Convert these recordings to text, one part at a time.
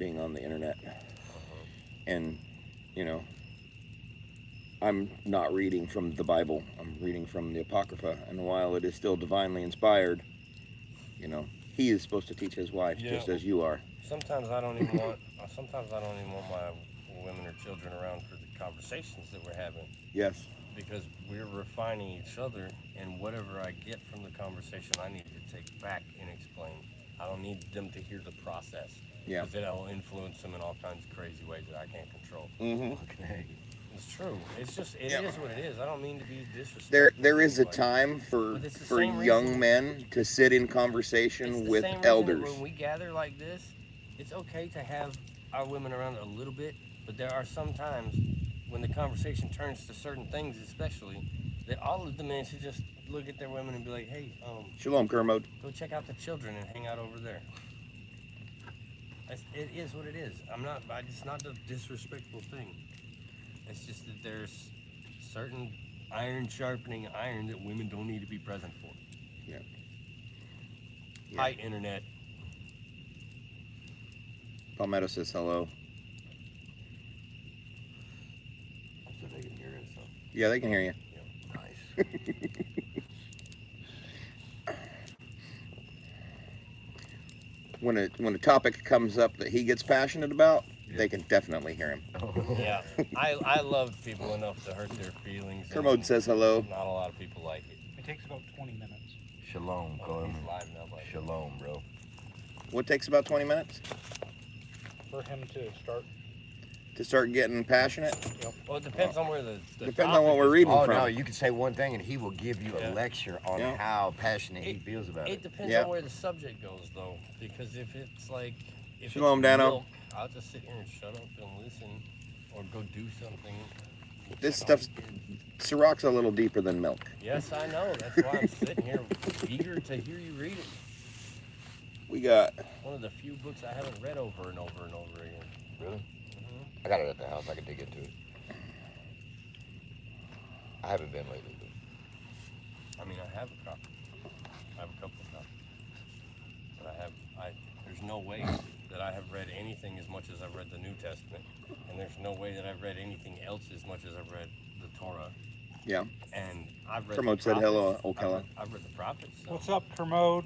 being on the internet. And, you know, I'm not reading from the Bible. I'm reading from the Apocrypha. And while it is still divinely inspired, you know, he is supposed to teach his wife just as you are. Sometimes I don't even want. Sometimes I don't even want my women or children around for the conversations that we're having. Yes. Because we're refining each other, and whatever I get from the conversation, I need to take back and explain. I don't need them to hear the process. Yeah. Because it'll influence them in all kinds of crazy ways that I can't control. Okay. It's true. It's just it is what it is. I don't mean to be disrespectful. There is a time for young men to sit in conversation with elders. When we gather like this, it's okay to have our women around a little bit, but there are some times when the conversation turns to certain things, especially, that all of the men should just look at their women and be like, "Hey, Shalom, Kermode. Go check out the children and hang out over there." It is what it is. It's not a disrespectful thing. It's just that there's certain iron sharpening iron that women don't need to be present for. Yeah. Hi, Internet. Palmetto says hello. So they can hear us. So. Yeah, they can hear you. Yeah. Nice. When a topic comes up that he gets passionate about, they can definitely hear him. Yeah, I love people enough to hurt their feelings. Kermode says hello. Not a lot of people like it. It takes about 20 minutes. Shalom, Coleman. Like Shalom, bro. What takes about 20 minutes? For him to start. To start getting passionate? Yep. Well, it depends on where the depends on what we're reading from. Oh, no, you can say one thing and he will give you a lecture on how passionate he feels about it. It depends on where the subject goes, though. Because if it's like... Shalom, Dano. Milk, I'll just sit here and shut up and listen or go do something. This stuff's... Sirach's a little deeper than milk. Yes, I know. That's why I'm sitting here eager to hear you read it. We got... One of the few books I haven't read over and over and over again. Really? I got it at the house. I can dig into it. I haven't been lately, but... I mean, I have a copy. I have a couple of copies. But there's no way that I have read anything as much as I've read the New Testament. And there's no way that I've read anything else as much as I've read the Torah. Yeah. And I've read Kermode said hello, Ocala. I've read the prophets. So. What's up, Kermode?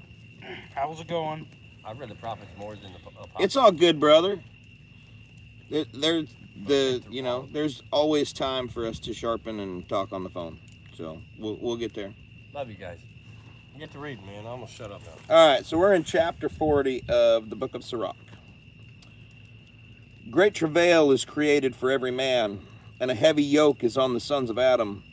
How's it going? I've read the prophets more than the apostles. It's all good, brother. There's always time for us to sharpen and talk on the phone. So we'll get there. Love you guys. You get to read, man. I'm gonna shut up now. All right, so we're in chapter 40 of the book of Sirach. Great travail is created for every man, and a heavy yoke is on the sons of Adam.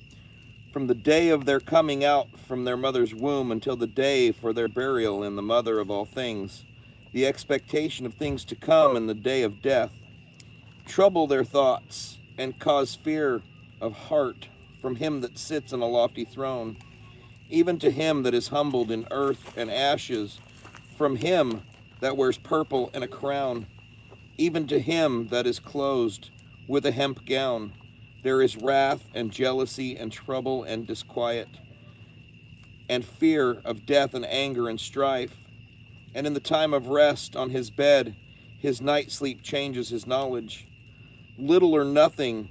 From the day of their coming out from their mother's womb until the day for their burial in the mother of all things, the expectation of things to come and the day of death. Trouble their thoughts and cause fear of heart from him that sits on a lofty throne, even to him that is humbled in earth and ashes, from him that wears purple and a crown, even to him that is clothed with a hemp gown. There is wrath and jealousy and trouble and disquiet, and fear of death and anger and strife. And in the time of rest on his bed, his night sleep changes his knowledge. Little or nothing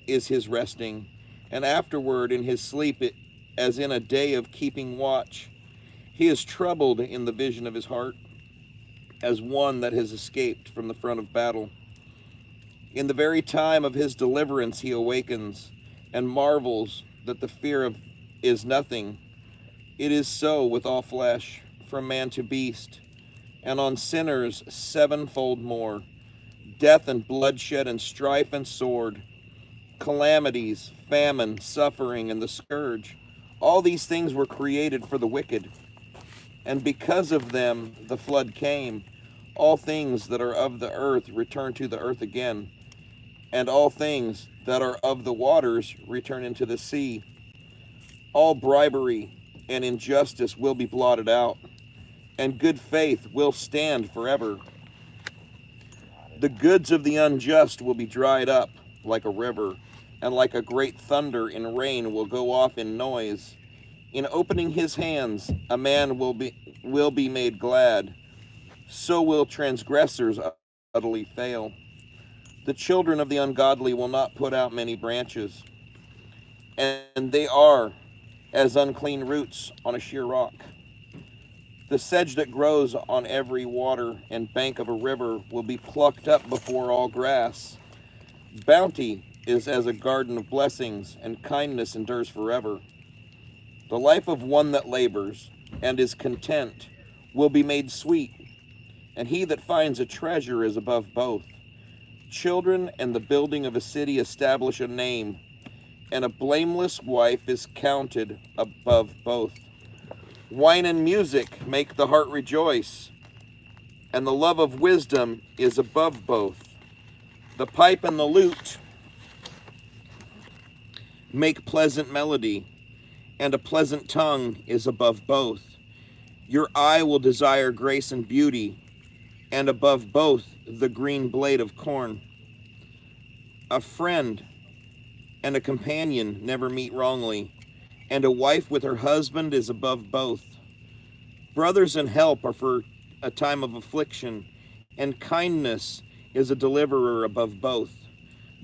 is his resting, and afterward in his sleep, as in a day of keeping watch, he is troubled in the vision of his heart, as one that has escaped from the front of battle. In the very time of his deliverance he awakens, and marvels that the fear of is nothing. It is so with all flesh, from man to beast, and on sinners sevenfold more. Death and bloodshed and strife and sword, calamities, famine, suffering, and the scourge. All these things were created for the wicked. And because of them the flood came. All things that are of the earth return to the earth again. And all things that are of the waters return into the sea. All bribery and injustice will be blotted out, and good faith will stand forever. The goods of the unjust will be dried up like a river, and like a great thunder in rain will go off in noise. In opening his hands, a man will be made glad. So will transgressors utterly fail. The children of the ungodly will not put out many branches, and they are as unclean roots on a sheer rock. The sedge that grows on every water and bank of a river will be plucked up before all grass. Bounty is as a garden of blessings, and kindness endures forever. The life of one that labors and is content will be made sweet, and he that finds a treasure is above both. Children and the building of a city establish a name, and a blameless wife is counted above both. Wine and music make the heart rejoice, and the love of wisdom is above both. The pipe and the lute make pleasant melody, and a pleasant tongue is above both. Your eye will desire grace and beauty, and above both the green blade of corn. A friend and a companion never meet wrongly, and a wife with her husband is above both. Brothers and help are for a time of affliction, and kindness is a deliverer above both.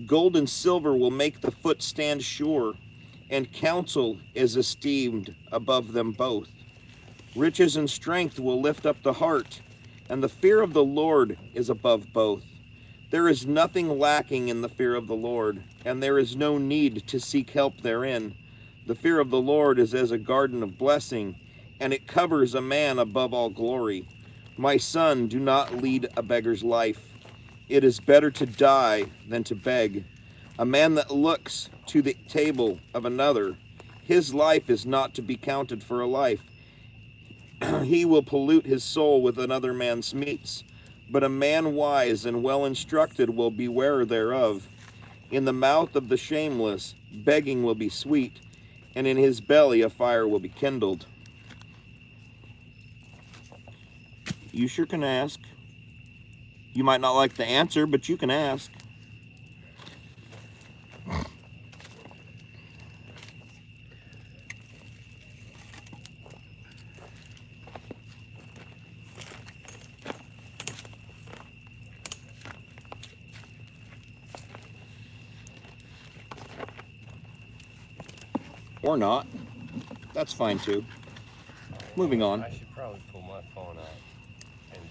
Gold and silver will make the foot stand sure, and counsel is esteemed above them both. Riches and strength will lift up the heart, and the fear of the Lord is above both. There is nothing lacking in the fear of the Lord, and there is no need to seek help therein. The fear of the Lord is as a garden of blessing, and it covers a man above all glory. My son, do not lead a beggar's life. It is better to die than to beg. A man that looks to the table of another, his life is not to be counted for a life. He will pollute his soul with another man's meats. But a man wise and well instructed will beware thereof. In the mouth of the shameless, begging will be sweet, and in his belly a fire will be kindled. You sure can ask. You might not like the answer, but you can ask. Or not. That's fine too. Moving on. I should probably pull my phone out and,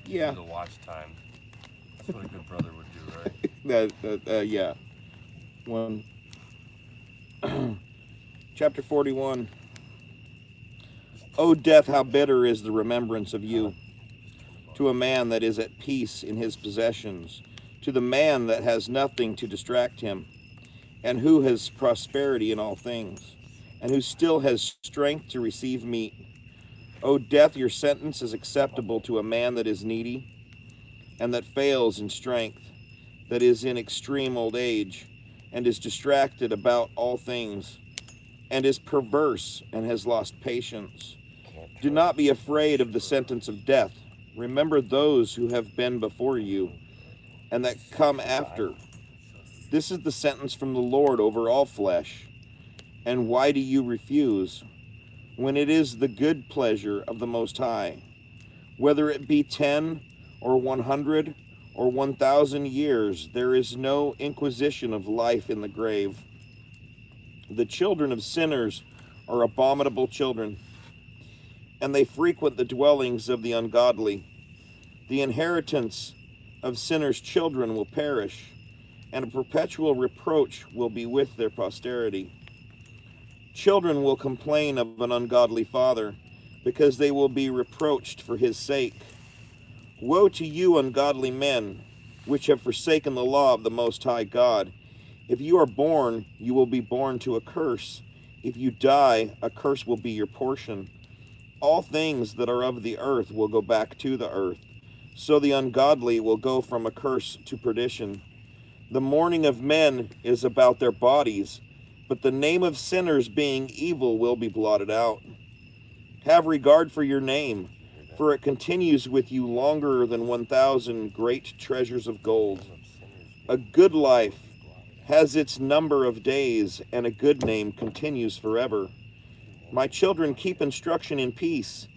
Yeah. do the watch time. That's what a good brother would do, right? Yeah. One. Chapter 41. O death, how bitter is the remembrance of you, to a man that is at peace in his possessions, to the man that has nothing to distract him, and who has prosperity in all things, and who still has strength to receive meat. O death, your sentence is acceptable to a man that is needy, and that fails in strength, that is in extreme old age, and is distracted about all things, and is perverse and has lost patience. Do not be afraid of the sentence of death. Remember those who have been before you, and that come after. This is the sentence from the Lord over all flesh. And why do you refuse, when it is the good pleasure of the Most High? Whether it be 10 or 100 or 1,000 years, there is no inquisition of life in the grave. The children of sinners are abominable children, and they frequent the dwellings of the ungodly. The inheritance of sinners' children will perish, and a perpetual reproach will be with their posterity. Children will complain of an ungodly father, because they will be reproached for his sake. Woe to you, ungodly men, which have forsaken the law of the Most High God. If you are born, you will be born to a curse. If you die, a curse will be your portion. All things that are of the earth will go back to the earth. So the ungodly will go from a curse to perdition. The mourning of men is about their bodies, but the name of sinners being evil will be blotted out. Have regard for your name, for it continues with you longer than 1,000 great treasures of gold. A good life has its number of days, and a good name continues forever. My children, keep instruction in peace,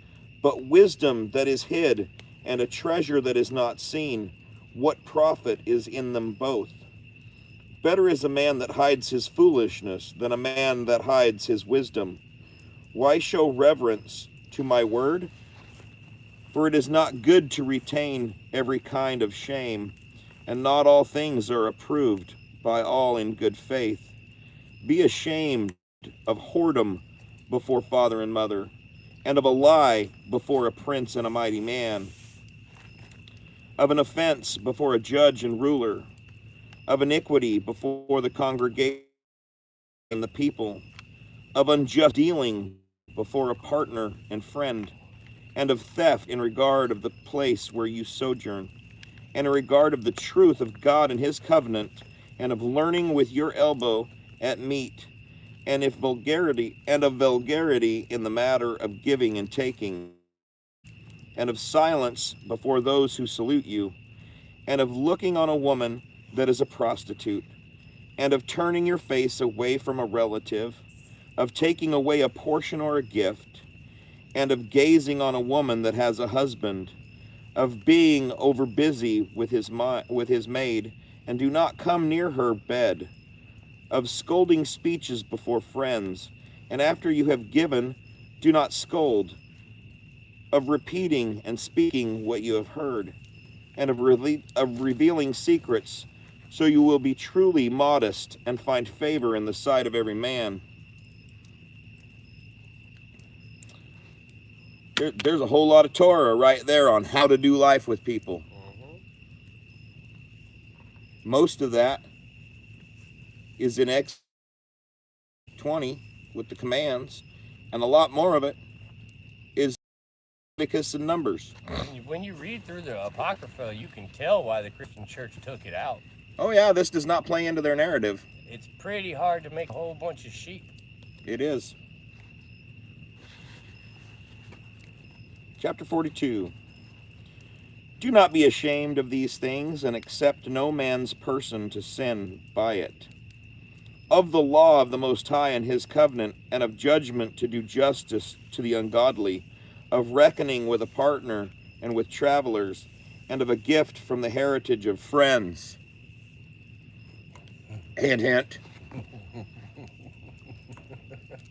but wisdom that is hid and a treasure that is not seen, what profit is in them both? Better is a man that hides his foolishness than a man that hides his wisdom. Why show reverence to my word? For it is not good to retain every kind of shame, and not all things are approved by all in good faith. Be ashamed of whoredom before father and mother, and of a lie before a prince and a mighty man, of an offense before a judge and ruler, of iniquity before the congregation and the people, of unjust dealing before a partner and friend, and of theft in regard of the place where you sojourn, and in regard of the truth of God and his covenant, and of learning with your elbow at meat, and of vulgarity in the matter of giving and taking, and of silence before those who salute you, and of looking on a woman that is a prostitute, and of turning your face away from a relative, of taking away a portion or a gift, and of gazing on a woman that has a husband, of being overbusy with his maid, and do not come near her bed, of scolding speeches before friends, and after you have given, do not scold, of repeating and speaking what you have heard, and of revealing secrets, so you will be truly modest and find favor in the sight of every man. There's a whole lot of Torah right there on how to do life with people. Most of that is in Exodus 20 with the commands, and a lot more of it is Leviticus and Numbers. When you read through the Apocrypha, you can tell why the Christian church took it out. Oh yeah, this does not play into their narrative. It's pretty hard to make a whole bunch of sheep. It is. Chapter 42. Do not be ashamed of these things, and accept no man's person to sin by it. Of the law of the Most High and his covenant, and of judgment to do justice to the ungodly, of reckoning with a partner and with travelers, and of a gift from the heritage of friends. Hint, hint.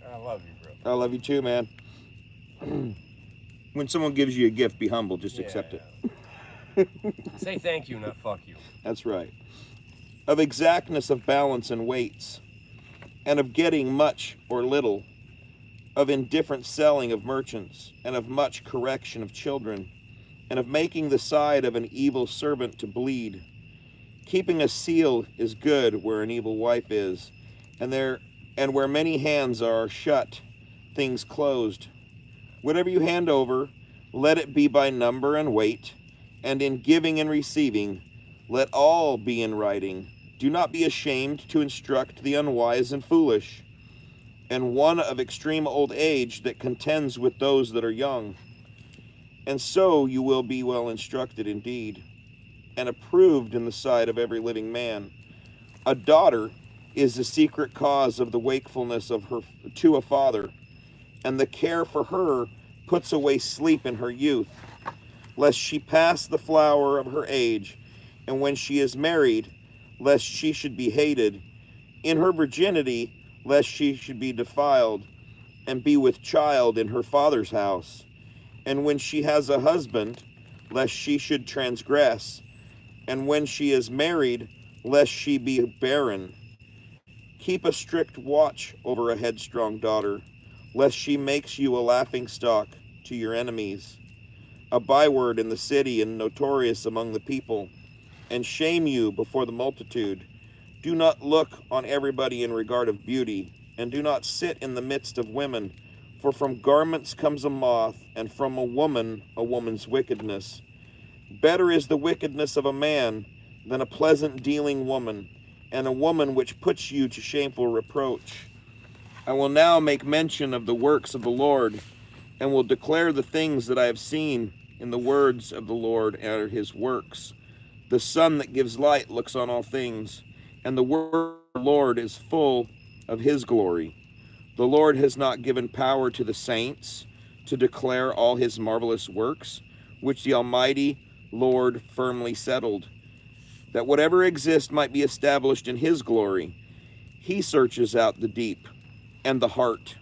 I love you, bro. I love you too, man. When someone gives you a gift, be humble. Just accept it. Say thank you, not fuck you. That's right. Of exactness of balance and weights, and of getting much or little, of indifferent selling of merchants, and of much correction of children, and of making the side of an evil servant to bleed. Keeping a seal is good where an evil wife is, and where many hands are shut, things closed. Whatever you hand over, let it be by number and weight, and in giving and receiving, let all be in writing. Do not be ashamed to instruct the unwise and foolish, and one of extreme old age that contends with those that are young. And so you will be well instructed indeed, and approved in the sight of every living man. A daughter is the secret cause of the wakefulness of her to a father, and the care for her puts away sleep in her youth, lest she pass the flower of her age, and when she is married, lest she should be hated, in her virginity, lest she should be defiled, and be with child in her father's house, and when she has a husband, lest she should transgress, and when she is married, lest she be barren. Keep a strict watch over a headstrong daughter, lest she makes you a laughingstock to your enemies, a byword in the city and notorious among the people, and shame you before the multitude. Do not look on everybody in regard of beauty, and do not sit in the midst of women, for from garments comes a moth, and from a woman's wickedness. Better is the wickedness of a man than a pleasant dealing woman, and a woman which puts you to shameful reproach. I will now make mention of the works of the Lord, and will declare the things that I have seen in the words of the Lord and his works. The sun that gives light looks on all things, and the word of the Lord is full of his glory. The Lord has not given power to the saints to declare all his marvelous works, which the Almighty Lord firmly settled, that whatever exists might be established in his glory. He searches out the deep and the heart,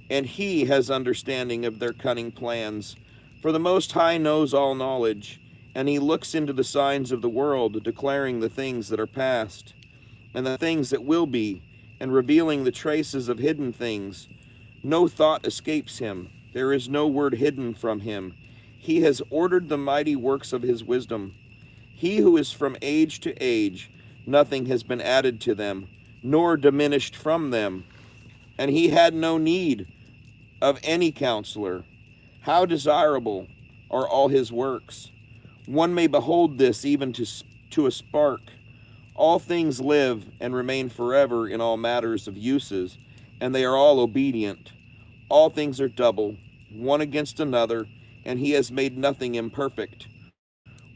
and he has understanding of their cunning plans. For the Most High knows all knowledge, and he looks into the signs of the world, declaring the things that are past, and the things that will be, and revealing the traces of hidden things. No thought escapes him. There is no word hidden from him. He has ordered the mighty works of his wisdom. He who is from age to age, nothing has been added to them, nor diminished from them. And he had no need of any counselor. How desirable are all his works! One may behold this even to a spark. All things live and remain forever in all matters of uses, and they are all obedient. All things are double, one against another, and he has made nothing imperfect.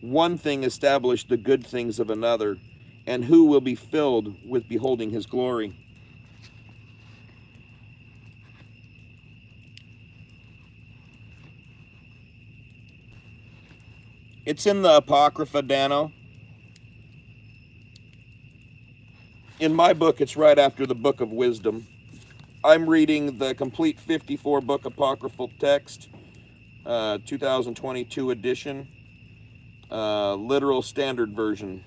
One thing established the good things of another, and who will be filled with beholding his glory? It's in the Apocrypha, Dano. In my book, it's right after the Book of Wisdom. I'm reading the complete 54-book apocryphal text, 2022 edition, literal standard version.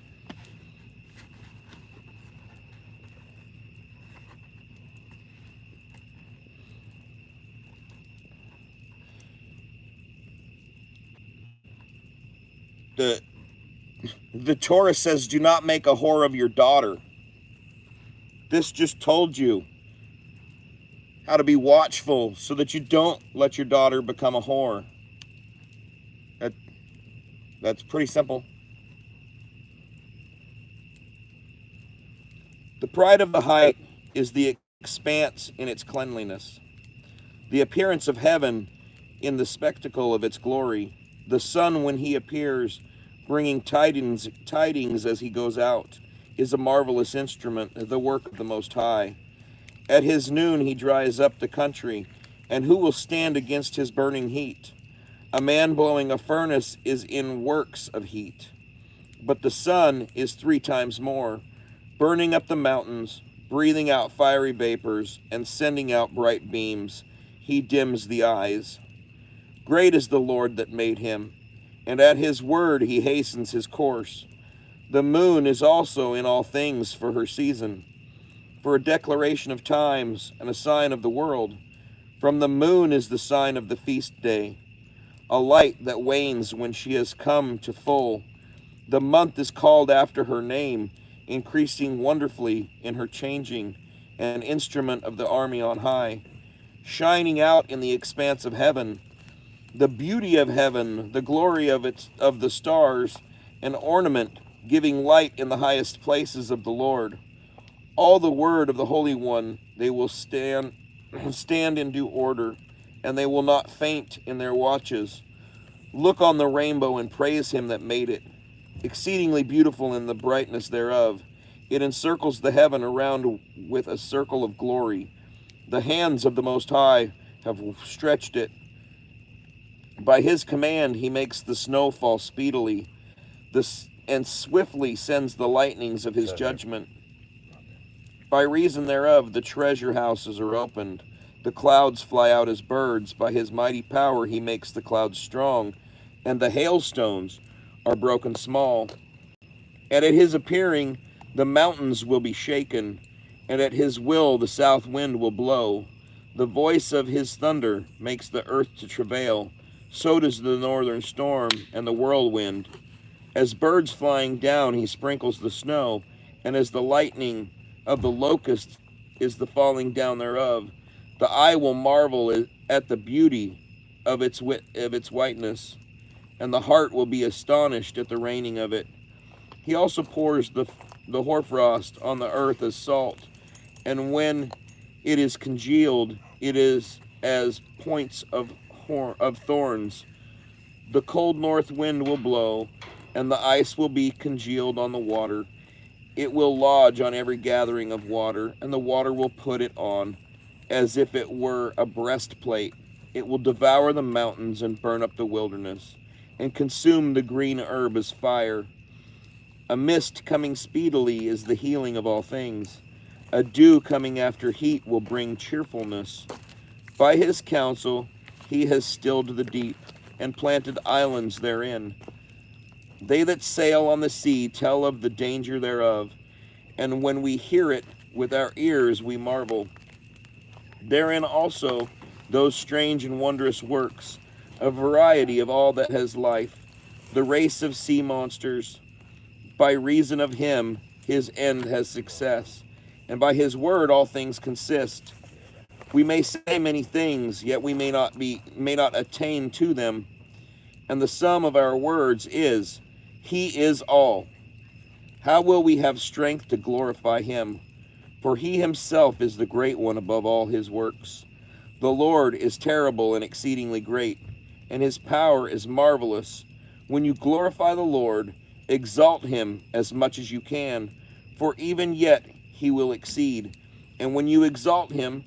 The Torah says, do not make a whore of your daughter. This just told you how to be watchful so that you don't let your daughter become a whore. That's pretty simple. The pride of the height is the expanse in its cleanliness, the appearance of heaven in the spectacle of its glory, the sun when he appears, bringing tidings as he goes out, is a marvelous instrument, the work of the Most High. At his noon he dries up the country, and who will stand against his burning heat? A man blowing a furnace is in works of heat, but the sun is 3 times more, burning up the mountains, breathing out fiery vapors, and sending out bright beams. He dims the eyes. Great is the Lord that made him, and at his word he hastens his course. The moon is also in all things for her season, for a declaration of times and a sign of the world. From the moon is the sign of the feast day, a light that wanes when she has come to full. The month is called after her name, increasing wonderfully in her changing, an instrument of the army on high, shining out in the expanse of heaven. The beauty of heaven, the glory of the stars, an ornament giving light in the highest places of the Lord. All the word of the Holy One, they will stand in due order, and they will not faint in their watches. Look on the rainbow and praise him that made it, exceedingly beautiful in the brightness thereof. It encircles the heaven around with a circle of glory. The hands of the Most High have stretched it. By his command he makes the snow fall speedily, and swiftly sends the lightnings of his judgment. By reason thereof the treasure houses are opened. The clouds fly out as birds. By his mighty power he makes the clouds strong, and the hailstones are broken small. And at his appearing the mountains will be shaken, and at his will the south wind will blow. The voice of his thunder makes the earth to travail. So does the northern storm and the whirlwind. As birds flying down, he sprinkles the snow, and as the lightning of the locust is the falling down thereof. The eye will marvel at the beauty of its whiteness, and the heart will be astonished at the raining of it. He also pours the hoarfrost on the earth as salt, and when it is congealed, it is as points of thorns. The cold north wind will blow, and the ice will be congealed on the water. It will lodge on every gathering of water, and the water will put it on, as if it were a breastplate. It will devour the mountains and burn up the wilderness. and consume the green herb as fire. A mist coming speedily is the healing of all things. A dew coming after heat will bring cheerfulness. By his counsel he has stilled the deep, and planted islands therein. They that sail on the sea tell of the danger thereof, and when we hear it with our ears we marvel. Therein also those strange and wondrous works, a variety of all that has life, the race of sea monsters. By reason of him his end has success, and by his word all things consist. We may say many things, yet we may not attain to them. And the sum of our words is, he is all. How will we have strength to glorify him? For he himself is the great one above all his works. The Lord is terrible and exceedingly great, and his power is marvelous. When you glorify the Lord, exalt him as much as you can, for even yet he will exceed. And when you exalt him,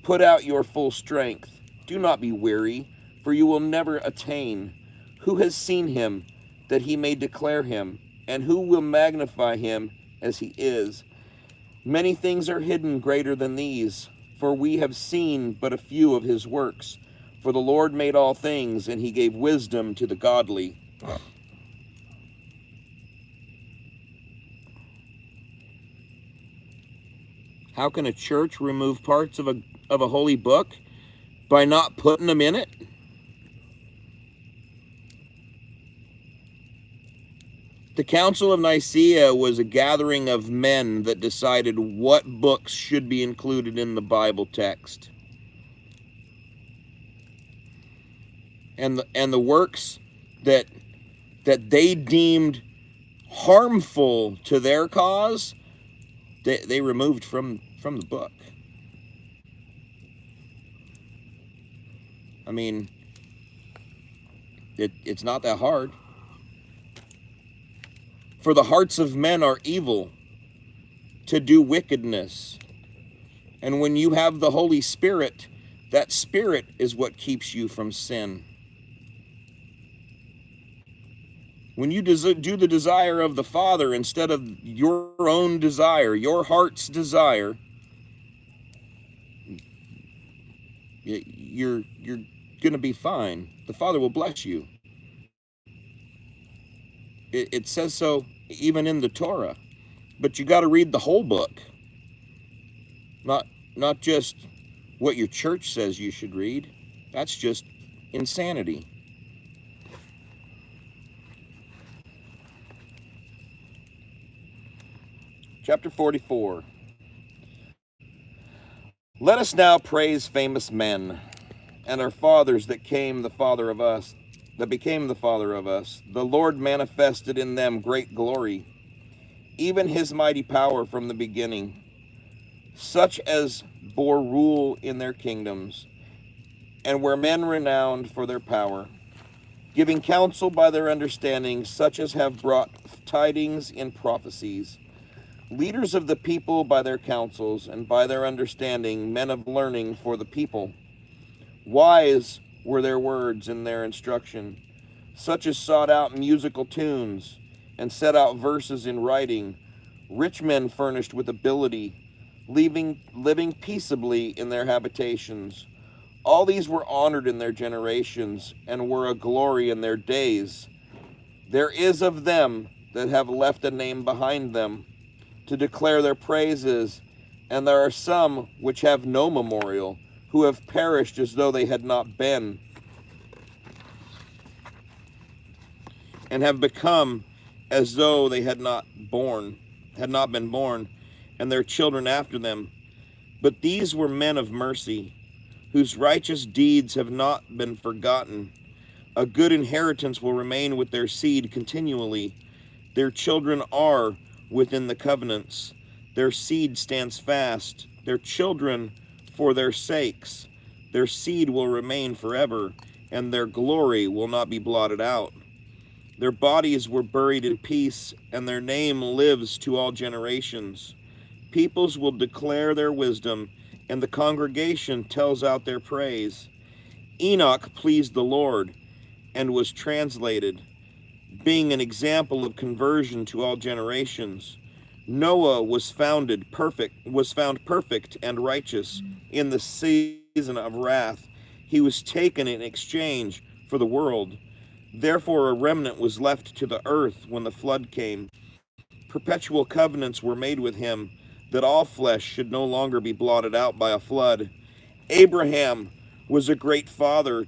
put out your full strength. Do not be weary, for you will never attain. Who has seen him, that he may declare him? And who will magnify him as he is? Many things are hidden greater than these, for we have seen but a few of his works. For the Lord made all things, and he gave wisdom to the godly. How can a church remove parts of a holy book? By not putting them in it? The Council of Nicaea was a gathering of men that decided what books should be included in the Bible text. And the works that they deemed harmful to their cause, they removed from the book. I mean, it's not that hard. For the hearts of men are evil, to do wickedness. And when you have the Holy Spirit, that Spirit is what keeps you from sin. When you do the desire of the Father instead of your own desire, your heart's desire, you're going to be fine. The Father will bless you. It says so even in the Torah, but you got to read the whole book, not just what your church says you should read. That's just insanity. Chapter 44. Let us now praise famous men, and our fathers that became the father of us. The Lord manifested in them great glory, even his mighty power from the beginning, such as bore rule in their kingdoms, and were men renowned for their power, giving counsel by their understanding, such as have brought tidings in prophecies. Leaders of the people by their counsels, and by their understanding, men of learning for the people. Wise were their words in their instruction, such as sought out musical tunes, and set out verses in writing. Rich men furnished with ability, living peaceably in their habitations. All these were honored in their generations, and were a glory in their days. There is of them that have left a name behind them, to declare their praises, and there are some which have no memorial, who have perished as though they had not been, and have become as though they had not been born, and their children after them. But these were men of mercy, whose righteous deeds have not been forgotten. A good inheritance will remain with their seed continually. Their children are within the covenants. Their seed stands fast. Their children for their sakes. Their seed will remain forever, and their glory will not be blotted out. Their bodies were buried in peace, and their name lives to all generations. Peoples will declare their wisdom, and the congregation tells out their praise. Enoch pleased the Lord, and was translated, being an example of conversion to all generations. Noah was found perfect and righteous in the season of wrath. He was taken in exchange for the world. Therefore a remnant was left to the earth when the flood came. Perpetual covenants were made with him, that all flesh should no longer be blotted out by a flood. Abraham was a great father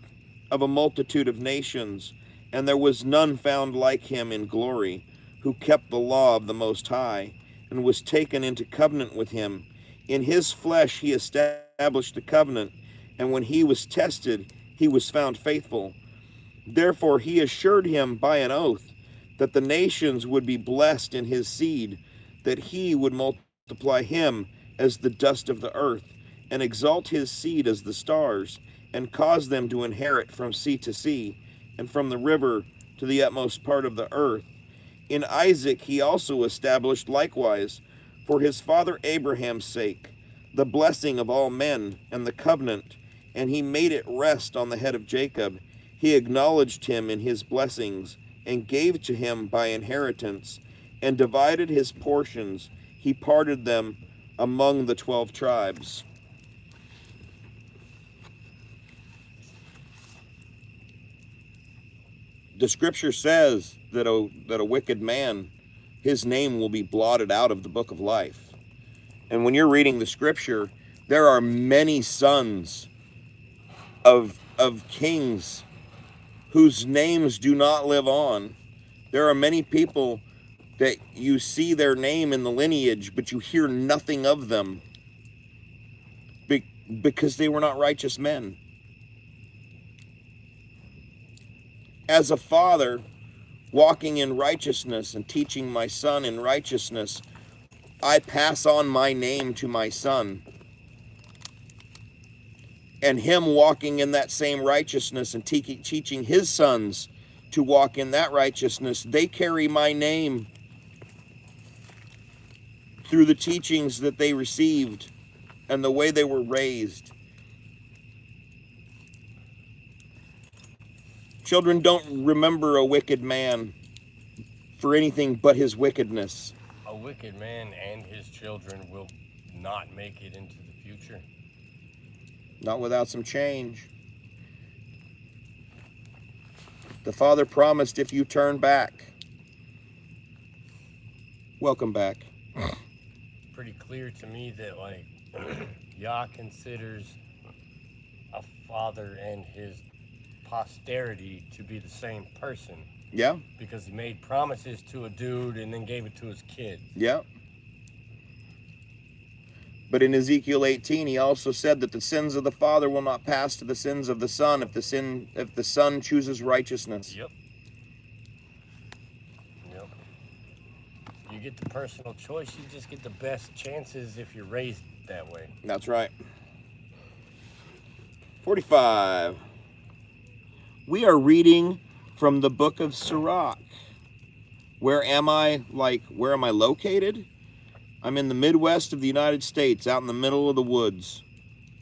of a multitude of nations, and there was none found like him in glory, who kept the law of the Most High, and was taken into covenant with him. In his flesh he established the covenant, and when he was tested, he was found faithful. Therefore he assured him by an oath that the nations would be blessed in his seed, that he would multiply him as the dust of the earth, and exalt his seed as the stars, and cause them to inherit from sea to sea, and from the river to the utmost part of the earth. In Isaac he also established likewise, for his father Abraham's sake, the blessing of all men, and the covenant, and he made it rest on the head of Jacob. He acknowledged him in his blessings, and gave to him by inheritance, and divided his portions. He parted them among the 12 tribes. The scripture says that a wicked man, his name will be blotted out of the book of life. And when you're reading the scripture, there are many sons of kings whose names do not live on. There are many people that you see their name in the lineage, but you hear nothing of them because they were not righteous men. As a father, walking in righteousness and teaching my son in righteousness, I pass on my name to my son. And him walking in that same righteousness and teaching his sons to walk in that righteousness, they carry my name through the teachings that they received and the way they were raised. Children don't remember a wicked man for anything but his wickedness. A wicked man and his children will not make it into the future. Not without some change. The Father promised, if you turn back. Welcome back. Pretty clear to me that, like, Yah considers a father and his posterity to be the same person. Yeah? Because he made promises to a dude and then gave it to his kid. Yeah. But in Ezekiel 18, he also said that the sins of the father will not pass to the sins of the son if the son chooses righteousness. Yep. You get the personal choice, you just get the best chances if you're raised that way. That's right. 45. We are reading from the book of Sirach. Where am I located? I'm in the Midwest of the United States, out in the middle of the woods,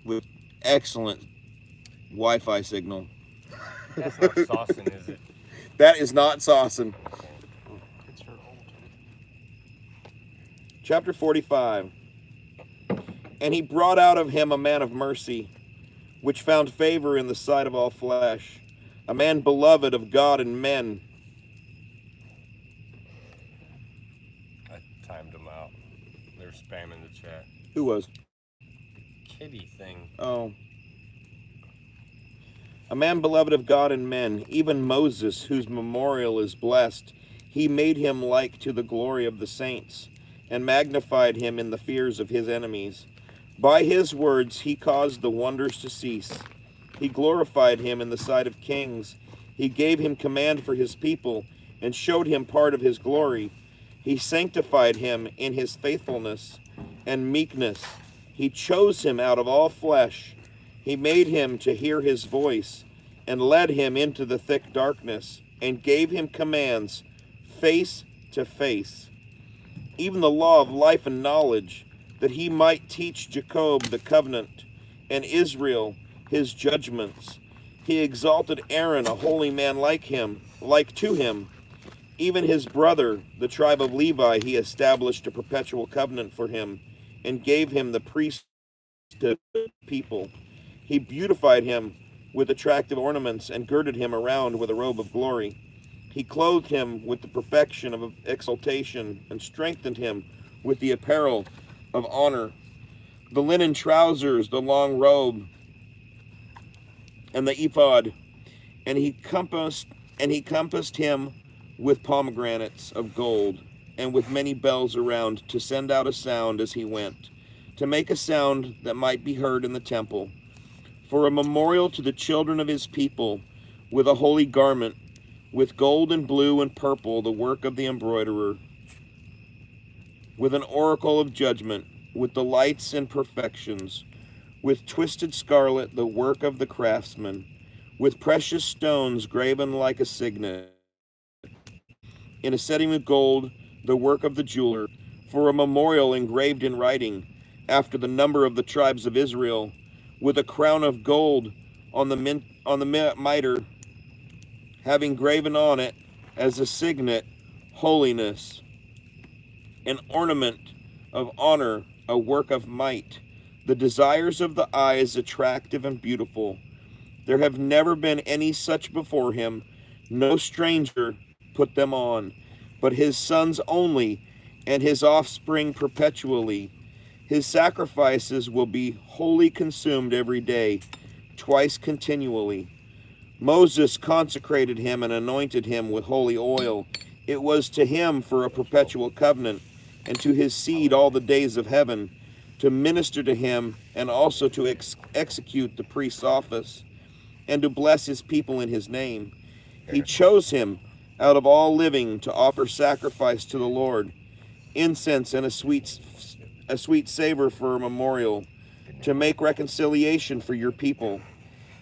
with excellent Wi-Fi signal. That's not saucing, is it? That is not saucing. It's her old. Chapter 45. And he brought out of him a man of mercy, which found favor in the sight of all flesh, a man beloved of God and men. I timed them out. They were spamming the chat. Who was? Kitty thing. Oh. A man beloved of God and men, even Moses, whose memorial is blessed. He made him like to the glory of the saints, and magnified him in the fears of his enemies. By his words he caused the wonders to cease. He glorified him in the sight of kings. He gave him command for his people, and showed him part of his glory. He sanctified him in his faithfulness and meekness. He chose him out of all flesh. He made him to hear his voice, and led him into the thick darkness, and gave him commands face to face, even the law of life and knowledge, that he might teach Jacob the covenant, and Israel his judgments. He exalted Aaron, a holy man like to him. Even his brother, the tribe of Levi, he established a perpetual covenant for him and gave him the priesthood of the people. He beautified him with attractive ornaments and girded him around with a robe of glory. He clothed him with the perfection of exaltation and strengthened him with the apparel of honor, the linen trousers, the long robe, and the ephod. And he compassed him with pomegranates of gold, and with many bells around, to send out a sound as he went, to make a sound that might be heard in the temple, for a memorial to the children of his people, with a holy garment, with gold and blue and purple, the work of the embroiderer, with an oracle of judgment, with the lights and perfections, with twisted scarlet, the work of the craftsman, with precious stones graven like a signet, in a setting of gold, the work of the jeweler, for a memorial engraved in writing, after the number of the tribes of Israel, with a crown of gold on the mitre, having graven on it as a signet, holiness, an ornament of honor, a work of might, the desires of the eyes attractive and beautiful. There have never been any such before him. No stranger put them on, but his sons only, and his offspring perpetually. His sacrifices will be wholly consumed every day, twice continually. Moses consecrated him and anointed him with holy oil. It was to him for a perpetual covenant, and to his seed all the days of heaven, to minister to him, and also to execute the priest's office, and to bless his people in his name. He chose him out of all living to offer sacrifice to the Lord, incense and a sweet savor for a memorial, to make reconciliation for your people.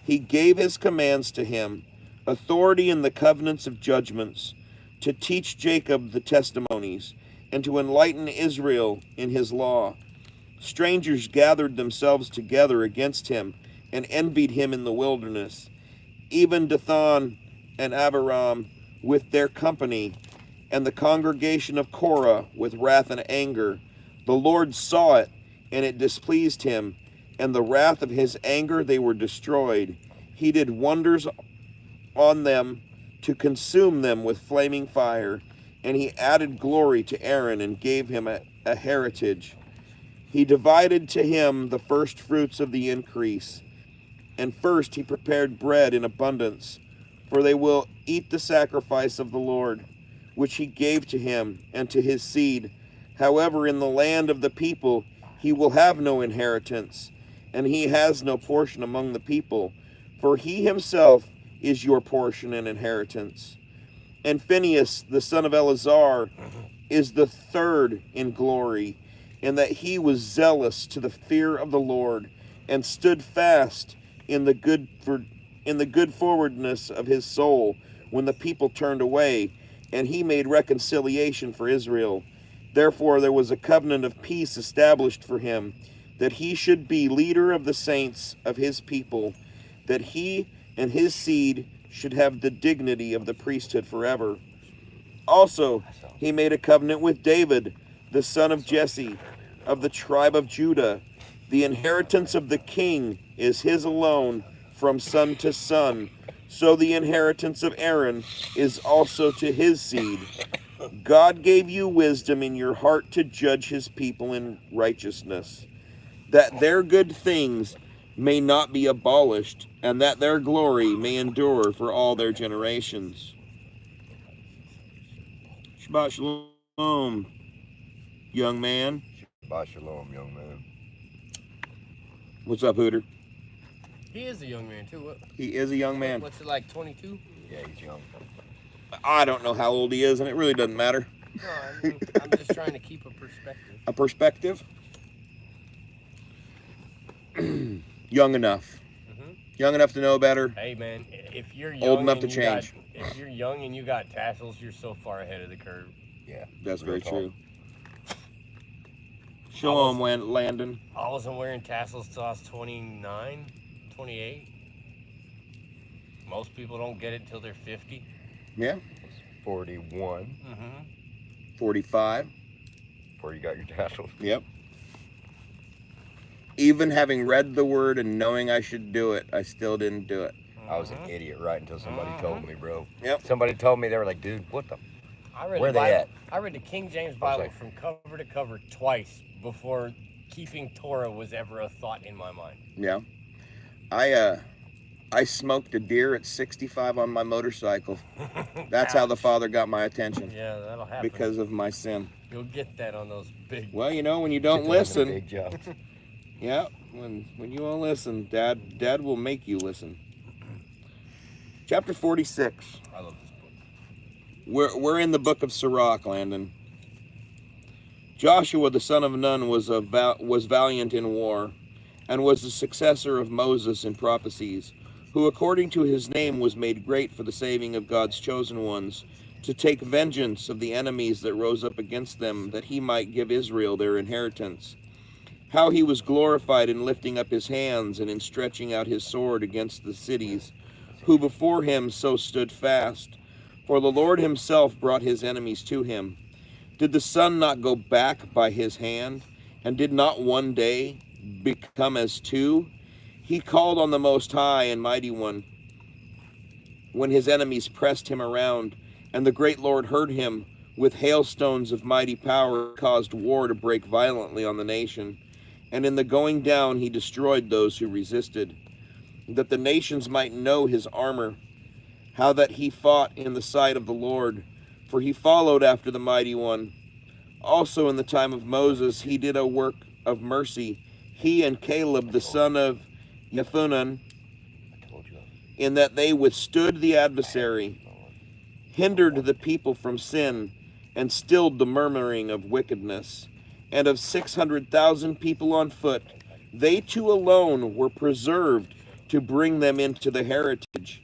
He gave his commands to him, authority in the covenants of judgments, to teach Jacob the testimonies, and to enlighten Israel in his law. Strangers gathered themselves together against him and envied him in the wilderness, even Dathan and Abiram with their company, and the congregation of Korah with wrath and anger. The Lord saw it, and it displeased him, and the wrath of his anger they were destroyed. He did wonders on them to consume them with flaming fire, and he added glory to Aaron and gave him a heritage. He divided to him the first fruits of the increase, and first he prepared bread in abundance, for they will eat the sacrifice of the Lord, which he gave to him and to his seed. However, in the land of the people he will have no inheritance, and he has no portion among the people, for he himself is your portion and inheritance. And Phinehas, the son of Eleazar, is the third in glory, in that he was zealous to the fear of the Lord, and stood fast in the good forwardness of his soul when the people turned away, and he made reconciliation for Israel. Therefore there was a covenant of peace established for him, that he should be leader of the saints of his people, that he and his seed should have the dignity of the priesthood forever. Also, he made a covenant with David, the son of Jesse, of the tribe of Judah. The inheritance of the king is his alone, from son to son. So the inheritance of Aaron is also to his seed. God gave you wisdom in your heart to judge his people in righteousness, that their good things may not be abolished, and that their glory may endure for all their generations. Shabbat shalom, young man. Shabbat shalom, young man. What's up, Hooter? He is a young man too. What? He is a young man. What's it like, 22? Yeah, he's young. I don't know how old he is, and it really doesn't matter. No, I mean, I'm just trying to keep a perspective. A perspective? Young enough. Young enough to know better. Hey man, if you're young Old enough to and change. if you're young and you got tassels, you're so far ahead of the curve. Yeah. That's very talk. true. Shalom, Landon. I wasn't wearing tassels till I was 29, 28. Most people don't get it until they're 50. Yeah. 41. 45. Before you got your tassels. Yep. Even having read the word and knowing I should do it, I still didn't do it. I was an idiot right until somebody told me, bro. Yep. Somebody told me, they were like, dude, what the? Where the they at? I read the King James Bible from cover to cover twice before keeping Torah was ever a thought in my mind. Yeah. I smoked a deer at 65 on my motorcycle. That's how the Father got my attention. Yeah, that'll happen. Because of my sin. You'll get that on those big... Well, you know, when you don't listen... Big job. Yeah, when you won't listen, Dad will make you listen. Chapter 46. I love this book. We're in the book of Sirach, Landon. Joshua the son of Nun was valiant in war, and was the successor of Moses in prophecies, who according to his name was made great for the saving of God's chosen ones, to take vengeance of the enemies that rose up against them, that he might give Israel their inheritance. How he was glorified in lifting up his hands and in stretching out his sword against the cities, who before him so stood fast. For the Lord himself brought his enemies to him. Did the sun not go back by his hand, and did not one day become as two? He called on the Most High and Mighty One when his enemies pressed him around, and the great Lord heard him. With hailstones of mighty power caused war to break violently on the nation, and in the going down he destroyed those who resisted, that the nations might know his armor, how that he fought in the sight of the Lord, for he followed after the Mighty One. Also in the time of Moses he did a work of mercy, he and Caleb the son of Jephunneh, in that they withstood the adversary, hindered the people from sin, and stilled the murmuring of wickedness. And of 600,000 people on foot, they two alone were preserved to bring them into the heritage,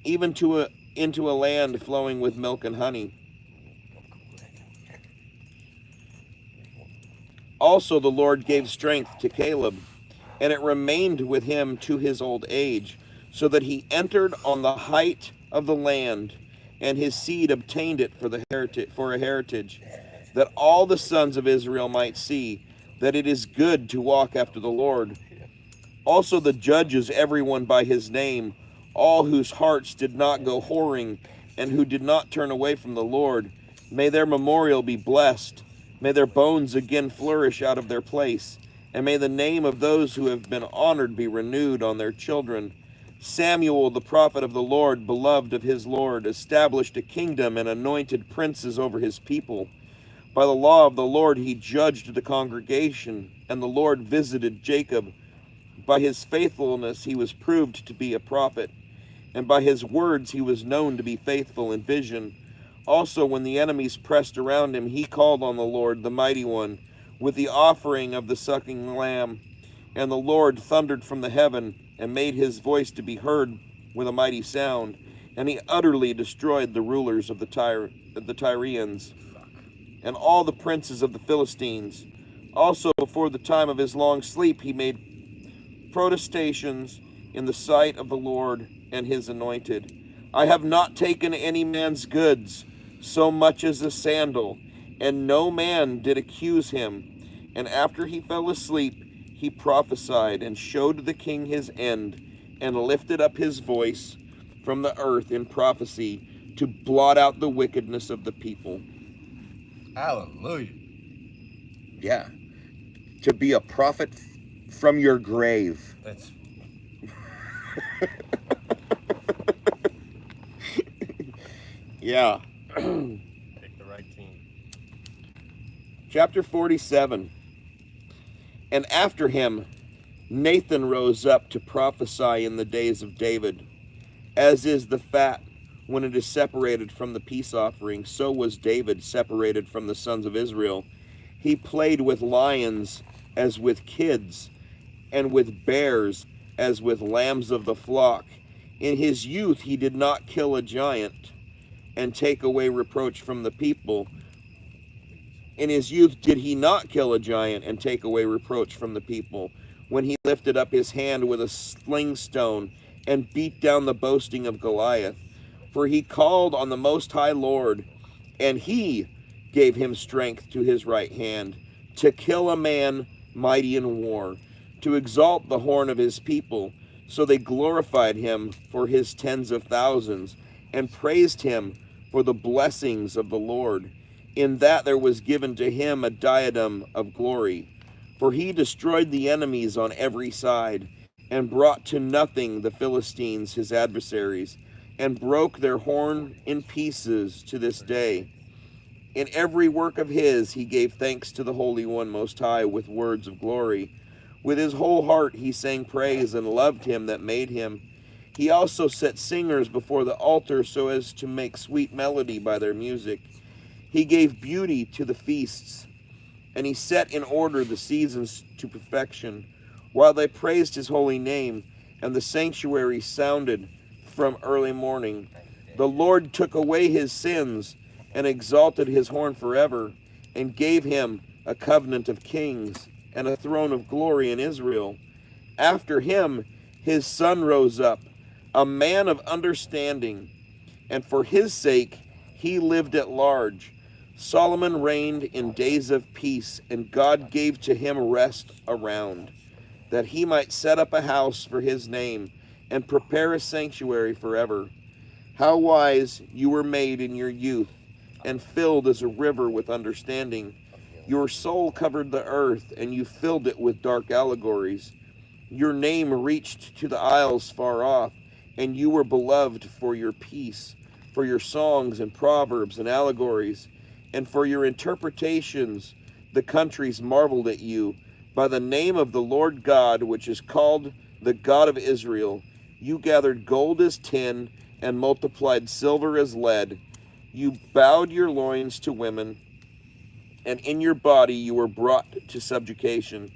even into a land flowing with milk and honey. Also the Lord gave strength to Caleb, and it remained with him to his old age, so that he entered on the height of the land, and his seed obtained it for a heritage, that all the sons of Israel might see that it is good to walk after the Lord. Also the judges everyone by his name, all whose hearts did not go whoring, and who did not turn away from the Lord. May their memorial be blessed. May their bones again flourish out of their place, and may the name of those who have been honored be renewed on their children. Samuel, the prophet of the Lord, beloved of his Lord, established a kingdom and anointed princes over his people. By the law of the Lord he judged the congregation, and the Lord visited Jacob. By his faithfulness he was proved to be a prophet, and by his words he was known to be faithful in vision. Also when the enemies pressed around him, he called on the Lord, the Mighty One, with the offering of the sucking lamb. And the Lord thundered from the heaven, and made his voice to be heard with a mighty sound, and he utterly destroyed the rulers of the Tyrians, and all the princes of the Philistines. Also before the time of his long sleep he made protestations in the sight of the Lord and his anointed. I have not taken any man's goods, so much as a sandal, and no man did accuse him. And after he fell asleep, he prophesied and showed the king his end, and lifted up his voice from the earth in prophecy to blot out the wickedness of the people. Hallelujah. Yeah. To be a prophet from your grave. That's... Yeah. Pick the right team. Chapter 47. And after him, Nathan rose up to prophesy in the days of David. As is the fat when it is separated from the peace offering, so was David separated from the sons of Israel. He played with lions as with kids, and with bears as with lambs of the flock. In his youth he did not kill a giant and take away reproach from the people. In his youth did he not kill a giant and take away reproach from the people, when he lifted up his hand with a sling stone and beat down the boasting of Goliath. For he called on the Most High Lord, and he gave him strength to his right hand, to kill a man mighty in war, to exalt the horn of his people. So they glorified him for his tens of thousands, and praised him for the blessings of the Lord. In that there was given to him a diadem of glory. For he destroyed the enemies on every side, and brought to nothing the Philistines his adversaries, and broke their horn in pieces to this day. In every work of his he gave thanks to the Holy One Most High with words of glory. With his whole heart he sang praise and loved him that made him. He also set singers before the altar so as to make sweet melody by their music. He gave beauty to the feasts, and he set in order the seasons to perfection, while they praised his holy name, and the sanctuary sounded from early morning. The Lord took away his sins, and exalted his horn forever, and gave him a covenant of kings, and a throne of glory in Israel. After him his son rose up, a man of understanding, and for his sake he lived at large. Solomon reigned in days of peace, and God gave to him rest around, that he might set up a house for his name, and prepare a sanctuary forever. How wise you were made in your youth, and filled as a river with understanding. Your soul covered the earth, and you filled it with dark allegories. Your name reached to the isles far off, and you were beloved for your peace, for your songs and proverbs and allegories, and for your interpretations. The countries marveled at you. By the name of the Lord God, which is called the God of Israel, you gathered gold as tin, and multiplied silver as lead. You bowed your loins to women, and in your body you were brought to subjugation.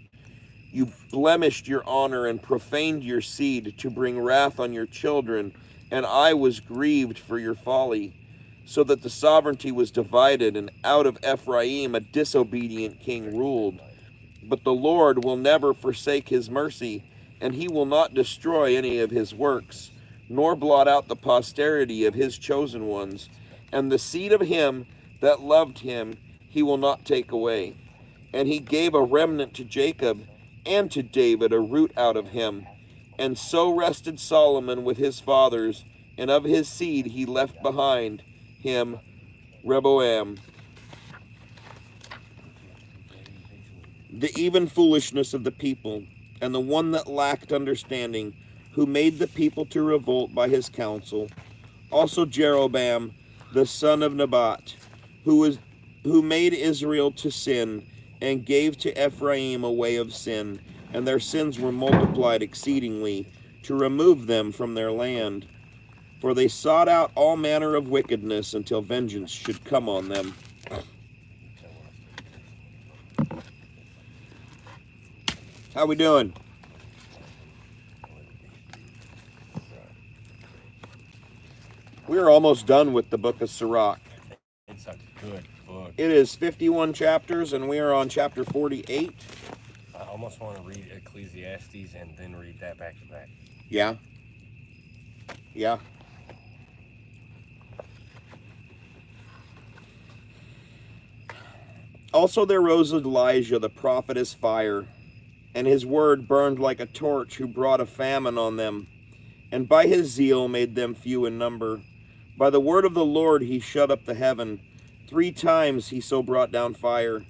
You blemished your honor and profaned your seed to bring wrath on your children, and I was grieved for your folly, so that the sovereignty was divided, and out of Ephraim a disobedient king ruled. But the Lord will never forsake his mercy, and he will not destroy any of his works, nor blot out the posterity of his chosen ones. And the seed of him that loved him he will not take away. And he gave a remnant to Jacob, and to David a root out of him. And so rested Solomon with his fathers, and of his seed he left behind him Rehoboam. The even foolishness of the people, and the one that lacked understanding, who made the people to revolt by his counsel. Also Jeroboam, the son of Nebat, who made Israel to sin, and gave to Ephraim a way of sin, and their sins were multiplied exceedingly, to remove them from their land. For they sought out all manner of wickedness until vengeance should come on them. How we doing? We're almost done with the book of Sirach. It's a good book. It is 51 chapters, and we are on chapter 48. I almost want to read Ecclesiastes and then read that back to back. Yeah. Yeah. Also there rose Elijah the prophet as fire, and his word burned like a torch, who brought a famine on them, and by his zeal made them few in number. By the word of the Lord he shut up the heaven. 3 times he so brought down fire.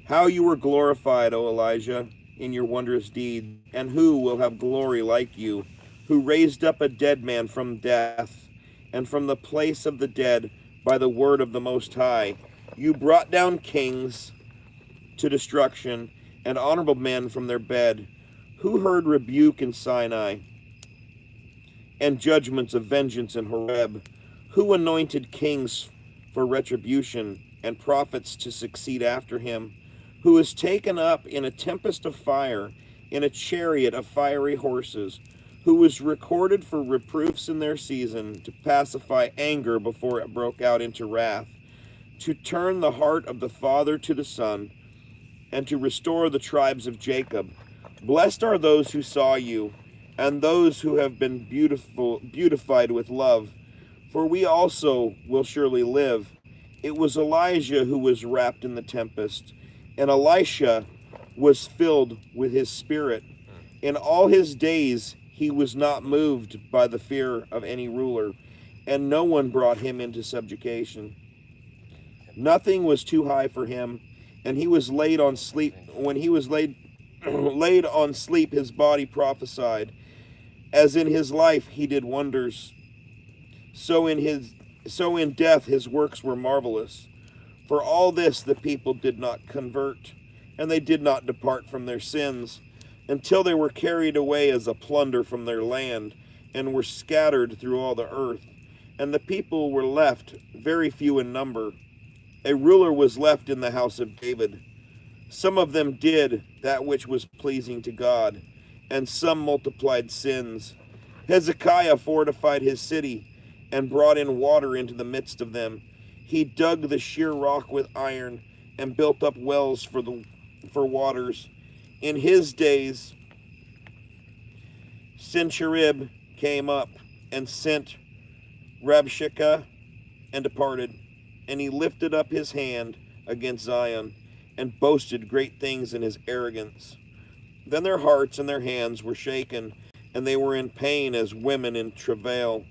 How you were glorified, O Elijah, in your wondrous deeds, and who will have glory like you, who raised up a dead man from death, and from the place of the dead by the word of the Most High. You brought down kings to destruction, and honorable men from their bed. Who heard rebuke in Sinai, and judgments of vengeance in Horeb? Who anointed kings for retribution, and prophets to succeed after him? Who is taken up in a tempest of fire, in a chariot of fiery horses? Who was recorded for reproofs in their season, to pacify anger before it broke out into wrath, to turn the heart of the father to the son, and to restore the tribes of Jacob. Blessed are those who saw you, and those who have been beautified with love, for we also will surely live. It was Elijah who was wrapped in the tempest, and Elisha was filled with his spirit. In all his days he was not moved by the fear of any ruler, and no one brought him into subjugation. Nothing was too high for him, and he was laid on sleep. When he was laid on sleep, his body prophesied. As in his life he did wonders, so in death his works were marvelous. For all this the people did not convert, and they did not depart from their sins, until they were carried away as a plunder from their land, and were scattered through all the earth. And the people were left very few in number. A ruler was left in the house of David. Some of them did that which was pleasing to God, and some multiplied sins. Hezekiah fortified his city, and brought in water into the midst of them. He dug the sheer rock with iron, and built up wells for waters. In his days, Sennacherib came up and sent Rabshakeh and departed. And he lifted up his hand against Zion, and boasted great things in his arrogance. Then their hearts and their hands were shaken, and they were in pain as women in travail.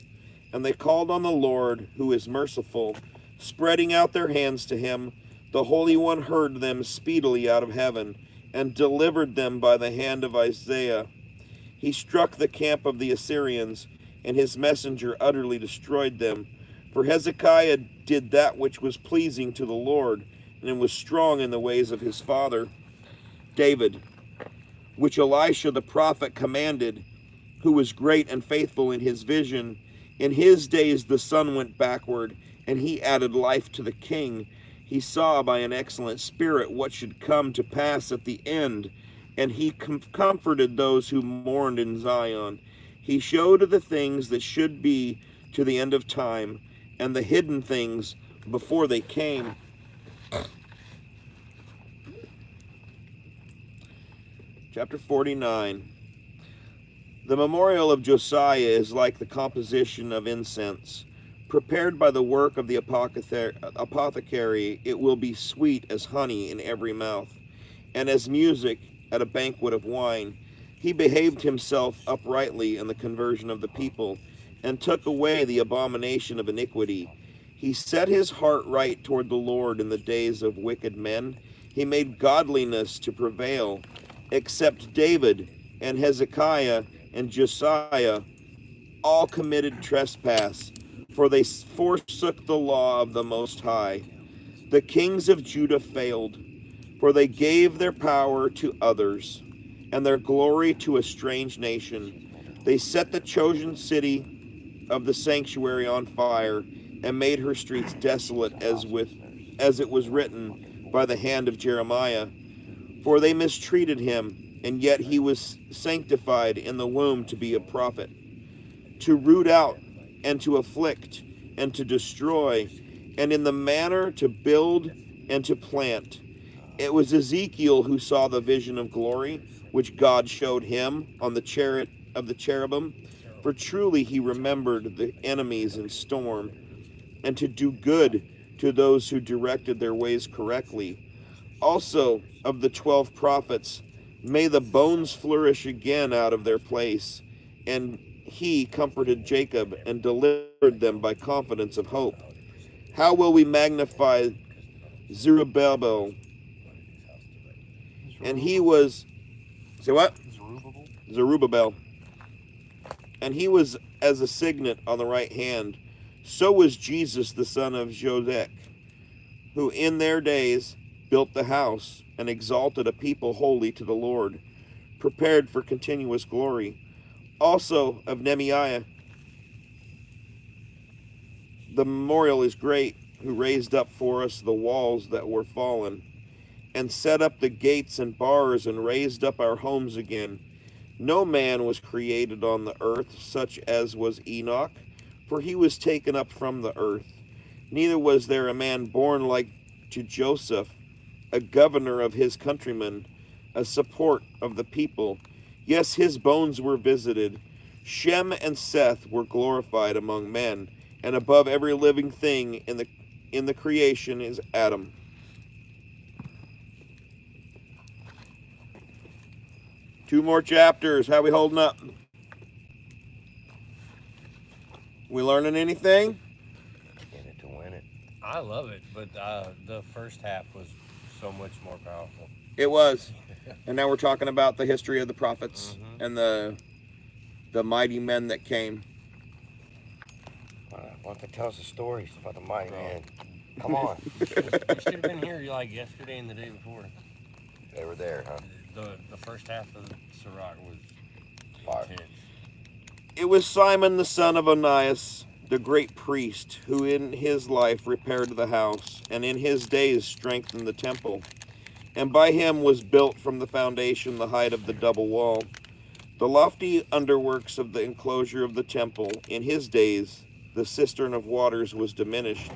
And they called on the Lord, who is merciful, spreading out their hands to him. The Holy One heard them speedily out of heaven, and delivered them by the hand of Isaiah. He struck the camp of the Assyrians, and his messenger utterly destroyed them. For Hezekiah did that which was pleasing to the Lord, and was strong in the ways of his father David, which Elisha the prophet commanded, who was great and faithful in his vision. In his days the sun went backward, and he added life to the king. He saw by an excellent spirit what should come to pass at the end, and he comforted those who mourned in Zion. He showed the things that should be to the end of time, and the hidden things before they came. Chapter 49. The memorial of Josiah is like the composition of incense. Prepared by the work of the apothecary, it will be sweet as honey in every mouth, and as music at a banquet of wine. He behaved himself uprightly in the conversion of the people, and took away the abomination of iniquity. He set his heart right toward the Lord in the days of wicked men. He made godliness to prevail, except David and Hezekiah and Josiah all committed trespass, for they forsook the law of the Most High. The kings of Judah failed, for they gave their power to others, and their glory to a strange nation. They set the chosen city of the sanctuary on fire, and made her streets desolate, as it was written by the hand of Jeremiah. For they mistreated him, and yet he was sanctified in the womb to be a prophet, to root out and to afflict and to destroy, and in the manner to build and to plant. It was Ezekiel who saw the vision of glory, which God showed him on the chariot of the cherubim. For truly he remembered the enemies in storm, and to do good to those who directed their ways correctly. Also of the 12 prophets, may the bones flourish again out of their place. And he comforted Jacob and delivered them by confidence of hope. How will we magnify Zerubbabel? And he was, say what? Zerubbabel. And he was as a signet on the right hand. So was Jesus the son of Joseph, who in their days built the house and exalted a people holy to the Lord, prepared for continuous glory. Also of Nehemiah, the memorial is great, who raised up for us the walls that were fallen, and set up the gates and bars, and raised up our homes again. No man was created on the earth such as was Enoch, for he was taken up from the earth. Neither was there a man born like to Joseph, a governor of his countrymen, a support of the people. Yes, his bones were visited. Shem and Seth were glorified among men, and above every living thing in the creation is Adam. Two more chapters. How we holding up? We learning anything? In it to win it. I love it, but the first half was so much more powerful. It was. And now we're talking about the history of the prophets and the mighty men that came. Why don't they tell us the stories about the mighty man? Come on. You should have been here like yesterday and the day before. They were there, huh? The first half of Sirach was Fire. intense. It was Simon the son of Onias, the great priest, who in his life repaired the house, and in his days strengthened the temple. And by him was built from the foundation the height of the double wall. The lofty underworks of the enclosure of the temple, in his days the cistern of waters was diminished.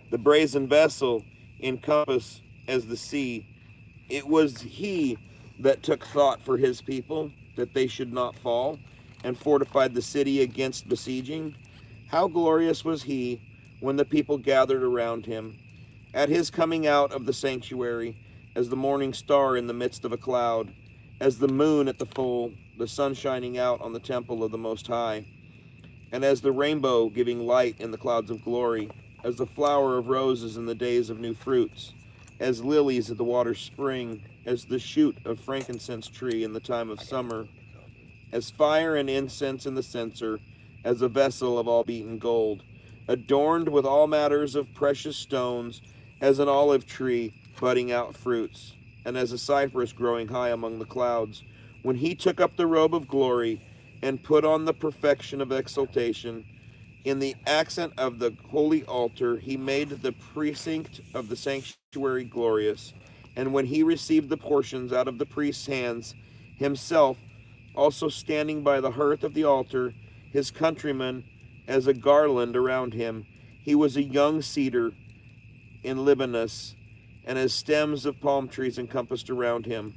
The brazen vessel in compass as the sea. It was he that took thought for his people, that they should not fall, and fortified the city against besieging. How glorious was he when the people gathered around him, at his coming out of the sanctuary, as the morning star in the midst of a cloud, as the moon at the full, the sun shining out on the temple of the Most High, and as the rainbow giving light in the clouds of glory, as the flower of roses in the days of new fruits, as lilies at the water's spring, as the shoot of frankincense tree in the time of summer, as fire and incense in the censer, as a vessel of all beaten gold, adorned with all matters of precious stones, as an olive tree budding out fruits, and as a cypress growing high among the clouds. When he took up the robe of glory and put on the perfection of exaltation, in the accent of the holy altar, he made the precinct of the sanctuary glorious. And when he received the portions out of the priest's hands, himself also standing by the hearth of the altar, his countrymen as a garland around him, he was a young cedar in Libanus, and as stems of palm trees encompassed around him.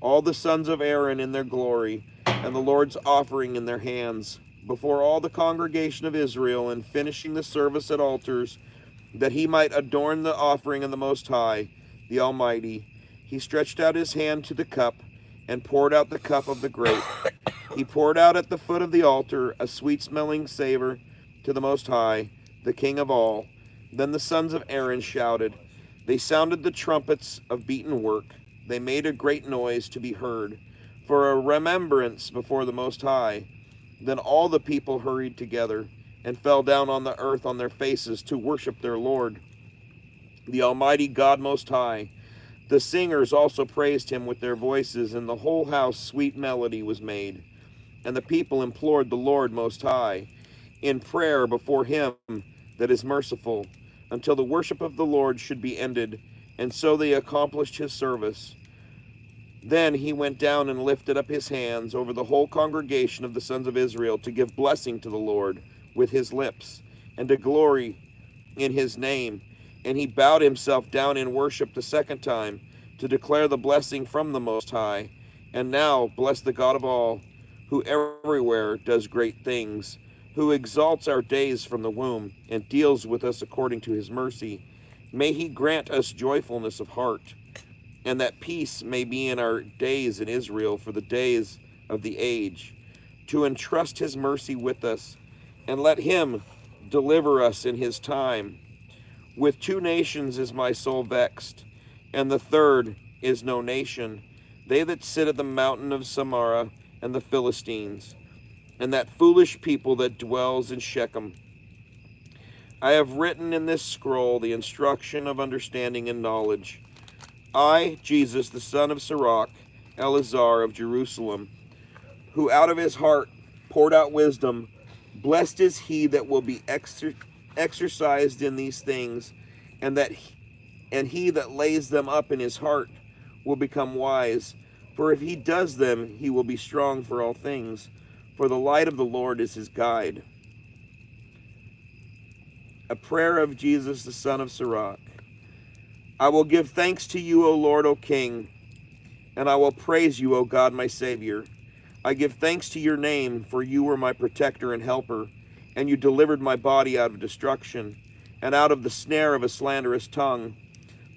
All the sons of Aaron in their glory, and the Lord's offering in their hands, before all the congregation of Israel, and finishing the service at altars, that he might adorn the offering of the Most High, the Almighty. He stretched out his hand to the cup, and poured out the cup of the grape. He poured out at the foot of the altar a sweet-smelling savor to the Most High, the King of all. Then the sons of Aaron shouted. They sounded the trumpets of beaten work. They made a great noise to be heard, for a remembrance before the Most High. Then all the people hurried together, and fell down on the earth on their faces to worship their Lord, the Almighty God Most High. The singers also praised him with their voices, and the whole house sweet melody was made. And the people implored the Lord Most High in prayer before him that is merciful, until the worship of the Lord should be ended, and so they accomplished his service. Then he went down and lifted up his hands over the whole congregation of the sons of Israel to give blessing to the Lord with his lips, and to glory in his name. And he bowed himself down in worship the second time, to declare the blessing from the Most High. And now bless the God of all, who everywhere does great things, who exalts our days from the womb, and deals with us according to his mercy. May he grant us joyfulness of heart, and that peace may be in our days in Israel for the days of the age, to entrust his mercy with us, and let him deliver us in his time. With two nations is my soul vexed, and the third is no nation, they that sit at the mountain of Samara, and the Philistines, and that foolish people that dwells in Shechem. I have written in this scroll the instruction of understanding and knowledge. I, Jesus, the son of Sirach, Eleazar of Jerusalem, who out of his heart poured out wisdom, blessed is he that will be exercised in these things, and he that lays them up in his heart will become wise. For if he does them, he will be strong for all things. For the light of the Lord is his guide. A prayer of Jesus, the son of Sirach. I will give thanks to you, O Lord, O King, and I will praise you, O God, my Savior. I give thanks to your name, for you were my protector and helper, and you delivered my body out of destruction, and out of the snare of a slanderous tongue,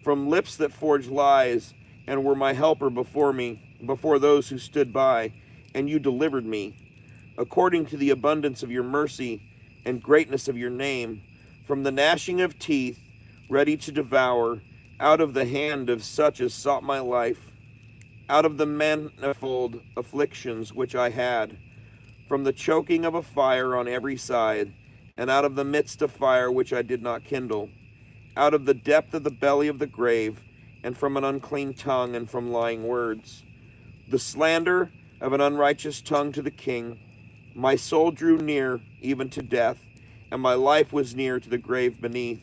from lips that forged lies, and were my helper before me, before those who stood by, and you delivered me, according to the abundance of your mercy and greatness of your name, from the gnashing of teeth, ready to devour, out of the hand of such as sought my life, out of the manifold afflictions which I had, from the choking of a fire on every side, and out of the midst of fire which I did not kindle, out of the depth of the belly of the grave, and from an unclean tongue, and from lying words, the slander of an unrighteous tongue to the king. My soul drew near, even to death, and my life was near to the grave beneath.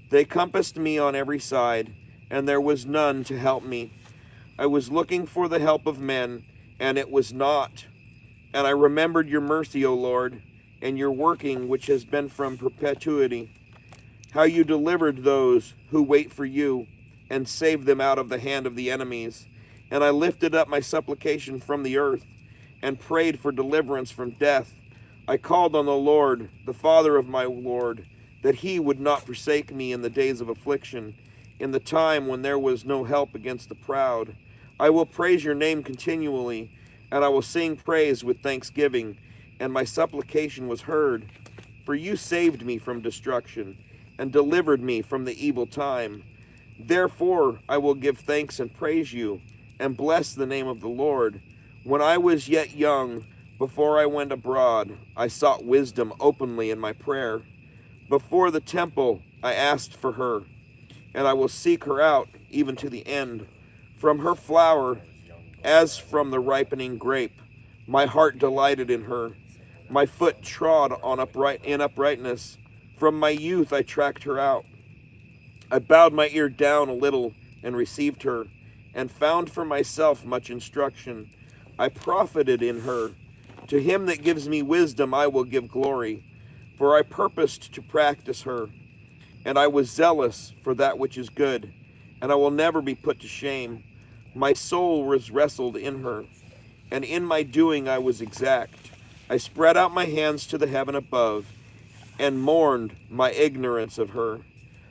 They compassed me on every side, and there was none to help me. I was looking for the help of men, and it was not. And I remembered your mercy, O Lord, and your working which has been from perpetuity. How you delivered those who wait for you, and saved them out of the hand of the enemies. And I lifted up my supplication from the earth, and prayed for deliverance from death. I called on the Lord, the Father of my Lord, that he would not forsake me in the days of affliction, in the time when there was no help against the proud. I will praise your name continually, and I will sing praise with thanksgiving, and my supplication was heard. For you saved me from destruction, and delivered me from the evil time. Therefore I will give thanks and praise you, and bless the name of the Lord. When I was yet young, before I went abroad, I sought wisdom openly in my prayer. Before the temple I asked for her, and I will seek her out even to the end. From her flower, as from the ripening grape, my heart delighted in her. My foot trod on uprightness. From my youth I tracked her out. I bowed my ear down a little and received her, and found for myself much instruction. I profited in her. To him that gives me wisdom I will give glory, for I purposed to practice her. And I was zealous for that which is good, and I will never be put to shame. My soul was wrestled in her, and in my doing I was exact. I spread out my hands to the heaven above, and mourned my ignorance of her.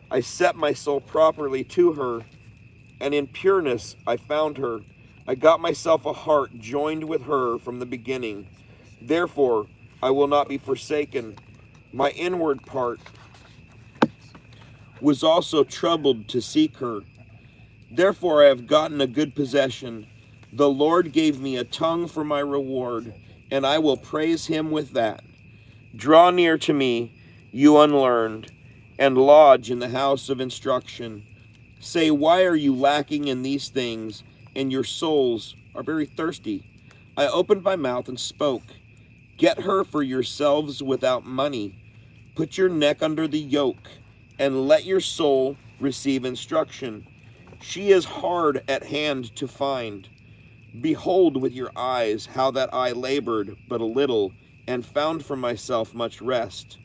I set my soul properly to her, and in pureness I found her. I got myself a heart joined with her from the beginning. Therefore I will not be forsaken. My inward part was also troubled to seek her. Therefore I have gotten a good possession. The Lord gave me a tongue for my reward, and I will praise him with that. Draw near to me, you unlearned, and lodge in the house of instruction. Say, why are you lacking in these things, and your souls are very thirsty? I opened my mouth and spoke. Get her for yourselves without money. Put your neck under the yoke, and let your soul receive instruction. She is hard at hand to find. Behold with your eyes how that I labored but a little, and found for myself much rest.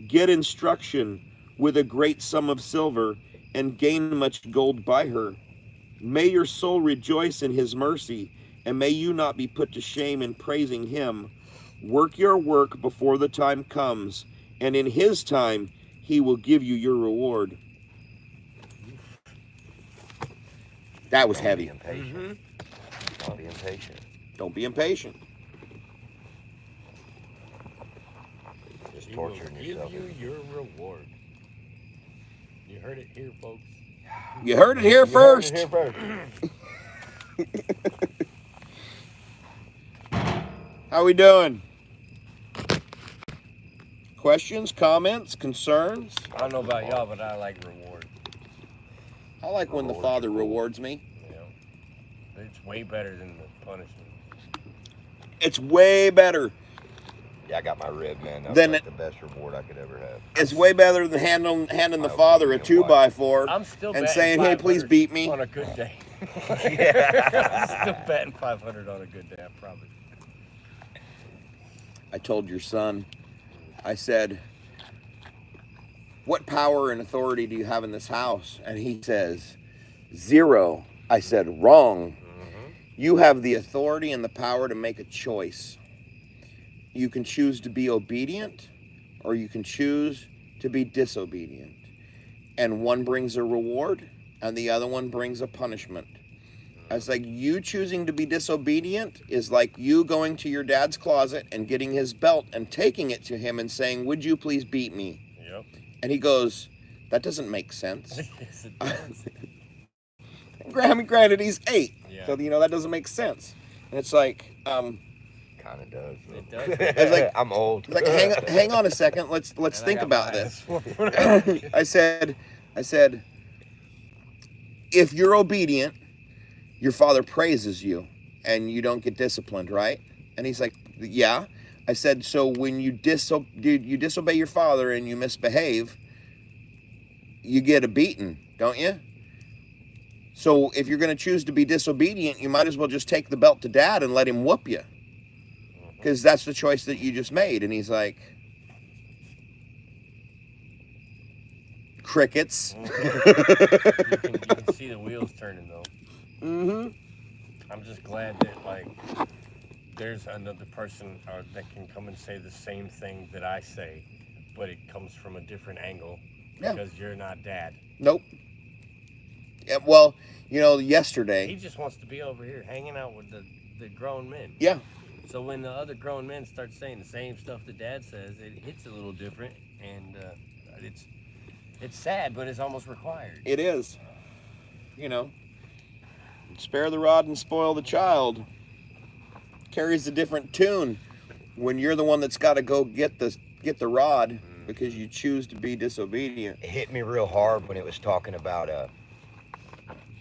Get instruction with a great sum of silver, and gain much gold by her. May your soul rejoice in his mercy, and may you not be put to shame in praising him. Work your work before the time comes, and in his time he will give you your reward. That was heavy. Don't be impatient. Don't be impatient. Don't be impatient. Just He will torturing give yourself. you your reward. You heard it here, folks. You heard it here first. You heard it here first. How we doing? Questions, comments, concerns? I don't know about y'all, but I like reward. I like when the Father rewards me. You know, it's way better than the punishment. It's way better. Yeah, I got my rib, man. That was Then like the best reward I could ever have. It's way better than handing the Father a 2x4 I'm still and betting saying, "Hey, please 500 beat me." on a good day. I'm still betting 500 on a good day. I promise. I told your son, I said, what power and authority do you have in this house? And he says, 0. I said, wrong. You have the authority and the power to make a choice. You can choose to be obedient, or you can choose to be disobedient. And one brings a reward, and the other one brings a punishment. It's like you choosing to be disobedient is like you going to your dad's closet and getting his belt and taking it to him and saying, "Would you please beat me?" Yep. And he goes, "That doesn't make sense." Yes, it does. Granted, he's 8, Yeah. so that doesn't make sense. And it's like, Kind of does. It does. It's like- I'm old. it's like hang on a second. Let's And I think got about mine. this. I said, if you're obedient, your father praises you and you don't get disciplined, right? And he's like, yeah. I said, so when you disobey your father and you misbehave, you get a beating, don't you? So if you're going to choose to be disobedient, you might as well just take the belt to dad and let him whoop you, because that's the choice that you just made. And he's like, crickets. You can see the wheels turning though. Mm-hmm. I'm just glad that there's another person that can come and say the same thing that I say, but it comes from a different angle Yeah. because you're not dad. Nope. Yeah, well, He yesterday. just wants to be over here hanging out with the grown men. Yeah. So when the other grown men start saying the same stuff that dad says, it hits a little different, and it's sad, but it's almost required. It is. Spare the rod and spoil the child. Carries a different tune when you're the one that's got to go get the rod because you choose to be disobedient. It hit me real hard when it was talking about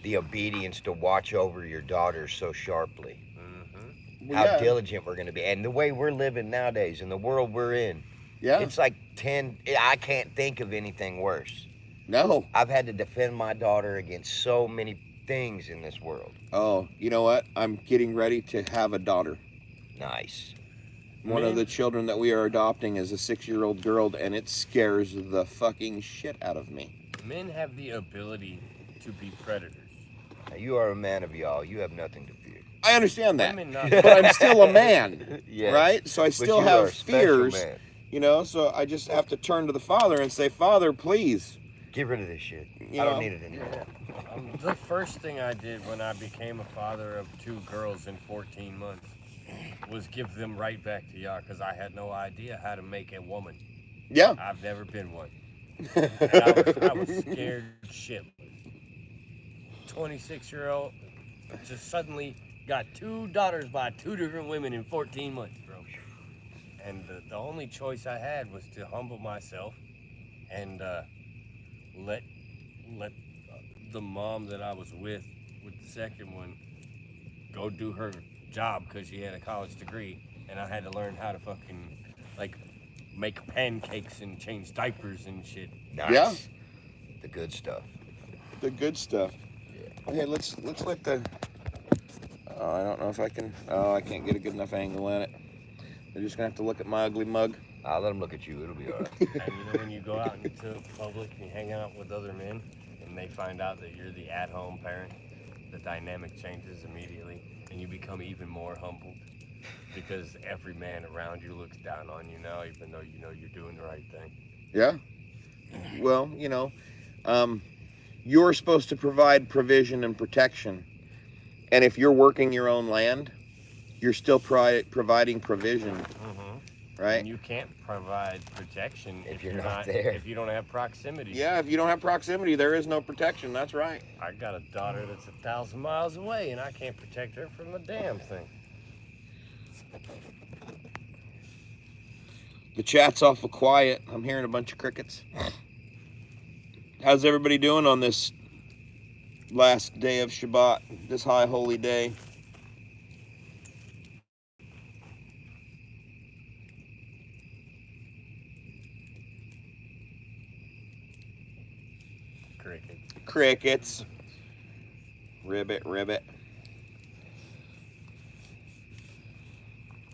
the obedience to watch over your daughters so sharply. Mm-hmm. Well, How yeah. diligent we're going to be. And the way we're living nowadays, in the world we're in, Yeah. it's like I can't think of anything worse. No. I've had to defend my daughter against so many things in this world. Oh, you know what? I'm getting ready to have a daughter. Nice. One of the children that we are adopting is a 6-year-old girl, and it scares the fucking shit out of me. Men have the ability to be predators. Now, you are a man of y'all. You have nothing to fear. I understand that, Women not. but I'm still a man, Yes. right? So I But still you are have a special fears, man. so I just have to turn to the Father and say, Father, please. Get rid of this shit. You I know? don't need it anymore. The first thing I did when I became a father of 2 girls in 14 months was give them right back to y'all, because I had no idea how to make a woman. Yeah. I've never been one. And I was scared shitless. 26-year-old just suddenly got 2 daughters by 2 different women in 14 months, bro. And the only choice I had was to humble myself and let the mom that I was with the second one, go do her job because she had a college degree, and I had to learn how to fucking make pancakes and change diapers and shit. Nice. Yeah. The good stuff. The good stuff. Yeah. Okay, let's let the. Oh, I don't know if I can. Oh, I can't get a good enough angle in it. They're just gonna have to look at my ugly mug. I'll let them look at you. It'll be all right. And when you go out into public and you hang out with other men, and they find out that you're the at-home parent, the dynamic changes immediately, and you become even more humbled because every man around you looks down on you now, even though you know you're doing the right thing. Yeah. Well, you're supposed to provide provision and protection, and if you're working your own land, you're still providing provision, right? And you can't provide protection If you're not there. If you don't have proximity. Yeah, if you don't have proximity, there is no protection. That's right. I got a daughter that's 1,000 miles away, and I can't protect her from a damn thing. The chat's awful quiet. I'm hearing a bunch of crickets. How's everybody doing on this last day of Shabbat, this high holy day? Crickets. Ribbit, ribbit.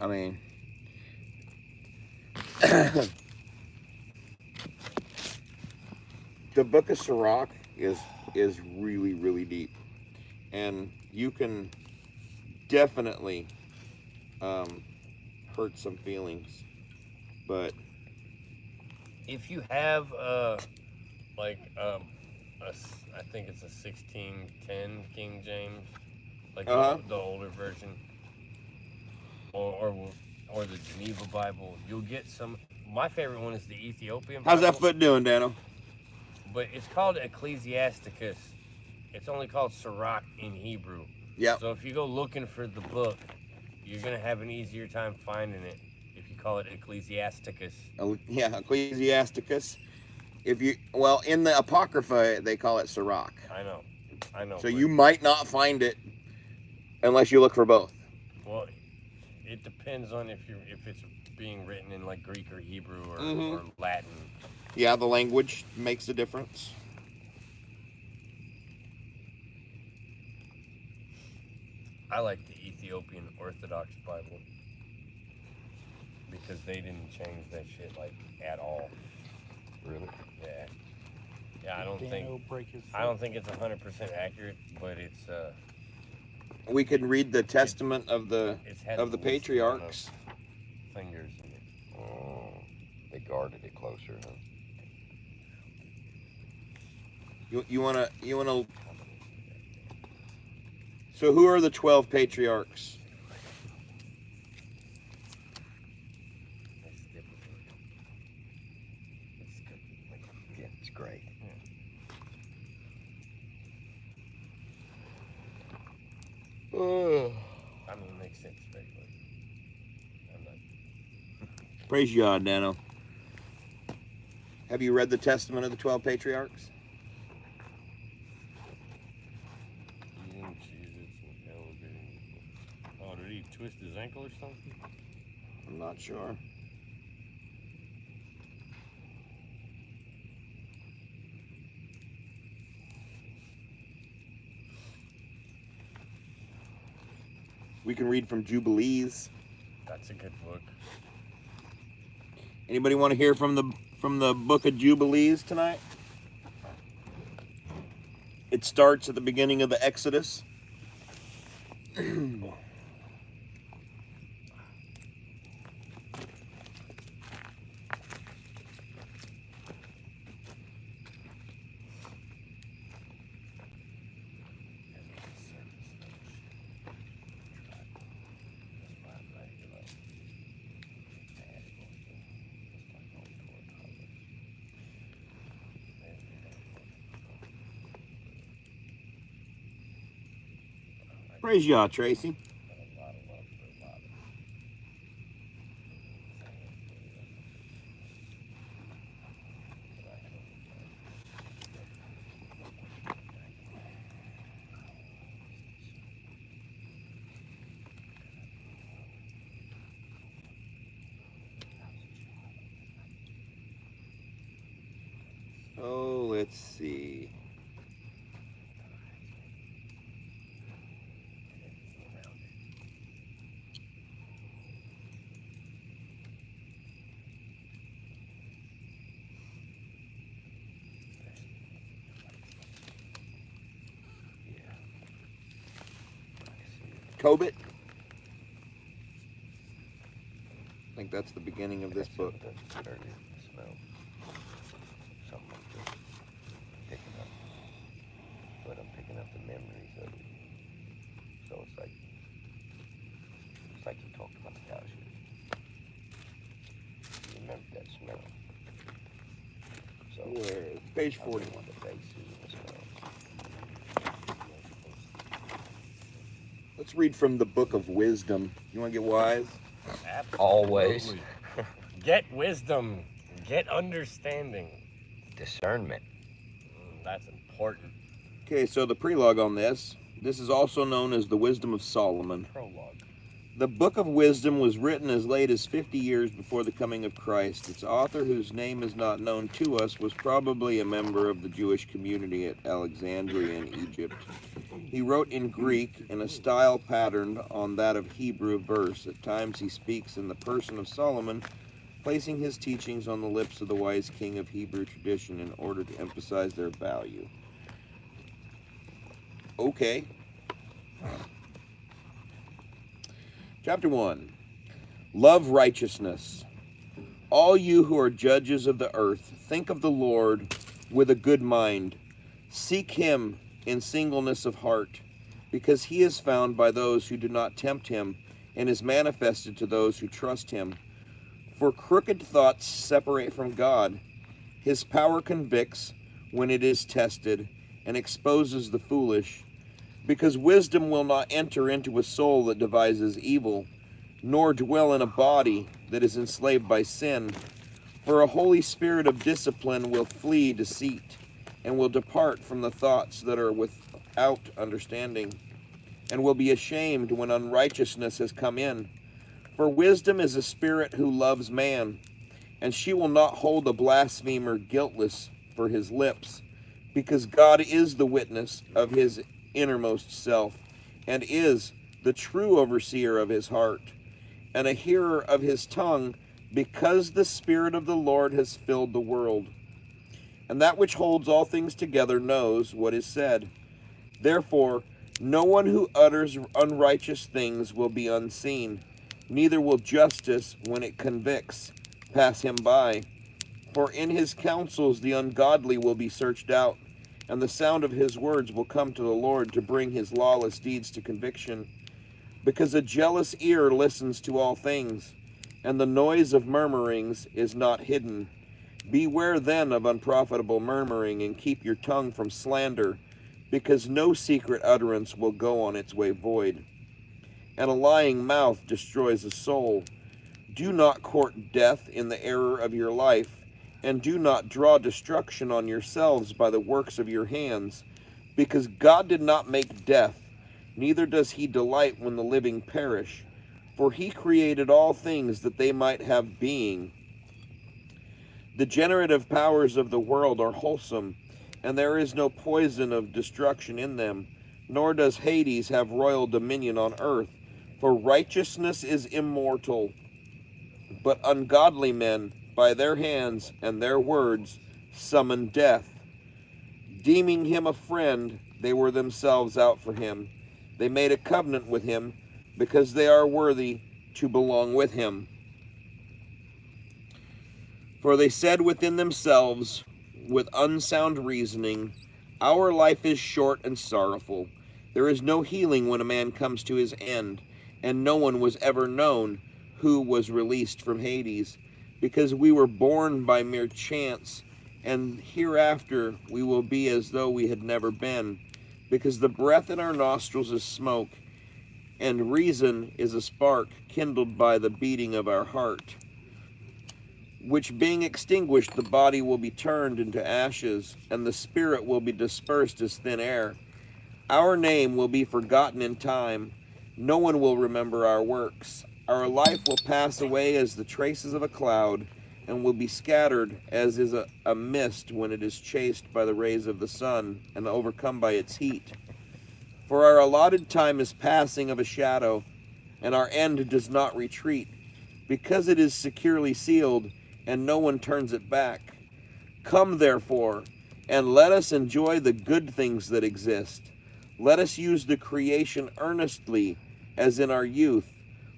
I mean, the book of Sirach is really, really deep. And you can definitely hurt some feelings. But If you have I think it's a 1610 King James, like the older version, or the Geneva Bible, you'll get some. My favorite one is the Ethiopian Bible. how's that foot doing, Dano? But it's called Ecclesiasticus. It's only called Sirach in Hebrew. Yep. So if you go looking for the book, you're gonna have an easier time finding it if you call it Ecclesiasticus. Yeah, Ecclesiasticus. In the Apocrypha, they call it Sirach. I know. So you might not find it unless you look for both. Well, it depends on if it's being written in like Greek or Hebrew or Latin. Yeah, the language makes a difference. I like the Ethiopian Orthodox Bible because they didn't change that shit like at all. Really? Yeah. Yeah, I don't Dano break his foot. think it's 100% accurate, but it's We can read the testament of the had of the wisdom on patriarchs. the fingers in it. Oh, they guarded it closer, huh? You wanna. So who are the 12 patriarchs? Yeah, it's great. I mean, it makes sense, right? But I'm not. Praise God, Dano. Have you read the testament of the 12 patriarchs? Oh, did he twist his ankle or something? I'm not sure. We can read from Jubilees. That's a good book. Anybody want to hear from the book of Jubilees tonight? It starts at the beginning of the Exodus. Praise Yah, Tracy. Oh, let's see. Tobit. I think that's the beginning of this book. Earlier, the smell. Something like this. Picking up. But I'm picking up the memories of it. So it's like you talked about the cow shit. You remember that smell. So Where? Page 41. The faces and the smell. Let's read from the book of wisdom. You want to get wise? Absolutely. Always. Get wisdom. Get understanding. Discernment. That's important. Okay, so the prologue on this. This is also known as the Wisdom of Solomon. Prologue. The Book of Wisdom was written as late as 50 years before the coming of Christ. Its author, whose name is not known to us, was probably a member of the Jewish community at Alexandria in Egypt. He wrote in Greek in a style patterned on that of Hebrew verse. At times he speaks in the person of Solomon, placing his teachings on the lips of the wise king of Hebrew tradition in order to emphasize their value. Okay. Chapter 1. Love righteousness. All you who are judges of the earth, think of the Lord with a good mind. Seek him in singleness of heart, because he is found by those who do not tempt him, and is manifested to those who trust him. For crooked thoughts separate from God. His power convicts when it is tested, and exposes the foolish. Because wisdom will not enter into a soul that devises evil, nor dwell in a body that is enslaved by sin. For a holy spirit of discipline will flee deceit, and will depart from the thoughts that are without understanding, and will be ashamed when unrighteousness has come in. For wisdom is a spirit who loves man, and she will not hold a blasphemer guiltless for his lips, because God is the witness of his innermost self, and is the true overseer of his heart, and a hearer of his tongue, because the Spirit of the Lord has filled the world. And that which holds all things together knows what is said. Therefore, no one who utters unrighteous things will be unseen, neither will justice, when it convicts, pass him by. For in his counsels the ungodly will be searched out, and the sound of his words will come to the Lord to bring his lawless deeds to conviction. Because a jealous ear listens to all things, and the noise of murmurings is not hidden. Beware then of unprofitable murmuring, and keep your tongue from slander, because no secret utterance will go on its way void. And a lying mouth destroys a soul. Do not court death in the error of your life, and do not draw destruction on yourselves by the works of your hands, because God did not make death, neither does he delight when the living perish. For he created all things that they might have being. The generative powers of the world are wholesome, and there is no poison of destruction in them, nor does Hades have royal dominion on earth. For righteousness is immortal, but ungodly men, by their hands and their words, summon death. Deeming him a friend, they were themselves out for him. They made a covenant with him, because they are worthy to belong with him. For they said within themselves, with unsound reasoning, our life is short and sorrowful. There is no healing when a man comes to his end, and no one was ever known who was released from Hades, because we were born by mere chance, and hereafter we will be as though we had never been, because the breath in our nostrils is smoke, and reason is a spark kindled by the beating of our heart, which being extinguished, the body will be turned into ashes, and the spirit will be dispersed as thin air. Our name will be forgotten in time. No one will remember our works. Our life will pass away as the traces of a cloud, and will be scattered as is a mist when it is chased by the rays of the sun and overcome by its heat. For our allotted time is passing of a shadow, and our end does not retreat, because it is securely sealed, and no one turns it back. Come, therefore, and let us enjoy the good things that exist. Let us use the creation earnestly, as in our youth.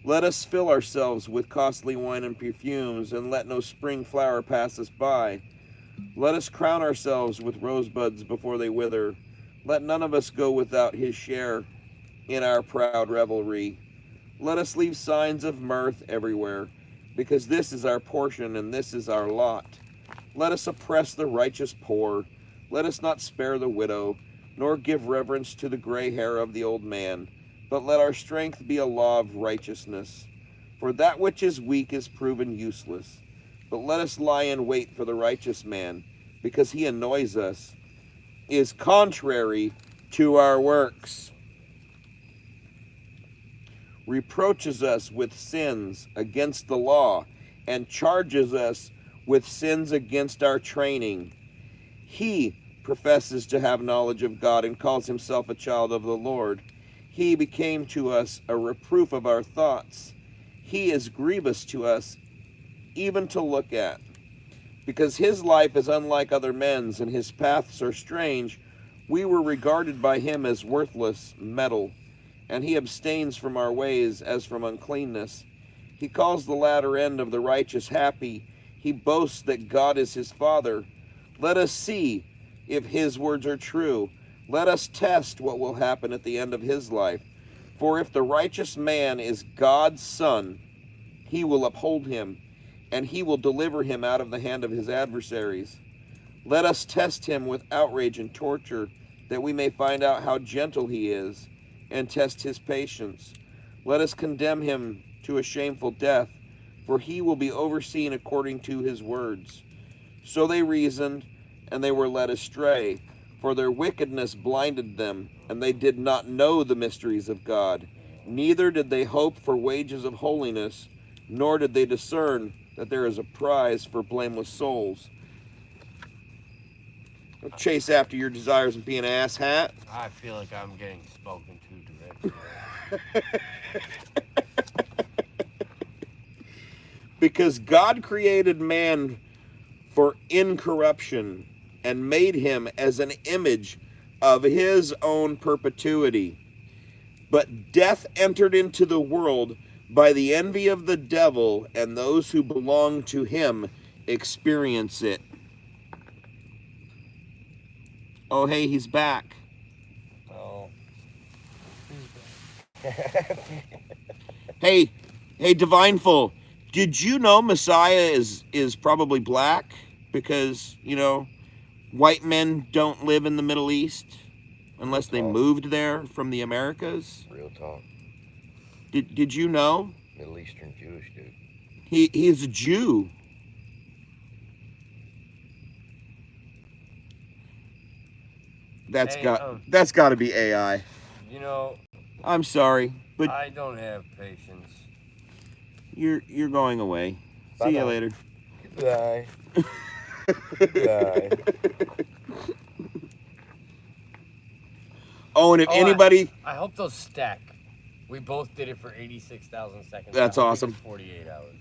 Let us fill ourselves with costly wine and perfumes, and let no spring flower pass us by. Let us crown ourselves with rosebuds before they wither. Let none of us go without his share in our proud revelry. Let us leave signs of mirth everywhere, because this is our portion and this is our lot. Let us oppress the righteous poor. Let us not spare the widow, nor give reverence to the gray hair of the old man. But let our strength be a law of righteousness. For that which is weak is proven useless. But let us lie in wait for the righteous man, because he annoys us, is contrary to our works, reproaches us with sins against the law, and charges us with sins against our training. He professes to have knowledge of God and calls himself a child of the Lord. He became to us a reproof of our thoughts. He is grievous to us, even to look at. Because his life is unlike other men's, and his paths are strange, we were regarded by him as worthless metal, and he abstains from our ways as from uncleanness. He calls the latter end of the righteous happy. He boasts that God is his Father. Let us see if his words are true. Let us test what will happen at the end of his life. For if the righteous man is God's son, he will uphold him, and he will deliver him out of the hand of his adversaries. Let us test him with outrage and torture, that we may find out how gentle he is, and test his patience. Let us condemn him to a shameful death, for he will be overseen according to his words. So they reasoned, and they were led astray, for their wickedness blinded them, and they did not know the mysteries of God. Neither did they hope for wages of holiness, nor did they discern that there is a prize for blameless souls. Don't chase after your desires and be an asshat. I feel like I'm getting spoken to directly. Because God created man for incorruption and made him as an image of his own perpetuity. But death entered into the world by the envy of the devil, and those who belong to him experience it. Oh, hey, he's back. Oh. Hey, Divineful, did you know Messiah is probably black? Because, white men don't live in the Middle East unless they moved there from the Americas. Real talk. Did you know? Middle Eastern Jewish dude. He's a Jew. That's got to be AI. I'm sorry, but I don't have patience. You're going away. Bye-bye. See you later. Goodbye. Goodbye. Oh, and if anybody... I hope those stack. We both did it for 86,000 seconds. That's awesome. 48 hours.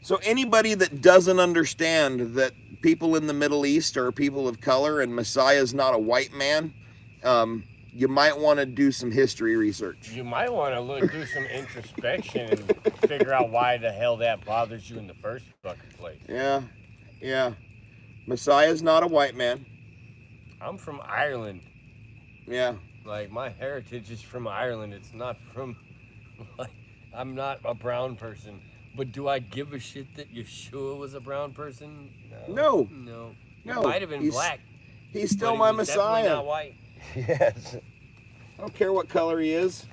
So anybody that doesn't understand that people in the Middle East are people of color and Messiah's not a white man, you might want to do some history research. You might want to do some introspection and figure out why the hell that bothers you in the first fucking place. Yeah. Messiah's not a white man. I'm from Ireland. Yeah. Like, my heritage is from Ireland. It's not from, I'm not a brown person. But do I give a shit that Yeshua was a brown person? No. He might have been black. He's still but my he was Messiah. Definitely not white. Yes. I don't care what color he is.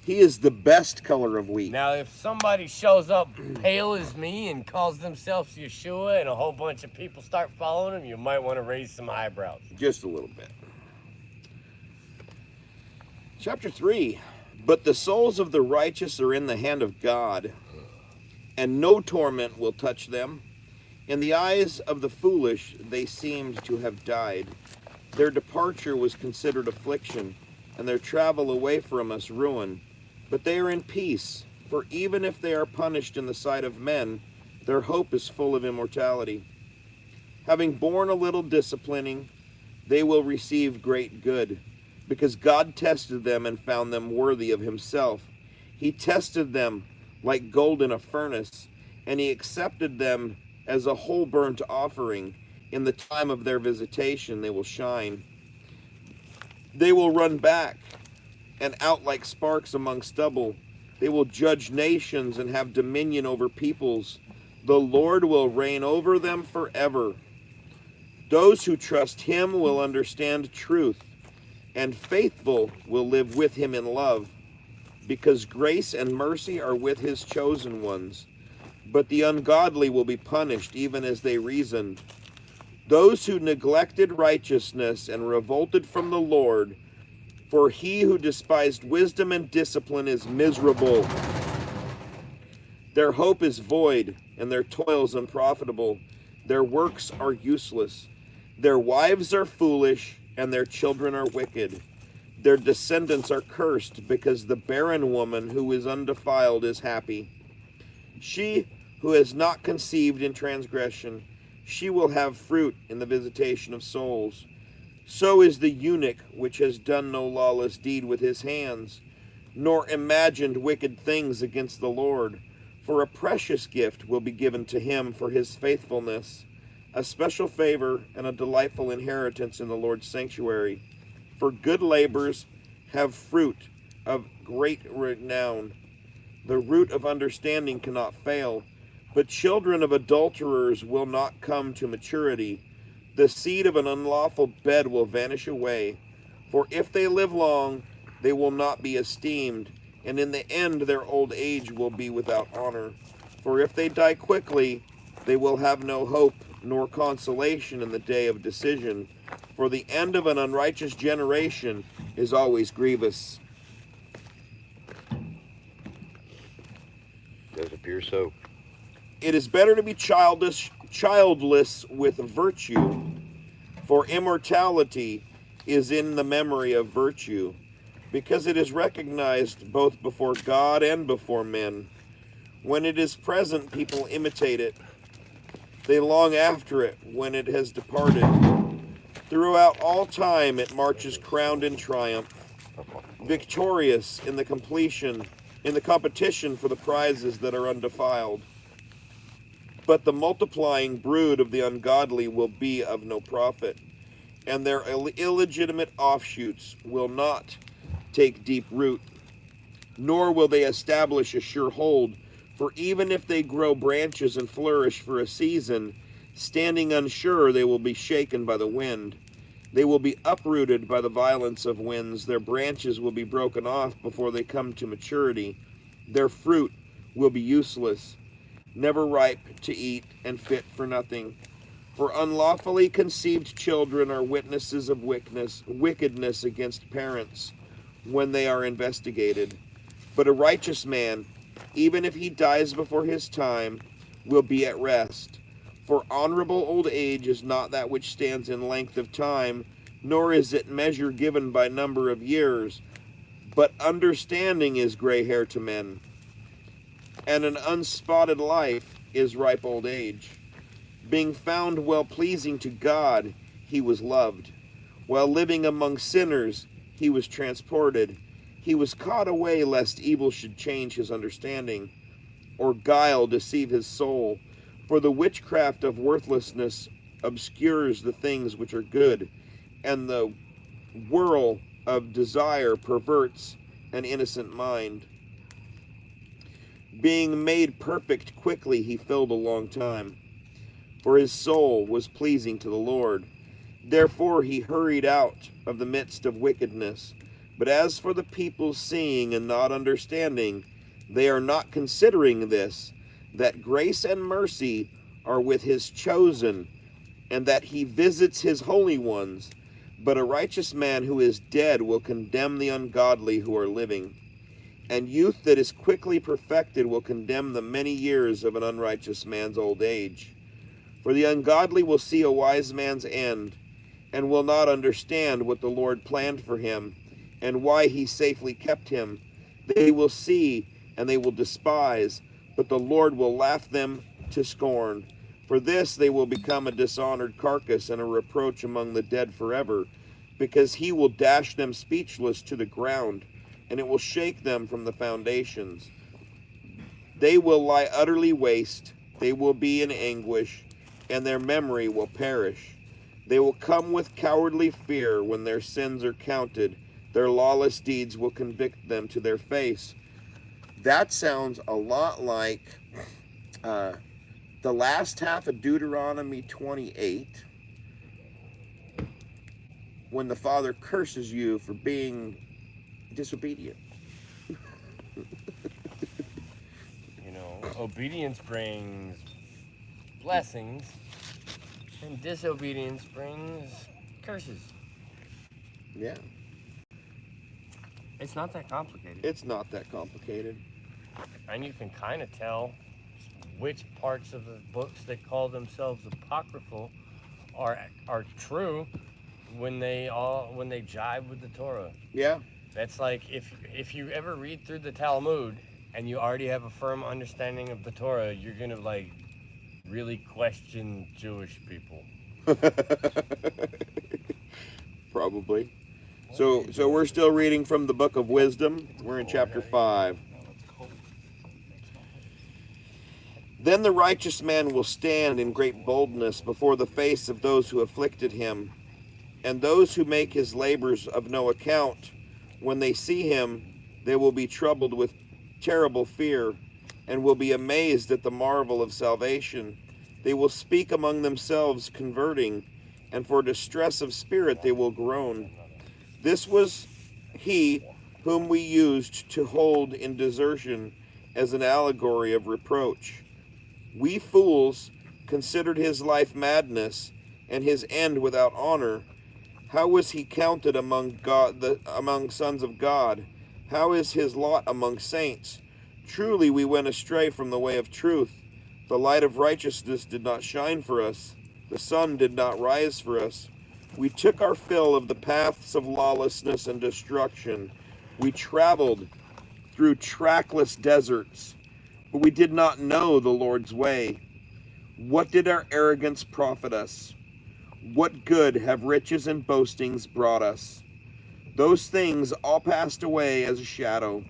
He is the best color of wheat. Now, if somebody shows up pale as me and calls themselves Yeshua and a whole bunch of people start following him, you might want to raise some eyebrows. Just a little bit. Chapter 3. But the souls of the righteous are in the hand of God, and no torment will touch them. In the eyes of the foolish, they seemed to have died. Their departure was considered affliction, and their travel away from us ruin. But they are in peace, for even if they are punished in the sight of men, their hope is full of immortality. Having borne a little disciplining, they will receive great good, because God tested them and found them worthy of himself. He tested them like gold in a furnace, and he accepted them as a whole burnt offering. In the time of their visitation they will shine. They will run back and out like sparks among stubble. They will judge nations and have dominion over peoples. The Lord will reign over them forever. Those who trust him will understand truth, and faithful will live with him in love, because grace and mercy are with his chosen ones. But the ungodly will be punished even as they reasoned. Those who neglected righteousness and revolted from the Lord, for he who despised wisdom and discipline is miserable. Their hope is void, and their toils unprofitable. Their works are useless. Their wives are foolish, and their children are wicked. Their descendants are cursed, because the barren woman who is undefiled is happy. She who has not conceived in transgression, she will have fruit in the visitation of souls. So is the eunuch which has done no lawless deed with his hands. nor imagined wicked things against the Lord. For a precious gift will be given to him for his faithfulness, a special favor and a delightful inheritance in the Lord's sanctuary. For good labors have fruit of great renown. The root of understanding cannot fail, but children of adulterers will not come to maturity. The seed of an unlawful bed will vanish away. For if they live long, they will not be esteemed, and in the end their old age will be without honor. For if they die quickly, they will have no hope, nor consolation in the day of decision. For the end of an unrighteous generation is always grievous. Does appear so. It is better to be childless with virtue, for immortality is in the memory of virtue, because it is recognized both before God and before men. When it is present, people imitate it. They long after it when it has departed. Throughout all time it marches crowned in triumph, victorious in the competition for the prizes that are undefiled. But the multiplying brood of the ungodly will be of no profit, and their illegitimate offshoots will not take deep root, nor will they establish a sure hold. For even if they grow branches and flourish for a season, standing unsure, they will be shaken by the wind. They will be uprooted by the violence of winds. Their branches will be broken off before they come to maturity. Their fruit will be useless, never ripe to eat and fit for nothing. For unlawfully conceived children are witnesses of wickedness against parents when they are investigated. But a righteous man, even if he dies before his time, will be at rest. For honorable old age is not that which stands in length of time, nor is it measure given by number of years, but understanding is gray hair to men, and an unspotted life is ripe old age. Being found well-pleasing to God, he was loved. While living among sinners, he was transported. He was caught away lest evil should change his understanding, or guile deceive his soul. For the witchcraft of worthlessness obscures the things which are good, and the whirl of desire perverts an innocent mind. Being made perfect quickly, he filled a long time, for his soul was pleasing to the Lord. Therefore he hurried out of the midst of wickedness. But as for the people seeing and not understanding, they are not considering this, that grace and mercy are with his chosen, and that he visits his holy ones. But a righteous man who is dead will condemn the ungodly who are living, and youth that is quickly perfected will condemn the many years of an unrighteous man's old age. For the ungodly will see a wise man's end, and will not understand what the Lord planned for him, and why he safely kept him. They will see, and they will despise, but the Lord will laugh them to scorn. For this they will become a dishonored carcass and a reproach among the dead forever, because he will dash them speechless to the ground, and it will shake them from the foundations. They will lie utterly waste, they will be in anguish, and their memory will perish. They will come with cowardly fear when their sins are counted. Their lawless deeds will convict them to their face. That sounds a lot like the last half of Deuteronomy 28, when the Father curses you for being disobedient. You know, obedience brings blessings, and disobedience brings curses. Yeah, It's not that complicated. it's not that complicated. And you can kind of tell which parts of the books that call themselves apocryphal are true when they jive with the Torah. Yeah, That's like if you ever read through the Talmud and you already have a firm understanding of the Torah, you're gonna like really question Jewish people. probably. So we're still reading from the book of Wisdom. We're in chapter 5. Then the righteous man will stand in great boldness before the face of those who afflicted him, and those who make his labors of no account. When they see him, they will be troubled with terrible fear, and will be amazed at the marvel of salvation. They will speak among themselves, converting, and for distress of spirit they will groan. This was he whom we used to hold in desertion as an allegory of reproach. We fools considered his life madness, and his end without honor. How was he counted among among sons of God? How is his lot among saints? Truly we went astray from the way of truth. The light of righteousness did not shine for us. The sun did not rise for us. We took our fill of the paths of lawlessness and destruction. We traveled through trackless deserts, but we did not know the Lord's way. What did our arrogance profit us? What good have riches and boastings brought us? Those things all passed away as a shadow,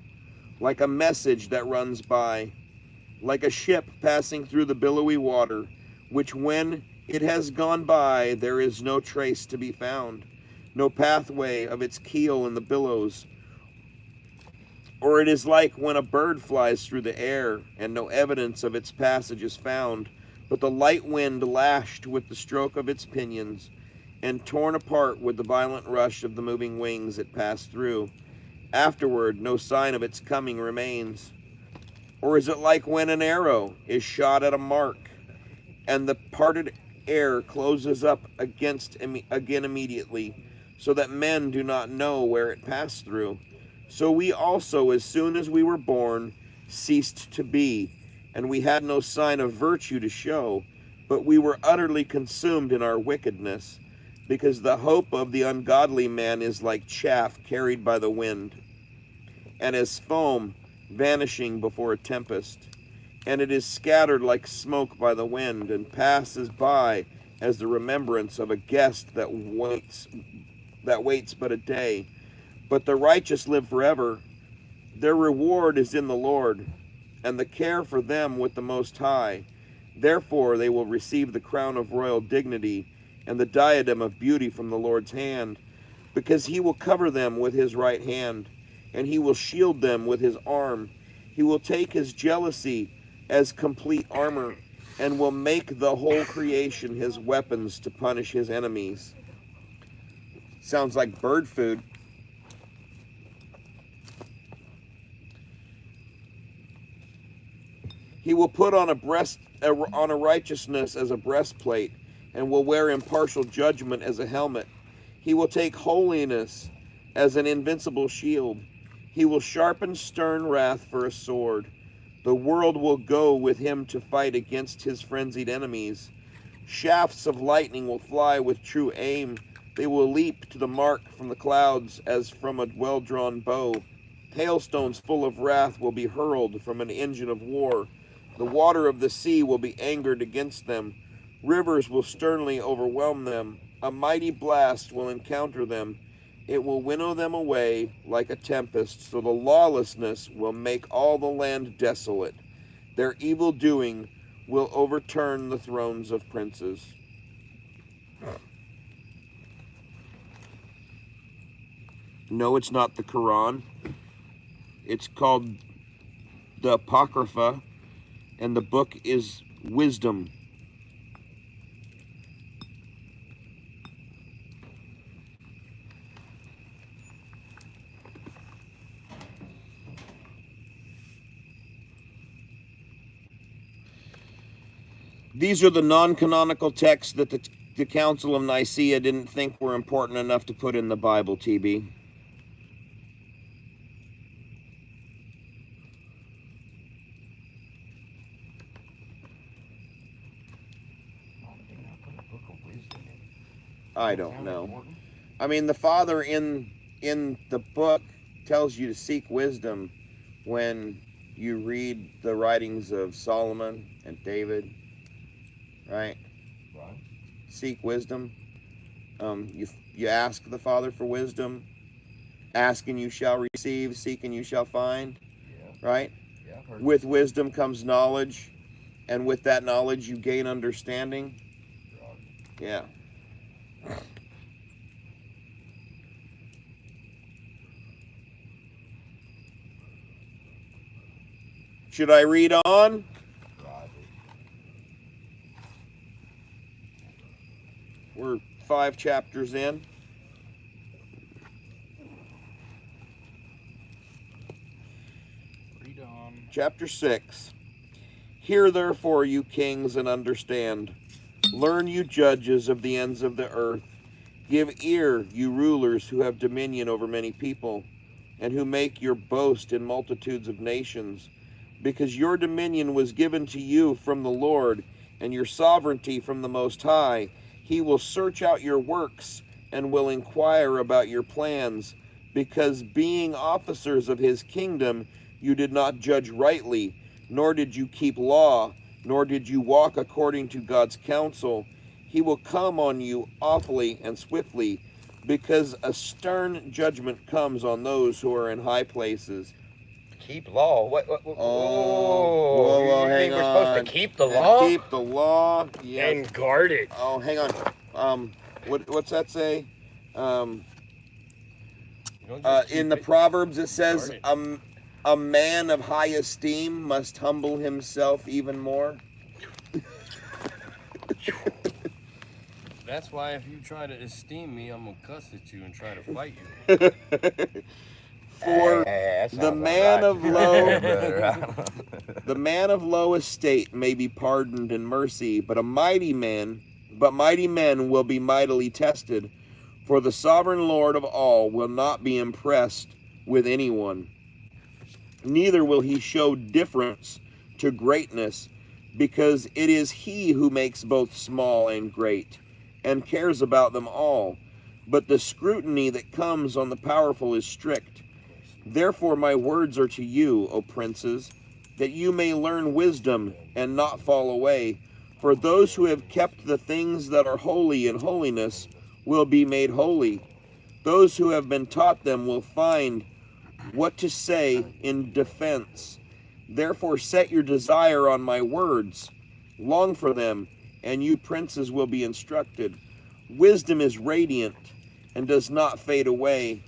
like a message that runs by, like a ship passing through the billowy water, which when it has gone by, there is no trace to be found, no pathway of its keel in the billows. Or it is like when a bird flies through the air, and no evidence of its passage is found, but the light wind lashed with the stroke of its pinions, and torn apart with the violent rush of the moving wings it passed through. Afterward, no sign of its coming remains. Or is it like when an arrow is shot at a mark, and the parted air closes up again immediately, so that men do not know where it passed through? So we also, as soon as we were born, ceased to be, and we had no sign of virtue to show, but we were utterly consumed in our wickedness, because the hope of the ungodly man is like chaff carried by the wind, and as foam vanishing before a tempest. And it is scattered like smoke by the wind, and passes by as the remembrance of a guest that waits but a day. But the righteous live forever. Their reward is in the Lord, and the care for them with the Most High. Therefore they will receive the crown of royal dignity and the diadem of beauty from the Lord's hand, because he will cover them with his right hand, and he will shield them with his arm. He will take his jealousy as complete armor, and will make the whole creation his weapons to punish his enemies. Sounds like bird food. He will put on a righteousness as a breastplate, and will wear impartial judgment as a helmet. He will take holiness as an invincible shield. He will sharpen stern wrath for a sword. The world will go with him to fight against his frenzied enemies. Shafts of lightning will fly with true aim. They will leap to the mark from the clouds as from a well-drawn bow. Hailstones full of wrath will be hurled from an engine of war. The water of the sea will be angered against them. Rivers will sternly overwhelm them. A mighty blast will encounter them. It will winnow them away like a tempest, so the lawlessness will make all the land desolate. Their evil doing will overturn the thrones of princes. No, it's not the Quran. It's called the Apocrypha, and the book is Wisdom. These are the non-canonical texts that the Council of Nicaea didn't think were important enough to put in the Bible, TB. I don't know. I mean, the Father in the book tells you to seek wisdom when you read the writings of Solomon and David, right? Seek wisdom. You ask the Father for wisdom, Ask and you shall receive, seek and you shall find, Yeah, right? yeah, I've heard With wisdom comes knowledge, and with that knowledge you gain understanding. that. Yeah. Should I read on? We're 5 chapters in. Read on. Chapter 6. Hear therefore, you kings, and understand. Learn, you judges of the ends of the earth. Give ear, you rulers who have dominion over many people, and who make your boast in multitudes of nations. Because your dominion was given to you from the Lord, and your sovereignty from the Most High. He will search out your works, and will inquire about your plans. Because being officers of his kingdom, you did not judge rightly, nor did you keep law, nor did you walk according to God's counsel. He will come on you awfully and swiftly, because a stern judgment comes on those who are in high places. Keep law. What? Whoa, You hang mean we're supposed on. to keep the law Keep the law. Yes. and guard it? Oh, hang on. What's that say? You don't just In keep the it, Proverbs it you says, guard it. a man of high esteem must humble himself even more. That's why if you try to esteem me, I'm gonna cuss at you and try to fight you. For That the sounds man right. of low the man of low estate may be pardoned in mercy, but mighty men will be mightily tested. For the sovereign Lord of all will not be impressed with anyone, neither will he show difference to greatness, because it is he who makes both small and great, and cares about them all. But the scrutiny that comes on the powerful is strict. Therefore my words are to you, O princes, that you may learn wisdom and not fall away. For those who have kept the things that are holy in holiness will be made holy. Those who have been taught them will find what to say in defense. Therefore set your desire on my words. Long for them, and you princes will be instructed. Wisdom is radiant and does not fade away,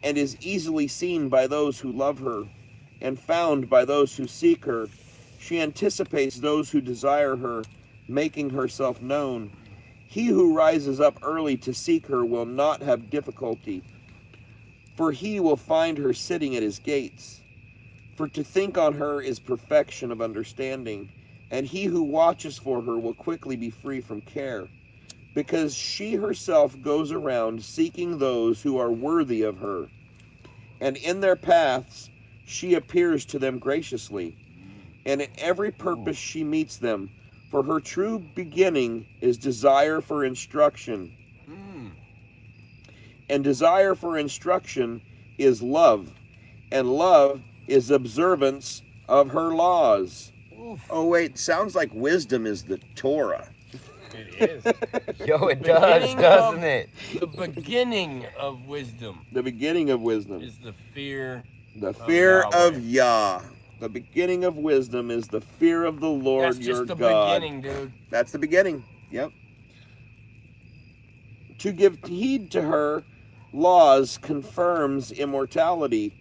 and is easily seen by those who love her, and found by those who seek her. She anticipates those who desire her, making herself known. He who rises up early to seek her will not have difficulty, for he will find her sitting at his gates. For to think on her is perfection of understanding, and he who watches for her will quickly be free from care, because she herself goes around seeking those who are worthy of her, and in their paths she appears to them graciously, and in every purpose she meets them, for her true beginning is desire for instruction, and desire for instruction is love, and love is observance of her laws. Oof. Oh wait, sounds like wisdom is the Torah. It is. Yo, it does, Beginning doesn't of- it? The beginning of wisdom The beginning of wisdom. is the fear. The fear Yahweh. of Yah. The beginning of wisdom is the fear of the Lord That's your just the God. beginning, dude. That's the beginning. Yep. To give heed to her laws confirms immortality.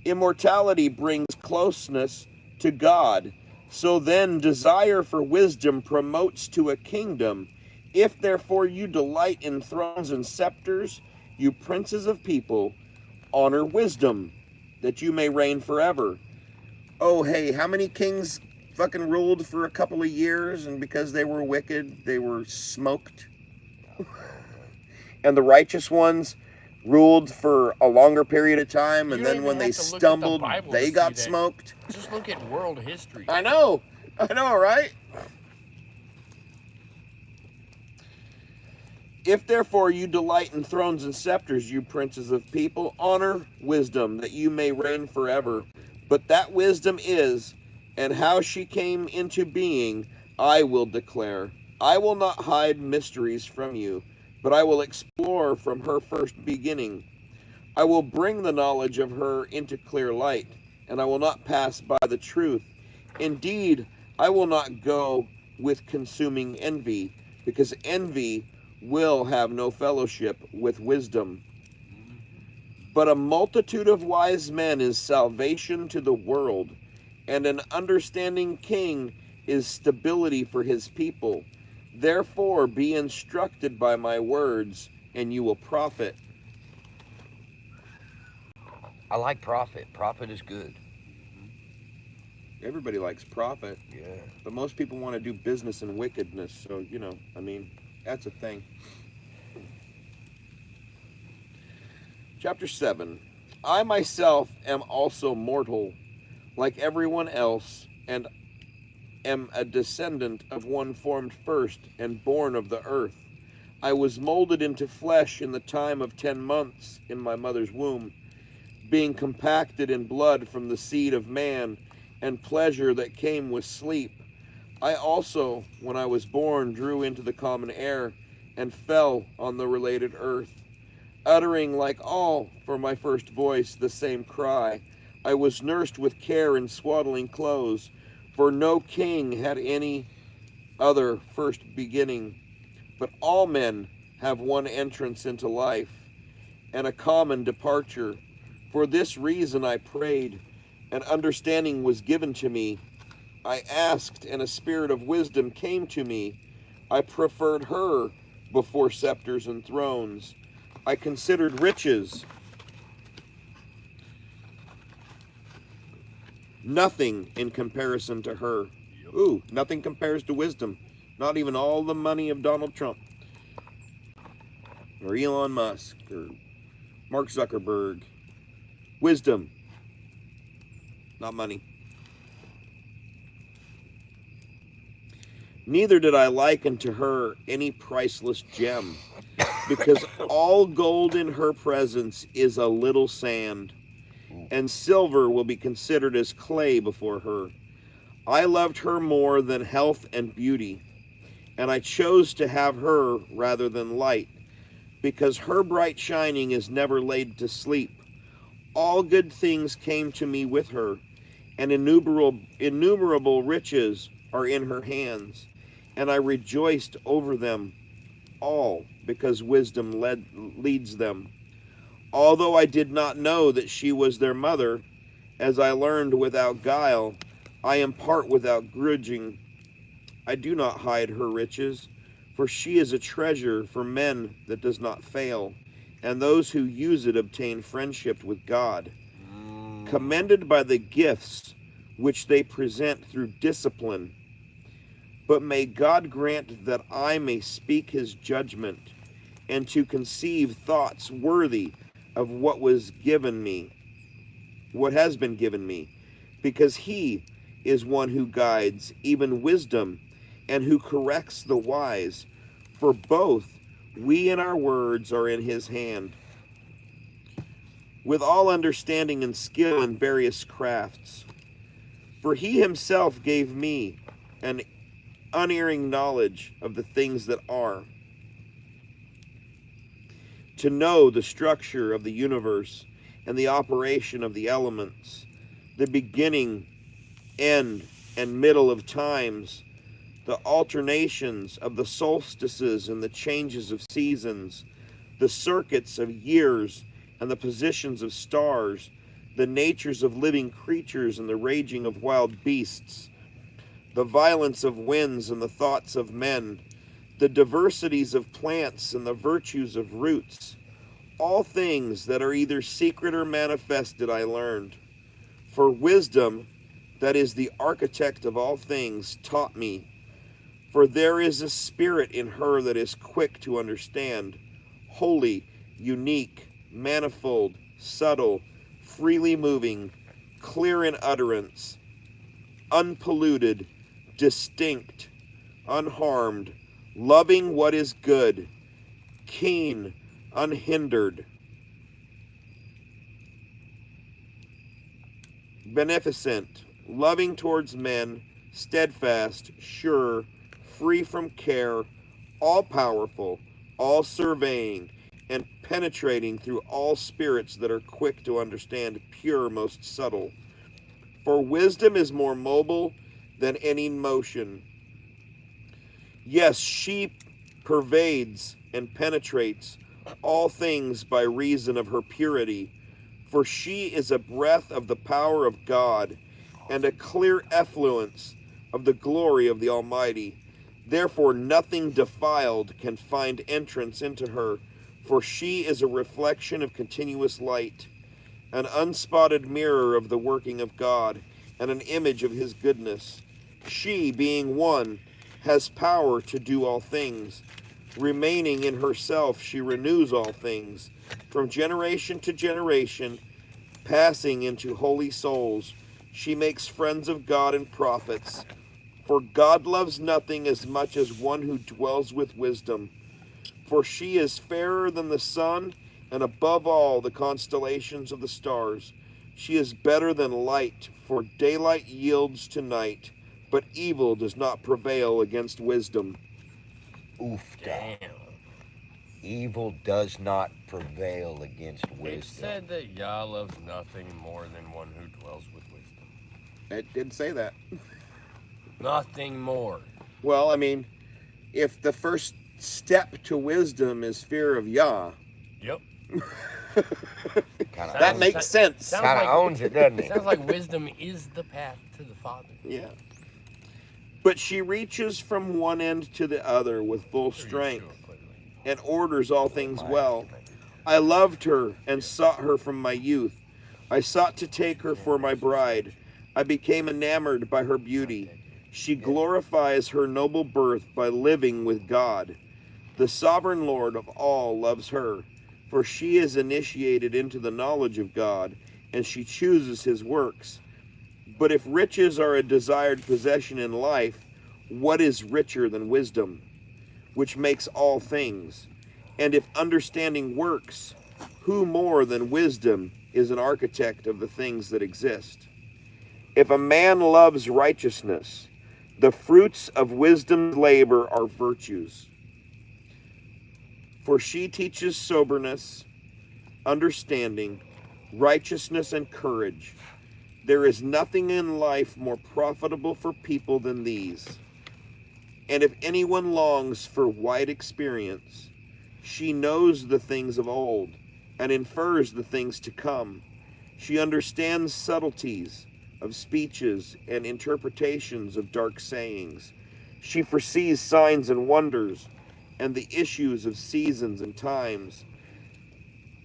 Immortality brings closeness to God. So then, desire for wisdom promotes to a kingdom. If therefore you delight in thrones and scepters, you princes of people, honor wisdom, that you may reign forever. Oh, hey, how many kings fucking ruled for a couple of years, and because they were wicked, they were smoked? And the righteous ones ruled for a longer period of time, and You don't then when even they have to look at the stumbled, Bible they to got see that. smoked. Just look at world history. I know, right? If therefore you delight in thrones and scepters, you princes of people, honor wisdom, that you may reign forever. But that wisdom is, and how she came into being, I will declare. I will not hide mysteries from you, but I will explore from her first beginning. I will bring the knowledge of her into clear light, and I will not pass by the truth. Indeed, I will not go with consuming envy, because envy will have no fellowship with wisdom. But a multitude of wise men is salvation to the world, and an understanding king is stability for his people. Therefore, be instructed by my words, and you will profit. I like profit. Profit is good. Everybody likes profit, Yeah. but most people want to do business in wickedness. So, that's a thing. Chapter 7. I myself am also mortal, like everyone else, and am a descendant of one formed first and born of the earth. I was molded into flesh in the time of 10 months in my mother's womb, being compacted in blood from the seed of man and pleasure that came with sleep. I also, when I was born, drew into the common air and fell on the related earth, uttering like all for my first voice the same cry. I was nursed with care in swaddling clothes, for no king had any other first beginning. But all men have one entrance into life, and a common departure. For this reason I prayed, and understanding was given to me. I asked, and a spirit of wisdom came to me. I preferred her before scepters and thrones. I considered riches nothing in comparison to her. Ooh, nothing compares to wisdom. Not even all the money of Donald Trump, or Elon Musk, or Mark Zuckerberg. Wisdom, not money. Neither did I liken to her any priceless gem, because all gold in her presence is a little sand, and silver will be considered as clay before her. I loved her more than health and beauty, and I chose to have her rather than light, because her bright shining is never laid to sleep. All good things came to me with her, and innumerable riches are in her hands, and I rejoiced over them all, because wisdom leads them. Although I did not know that she was their mother, as I learned without guile, I impart without grudging. I do not hide her riches, for she is a treasure for men that does not fail, and those who use it obtain friendship with God, commended by the gifts which they present through discipline. But may God grant that I may speak his judgment, and to conceive thoughts worthy of what has been given me, because he is one who guides even wisdom, and who corrects the wise. For both we and our words are in his hand, with all understanding and skill in various crafts. For he himself gave me an unerring knowledge of the things that are, to know the structure of the universe and the operation of the elements, the beginning, end, and middle of times, the alternations of the solstices and the changes of seasons, the circuits of years and the positions of stars, the natures of living creatures and the raging of wild beasts, the violence of winds and the thoughts of men, the diversities of plants and the virtues of roots. All things that are either secret or manifested I learned. For wisdom, that is the architect of all things, taught me. For there is a spirit in her that is quick to understand, holy, unique, manifold, subtle, freely moving, clear in utterance, unpolluted, distinct, unharmed, loving what is good, keen, unhindered, beneficent, loving towards men, steadfast, sure, free from care, all powerful, all surveying, and penetrating through all spirits that are quick to understand, pure, most subtle. For wisdom is more mobile than any motion. Yes, she pervades and penetrates all things by reason of her purity, for she is a breath of the power of God, and a clear effluence of the glory of the Almighty. Therefore nothing defiled can find entrance into her, for she is a reflection of continuous light, an unspotted mirror of the working of God, and an image of his goodness. She, being one, has power to do all things. Remaining in herself, she renews all things. From generation to generation, passing into holy souls, she makes friends of God and prophets. For God loves nothing as much as one who dwells with wisdom. For she is fairer than the sun, and above all the constellations of the stars. She is better than light, for daylight yields to night, but evil does not prevail against wisdom. Oofda. Damn. Evil does not prevail against It wisdom. said that Yah loves nothing more than one who dwells with wisdom. It did say that. Nothing more. Well, I mean, if the first step to wisdom is fear of Yah, Yep. Kinda that owns makes sense. Sounds Kind of like- owns it, doesn't it? Sounds like wisdom is the path to the Father. Yeah. But she reaches from one end to the other with full strength and orders all things well. I loved her and sought her from my youth. I sought to take her for my bride. I became enamored by her beauty. She glorifies her noble birth by living with God. The sovereign Lord of all loves her, for she is initiated into the knowledge of God, and she chooses his works. But if riches are a desired possession in life, what is richer than wisdom, which makes all things? And if understanding works, who more than wisdom is an architect of the things that exist? If a man loves righteousness, the fruits of wisdom's labor are virtues. For she teaches soberness, understanding, righteousness, and courage. There is nothing in life more profitable for people than these. And if anyone longs for wide experience, she knows the things of old and infers the things to come. She understands subtleties of speeches and interpretations of dark sayings. She foresees signs and wonders and the issues of seasons and times.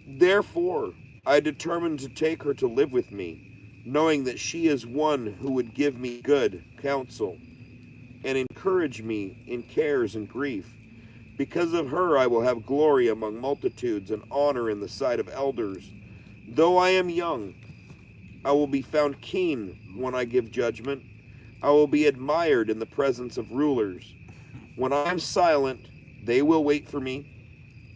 Therefore, I determined to take her to live with me, knowing that she is one who would give me good counsel and encourage me in cares and grief. Because of her I will have glory among multitudes and honor in the sight of elders. Though I am young, I will be found keen when I give judgment. I will be admired in the presence of rulers. When I am silent, they will wait for me.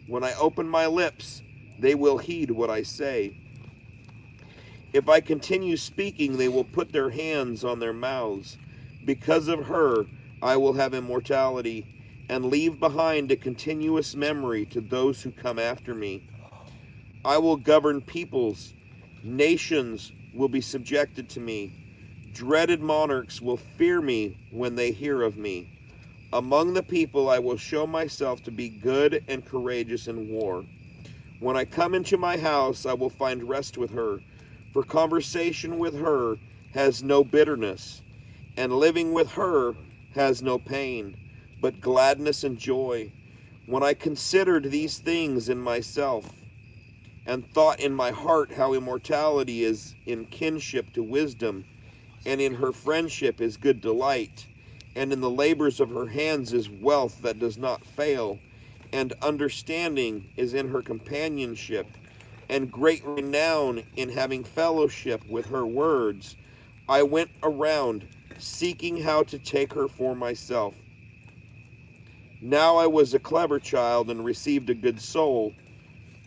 When I open my lips, they will heed what I say. If I continue speaking, they will put their hands on their mouths. Because of her, I will have immortality and leave behind a continuous memory to those who come after me. I will govern peoples. Nations will be subjected to me. Dreaded monarchs will fear me when they hear of me. Among the people I will show myself to be good and courageous in war. When I come into my house, I will find rest with her, for conversation with her has no bitterness, and living with her has no pain, but gladness and joy. When I considered these things in myself, and thought in my heart how immortality is in kinship to wisdom, and in her friendship is good delight, and in the labors of her hands is wealth that does not fail, and understanding is in her companionship, and great renown in having fellowship with her words, I went around seeking how to take her for myself. Now I was a clever child and received a good soul,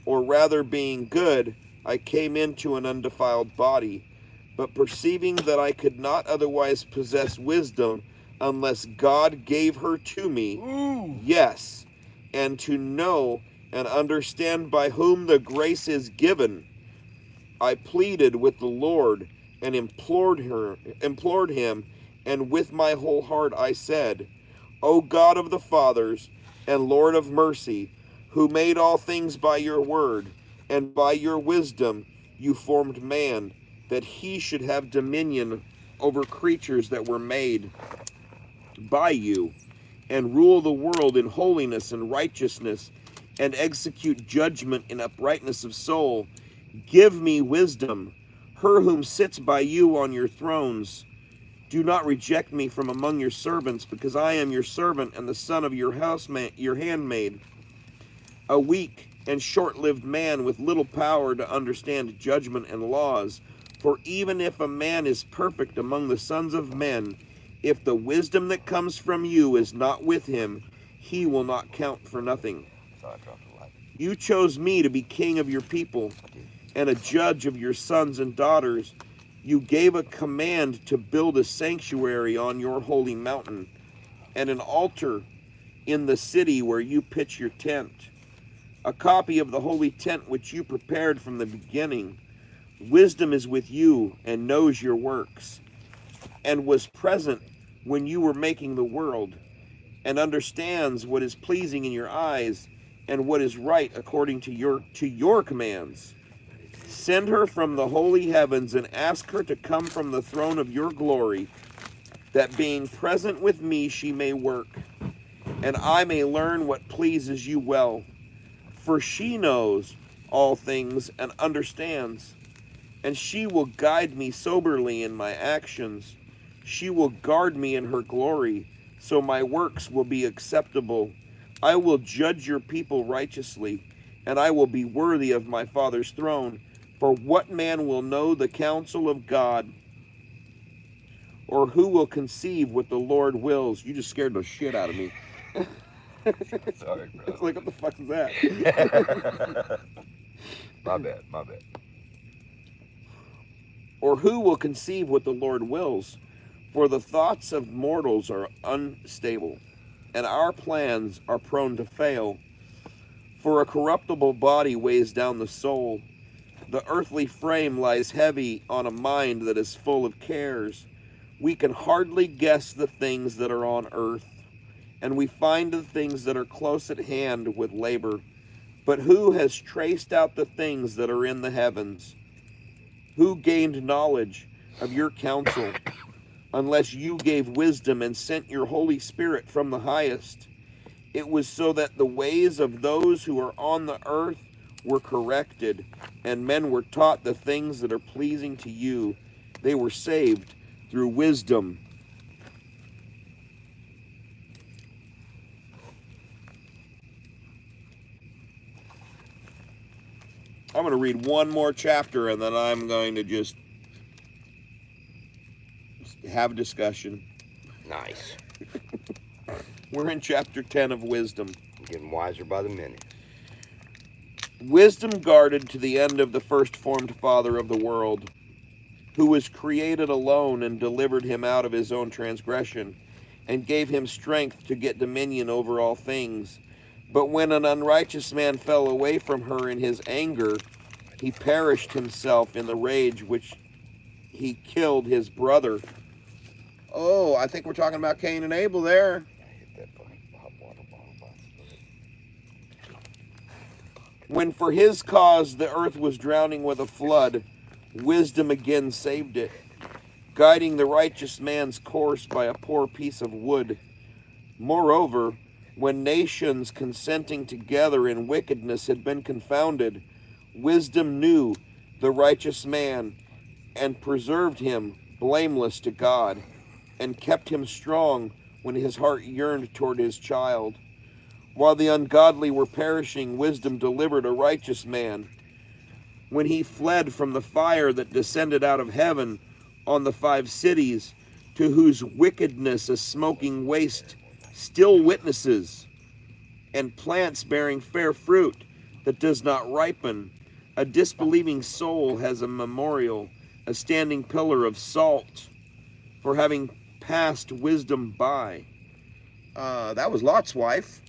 or rather being good, I came into an undefiled body, but perceiving that I could not otherwise possess wisdom unless God gave her to me, yes, and to know and understand by whom the grace is given. I pleaded with the Lord and implored him, and with my whole heart I said, O God of the fathers and Lord of mercy, who made all things by your word, and by your wisdom you formed man, that he should have dominion over creatures that were made by you, and rule the world in holiness and righteousness, and execute judgment in uprightness of soul. Give me wisdom, her whom sits by you on your thrones. Do not reject me from among your servants, because I am your servant and the son of your your handmaid, a weak and short-lived man with little power to understand judgment and laws. For even if a man is perfect among the sons of men, if the wisdom that comes from you is not with him, he will not count for nothing. Sorry, I dropped a light. You chose me to be king of your people and a judge of your sons and daughters. You gave a command to build a sanctuary on your holy mountain and an altar in the city where you pitch your tent, a copy of the holy tent which you prepared from the beginning. Wisdom is with you and knows your works, and was present when you were making the world, and understands what is pleasing in your eyes and what is right according to your commands. Send her from the holy heavens and ask her to come from the throne of your glory, that being present with me she may work, and I may learn what pleases you well. For she knows all things and understands, and she will guide me soberly in my actions. She will guard me in her glory, so my works will be acceptable. I will judge your people righteously, and I will be worthy of my Father's throne. For what man will know the counsel of God, or who will conceive what the Lord wills? You just scared the shit out of me. Sorry, bro. It's like, what the fuck is that? My bad, my bad. Or who will conceive what the Lord wills? For the thoughts of mortals are unstable, and our plans are prone to fail. For a corruptible body weighs down the soul. The earthly frame lies heavy on a mind that is full of cares. We can hardly guess the things that are on earth, and we find the things that are close at hand with labor. But who has traced out the things that are in the heavens? Who gained knowledge of your counsel, unless you gave wisdom and sent your Holy Spirit from the highest? It was so that the ways of those who are on the earth were corrected, and men were taught the things that are pleasing to you. They were saved through wisdom. I'm going to read one more chapter, and then I'm going to just have a discussion. Nice. We're in chapter 10 of Wisdom. I'm getting wiser by the minute. Wisdom guarded to the end of the first formed father of the world, who was created alone and delivered him out of his own transgression, and gave him strength to get dominion over all things. But when an unrighteous man fell away from her in his anger, he perished himself in the rage which he killed his brother. Oh, I think we're talking about Cain and Abel there. I hit that fucking hot water bottle by accident. When for his cause the earth was drowning with a flood, wisdom again saved it, guiding the righteous man's course by a poor piece of wood. Moreover, when nations consenting together in wickedness had been confounded, wisdom knew the righteous man and preserved him blameless to God, and kept him strong when his heart yearned toward his child. While the ungodly were perishing, wisdom delivered a righteous man. When he fled from the fire that descended out of heaven on the 5 cities, to whose wickedness a smoking waste still witnesses, and plants bearing fair fruit that does not ripen. A disbelieving soul has a memorial, a standing pillar of salt, for having passed wisdom by. That was Lot's wife.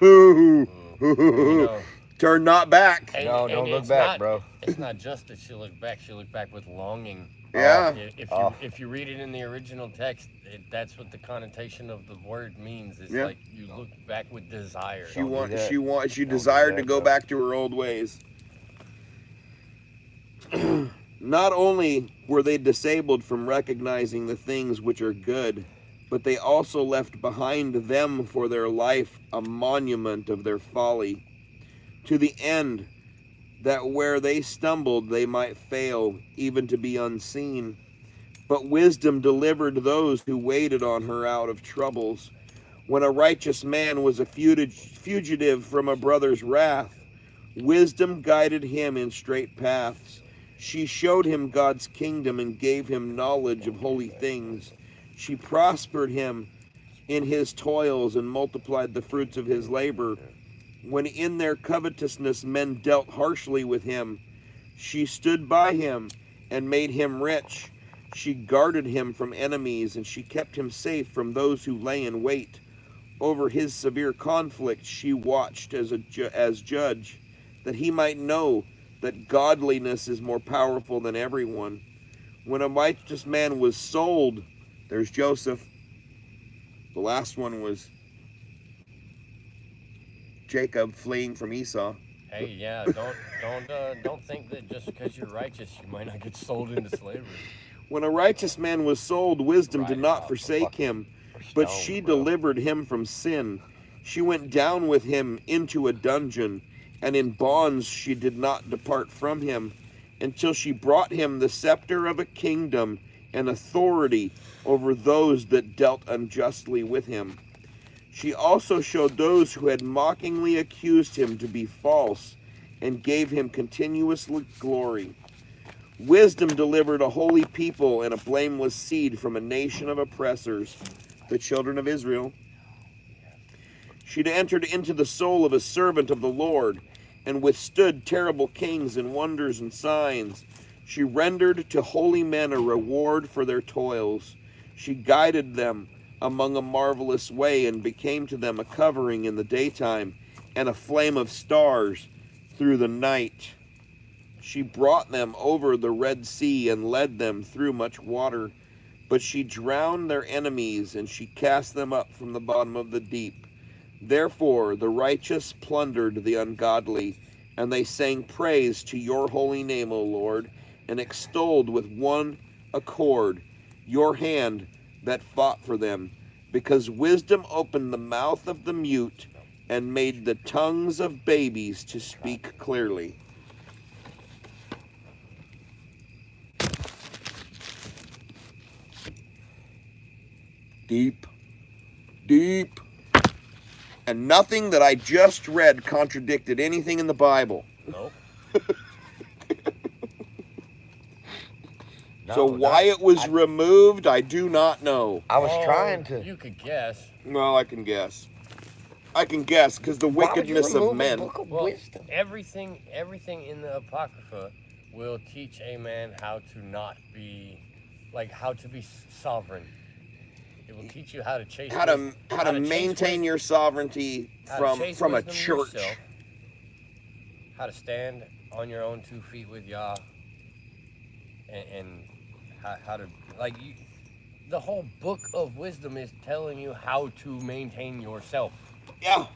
You know, turn not back. No, and don't look it's back, not, bro. It's not just that she looked back. She looked back with longing. Yeah. If you read it in the original text, that's what the connotation of the word means. It's Yeah. like you look back with desire. She Don't do that. she Don't do desired that, to go bro. back to her old ways. Not only were they disabled from recognizing the things which are good, but they also left behind them for their life a monument of their folly, to the end that where they stumbled they might fail, even to be unseen. But wisdom delivered those who waited on her out of troubles. When a righteous man was a fugitive from a brother's wrath, wisdom guided him in straight paths. She showed him God's kingdom and gave him knowledge of holy things. She prospered him in his toils and multiplied the fruits of his labor. When in their covetousness men dealt harshly with him, she stood by him and made him rich. She guarded him from enemies, and she kept him safe from those who lay in wait. Over his severe conflict she watched as judge, that he might know that godliness is more powerful than everyone. When a righteous man was sold, there's Joseph. The last one was Jacob fleeing from Esau. Hey, yeah, don't think that just because you're righteous, you might not get sold into slavery. When a righteous man was sold, wisdom did not Right, forsake him, Or but stone, she bro. delivered him from sin. She went down with him into a dungeon, and in bonds she did not depart from him, until she brought him the scepter of a kingdom and authority over those that dealt unjustly with him. She also showed those who had mockingly accused him to be false, and gave him continuous glory. Wisdom delivered a holy people and a blameless seed from a nation of oppressors, the children of Israel. She'd entered into the soul of a servant of the Lord, and withstood terrible kings and wonders and signs. She rendered to holy men a reward for their toils. She guided them among a marvelous way, and became to them a covering in the daytime, and a flame of stars through the night. She brought them over the Red Sea and led them through much water. But she drowned their enemies, and she cast them up from the bottom of the deep. Therefore the righteous plundered the ungodly, and they sang praise to your holy name, O Lord, and extolled with one accord your hand that fought for them, because wisdom opened the mouth of the mute and made the tongues of babies to speak clearly. Deep, deep. And nothing that I just read contradicted anything in the Bible. Nope. So why it was removed, I do not know. I was trying to. You could guess. Well, I can guess. I can guess because the Why would you wickedness of remove a men. book of Well, wisdom? everything in the Apocrypha will teach a man how to not be, like how to be sovereign. It will teach you how to chase. How to maintain your sovereignty from a church. Yourself, how to stand on your own 2 feet with Yah, and how to the whole book of wisdom is telling you how to maintain yourself. Yeah.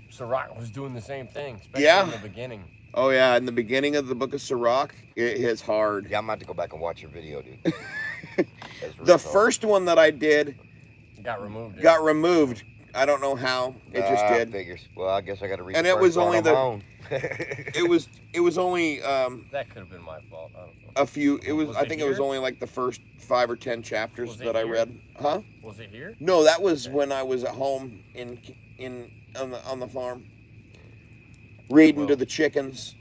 Sirach was doing the same thing, especially Yeah. in the beginning. Oh yeah, in the beginning of the book of Sirach, it is hard. Yeah, I'm about to go back and watch your video, dude. The first one that I did Got removed. got removed. I don't know how. It just did. Figures. Well, I guess I got to read. And the it first was one only on the- my own. It was only That could have been my fault. I don't know. a few. It was. Was I it think it was here? only like the first 5 or 10 chapters Was it that I here? read. Huh? Was it here? No, that was Okay. when I was at home on the farm, reading to Well- the chickens.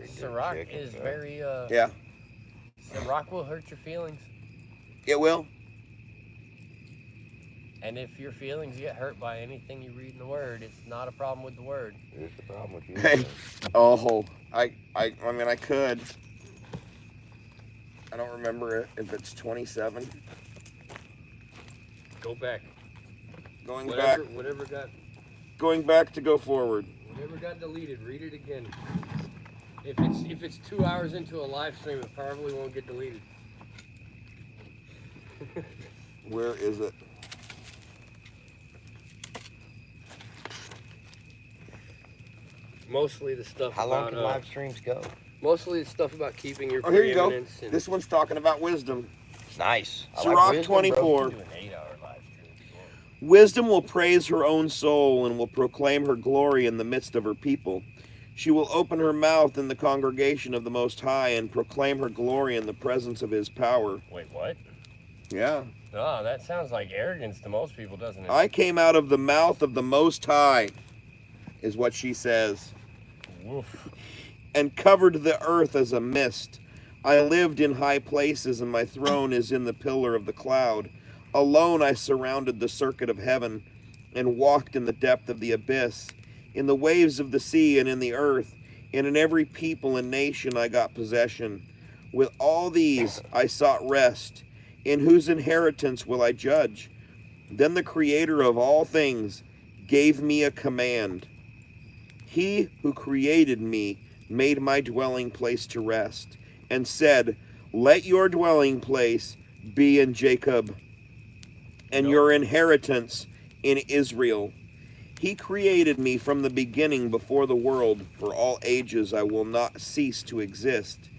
Sirach is very Yeah, Sirach will hurt your feelings, it will. and if your feelings get hurt by anything you read in the Word, it's not a problem with the Word. Here's the problem with you. Hey. Oh, I mean, I could. I don't remember if it's 27. Go back. Going Whatever back to go forward. Whatever got deleted, read it again. If it's 2 hours into a live stream, it probably won't get deleted. Where is it? Mostly the stuff How long about can live streams go? mostly the stuff about keeping your Oh, here you go. preeminence. And This one's talking about wisdom. It's nice. I Sirach like wisdom, bro. 24. Do an 8-hour live stream if you want. Wisdom will praise her own soul and will proclaim her glory in the midst of her people. She will open her mouth in the congregation of the Most High and proclaim her glory in the presence of his power. Wait, what? Yeah. Oh, that sounds like arrogance to most people, doesn't it? I came out of the mouth of the Most High, is what she says, Woof. and covered the earth as a mist. I lived in high places, and my throne is in the pillar of the cloud. Alone I surrounded the circuit of heaven, and walked in the depth of the abyss. In the waves of the sea and in the earth, and in every people and nation I got possession. With all these I sought rest. In whose inheritance will I judge? Then the Creator of all things gave me a command. He who created me made my dwelling place to rest, and said, let your dwelling place be in Jacob, and your inheritance in Israel. He created me from the beginning before the world. For all ages I will not cease to exist.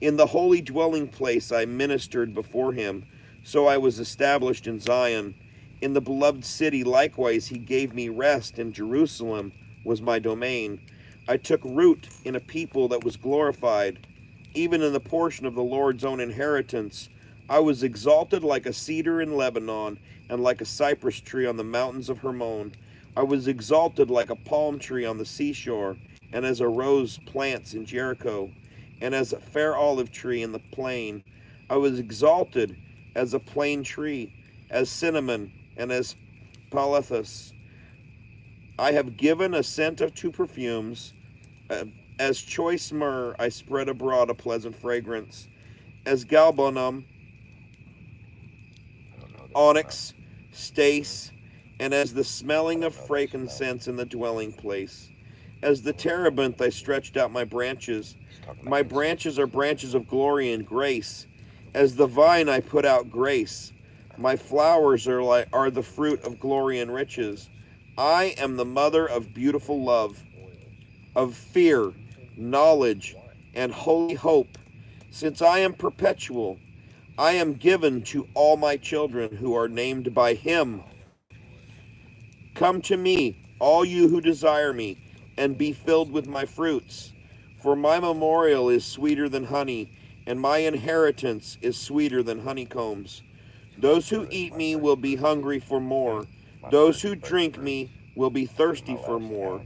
In the holy dwelling place I ministered before him, so I was established in Zion. In the beloved city likewise he gave me rest, and Jerusalem was my domain. I took root in a people that was glorified, even in the portion of the Lord's own inheritance. I was exalted like a cedar in Lebanon, and like a cypress tree on the mountains of Hermon. I was exalted like a palm tree on the seashore, and as a rose plants in Jericho, and as a fair olive tree in the plain. I was exalted as a plane tree, as cinnamon, and as polythus. I have given a scent of two perfumes. As choice myrrh I spread abroad a pleasant fragrance. As galbanum, onyx, stace, and as the smelling of frankincense in the dwelling place. As the terebinth I stretched out my branches. My branches are branches of glory and grace. As the vine I put out grace. My flowers are the fruit of glory and riches. I am the mother of beautiful love, of fear, knowledge, and holy hope. Since I am perpetual, I am given to all my children who are named by him. Come to me, all you who desire me, and be filled with my fruits. For my memorial is sweeter than honey, and my inheritance is sweeter than honeycombs. Those who eat me will be hungry for more. Those who drink me will be thirsty for more.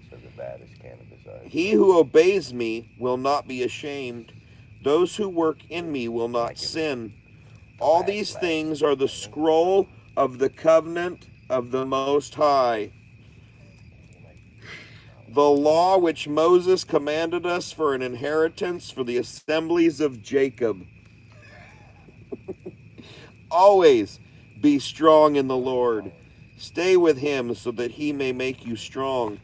He who obeys me will not be ashamed. Those who work in me will not sin. All these things are the scroll of the covenant of the Most High, the law which Moses commanded us for an inheritance for the assemblies of Jacob. Always be strong in the Lord. Stay with him so that he may make you strong.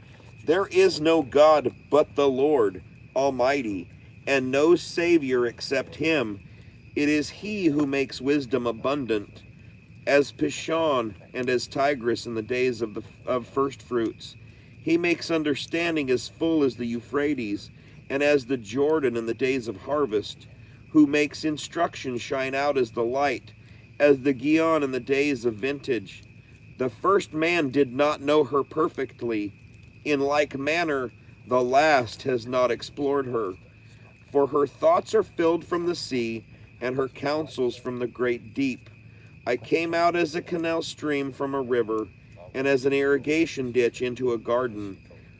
There is no God but the Lord Almighty, and no Savior except him. It is he who makes wisdom abundant, as Pishon and as Tigris in the days of first fruits. He makes understanding as full as the Euphrates, and as the Jordan in the days of harvest. Who makes instruction shine out as the light, as the Gihon in the days of vintage. The first man did not know her perfectly. In like manner, the last has not explored her. For her thoughts are filled from the sea, and her counsels from the great deep. I came out as a canal stream from a river, and as an irrigation ditch into a garden.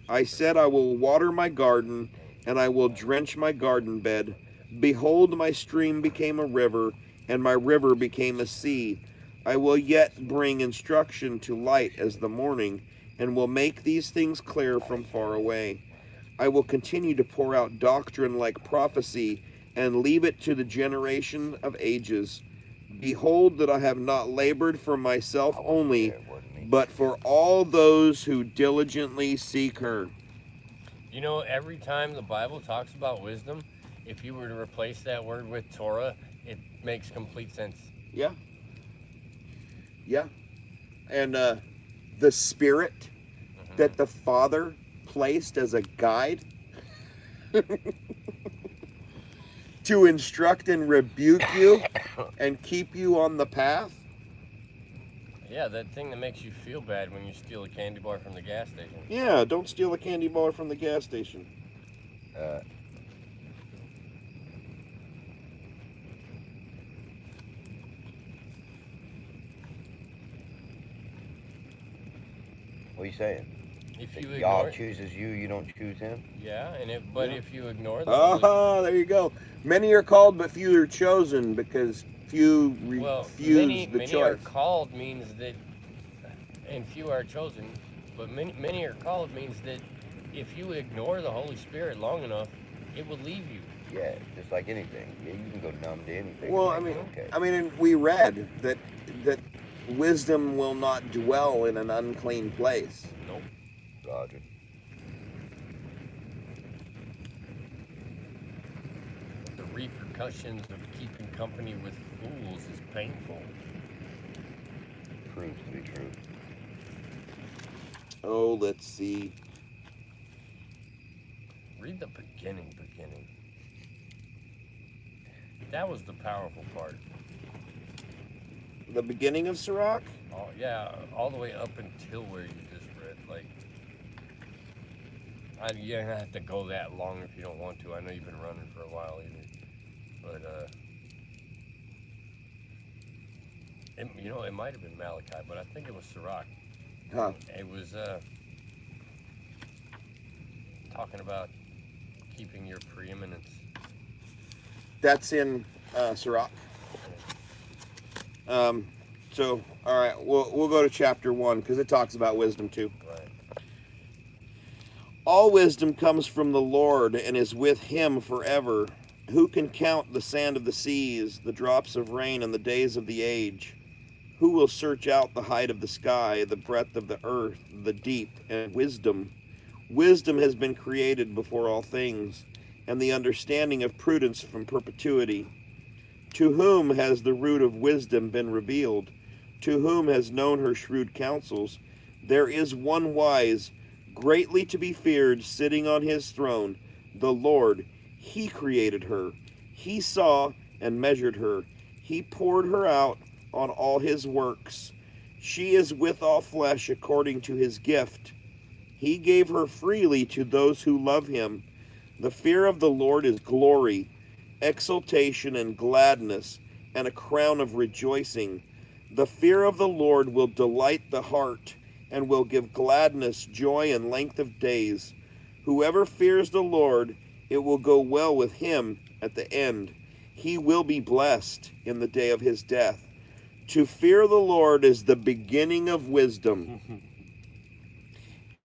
I said, I will water my garden, and I will drench my garden bed. Behold, my stream became a river, and my river became a sea. I will yet bring instruction to light as the morning, and will make these things clear from far away. I will continue to pour out doctrine like prophecy, and leave it to the generation of ages. Behold that I have not labored for myself only, but for all those who diligently seek her. You know, every time the Bible talks about wisdom, if you were to replace that word with Torah, it makes complete sense. Yeah. Yeah. And the Spirit that the Father placed as a guide to instruct and rebuke you and keep you on the path. Yeah, that thing that makes you feel bad when you steal a candy bar from the gas station. Yeah, don't steal a candy bar from the gas station. What are you saying? If That you God ignore, chooses you, you don't choose him? yeah, but Yeah. if you ignore the Oh, there you go. Many are called, but few are chosen, because few well, refuse the many choice. are called means that, and few are chosen, but many are called means that if you ignore the Holy Spirit long enough, it will leave you. Yeah, just like anything. Yeah, you can go numb to anything. Well, and make it okay. and we read that wisdom will not dwell in an unclean place. Nope. Roger. The repercussions of keeping company with fools is painful. Proves to be true. Oh, let's see. Read the beginning. That was the powerful part. The beginning of Sirach? Oh, yeah, all the way up until where you just read. Like, you don't have to go that long if you don't want to. I know you've been running for a while either. But, it might have been Malachi, but I think it was Sirach. Huh. It was talking about keeping your preeminence. That's in Sirach. So, all right, we'll go to chapter 1 because it talks about wisdom too. Right. All wisdom comes from the Lord and is with him forever. Who can count the sand of the seas, the drops of rain, and the days of the age? Who will search out the height of the sky, the breadth of the earth, the deep, and wisdom? Wisdom has been created before all things, and the understanding of prudence from perpetuity. To whom has the root of wisdom been revealed? To whom has known her shrewd counsels? There is one wise, greatly to be feared, sitting on his throne, the Lord. He created her. He saw and measured her. He poured her out on all his works. She is with all flesh according to his gift. He gave her freely to those who love him. The fear of the Lord is glory, exultation and gladness, and a crown of rejoicing. The fear of the Lord will delight the heart, and will give gladness, joy, and length of days. Whoever fears the Lord, it will go well with him at the end. He will be blessed in the day of his death. To fear the Lord is the beginning of wisdom.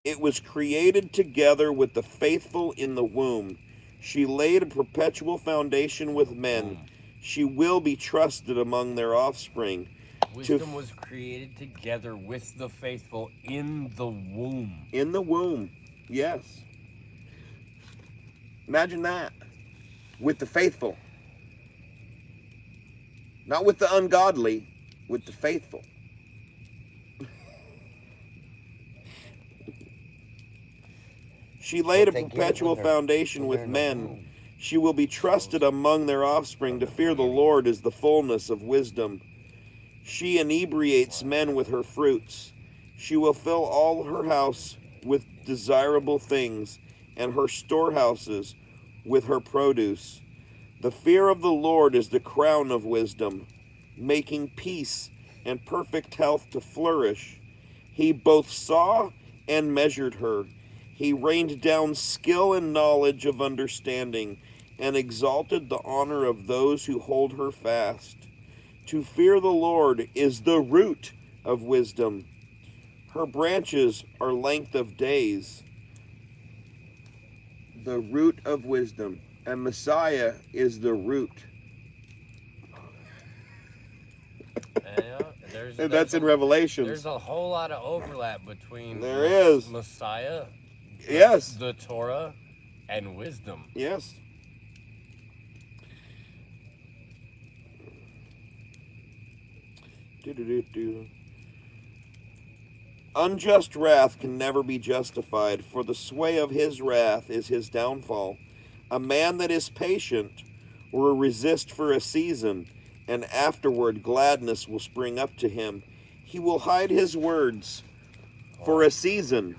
It was created together with the faithful in the womb. She laid a perpetual foundation with men. She will be trusted among their offspring. Wisdom was created together with the faithful in the womb. In the womb, yes. Imagine that. With the faithful. Not with the ungodly, with the faithful. She laid a perpetual foundation with men. She will be trusted among their offspring. To fear the Lord is the fullness of wisdom. She inebriates men with her fruits. She will fill all her house with desirable things, and her storehouses with her produce. The fear of the Lord is the crown of wisdom, making peace and perfect health to flourish. He both saw and measured her. He rained down skill and knowledge of understanding, and exalted the honor of those who hold her fast. To fear the Lord is the root of wisdom. Her branches are length of days. The root of wisdom. And Messiah is the root. That's in Revelations. There's a whole lot of overlap between There is. Messiah, Yes. the Torah, and wisdom. Yes. Unjust wrath can never be justified, for the sway of his wrath is his downfall. A man that is patient will resist for a season, and afterward gladness will spring up to him. He will hide his words for a season,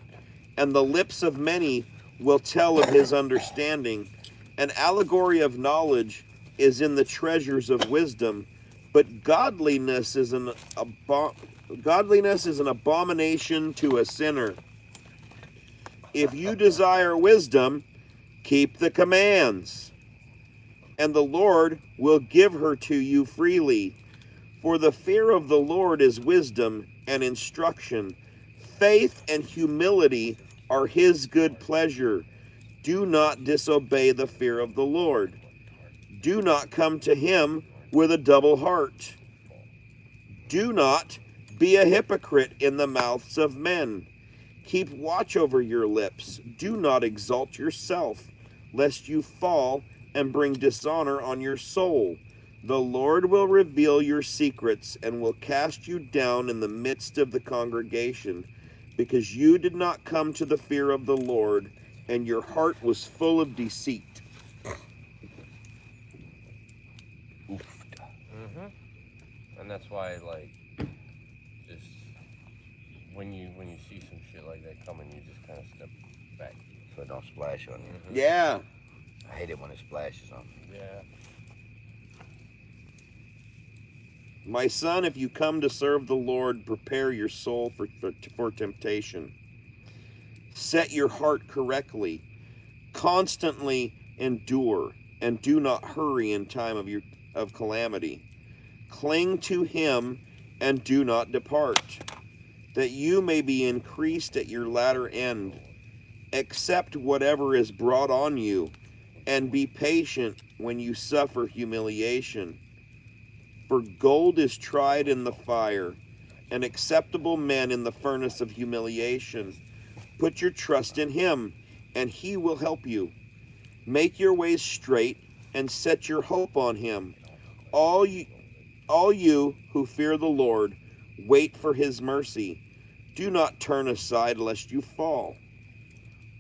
and the lips of many will tell of his understanding. An allegory of knowledge is in the treasures of wisdom, but godliness is an abomination to a sinner. If you desire wisdom, keep the commands, and the Lord will give her to you freely. For the fear of the Lord is wisdom and instruction. Faith and humility are his good pleasure. Do not disobey the fear of the Lord. Do not come to him with a double heart. Do not be a hypocrite in the mouths of men. Keep watch over your lips. Do not exalt yourself, lest you fall and bring dishonor on your soul. The Lord will reveal your secrets and will cast you down in the midst of the congregation, because you did not come to the fear of the Lord, and your heart was full of deceit. Mm-hmm. And that's why, like, just when you see some shit like that coming, you just kind of step back. So it don't splash on you. Mm-hmm. Yeah. I hate it when it splashes on me. Yeah. My son, if you come to serve the Lord, prepare your soul for temptation. Set your heart correctly. Constantly endure, and do not hurry in time of calamity. Cling to him and do not depart, that you may be increased at your latter end. Accept whatever is brought on you, and be patient when you suffer humiliation. For gold is tried in the fire, and acceptable men in the furnace of humiliation. Put your trust in him, and he will help you. Make your ways straight, and set your hope on him. All you who fear the Lord, wait for his mercy. Do not turn aside lest you fall.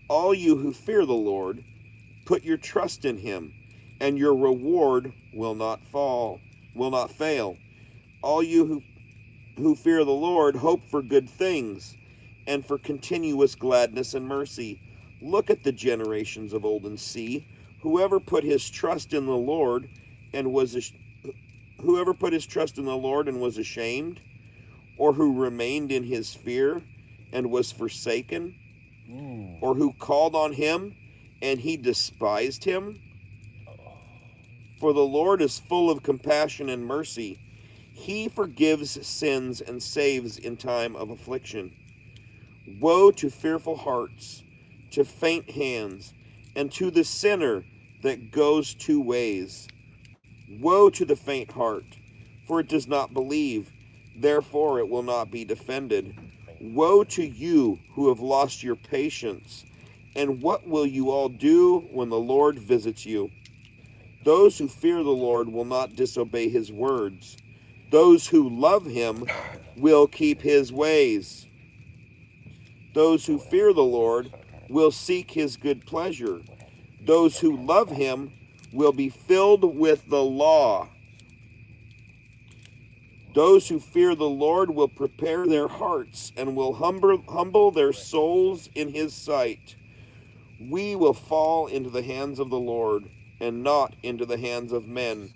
All you who fear the Lord, put your trust in him, and your reward will not fail. All you who fear the Lord, hope for good things, and for continuous gladness and mercy. Look at the generations of old and see, whoever put his trust in the Lord and was ashamed, or who remained in his fear and was forsaken, or who called on him and he despised him. For the Lord is full of compassion and mercy. He forgives sins and saves in time of affliction. Woe to fearful hearts, to faint hands, and to the sinner that goes two ways. Woe to the faint heart, for it does not believe, therefore it will not be defended. Woe to you who have lost your patience, and what will you all do when the Lord visits you? Those who fear the Lord will not disobey his words. Those who love him will keep his ways. Those who fear the Lord will seek his good pleasure. Those who love him will be filled with the law. Those who fear the Lord will prepare their hearts and will humble their souls in his sight. We will fall into the hands of the Lord and not into the hands of men.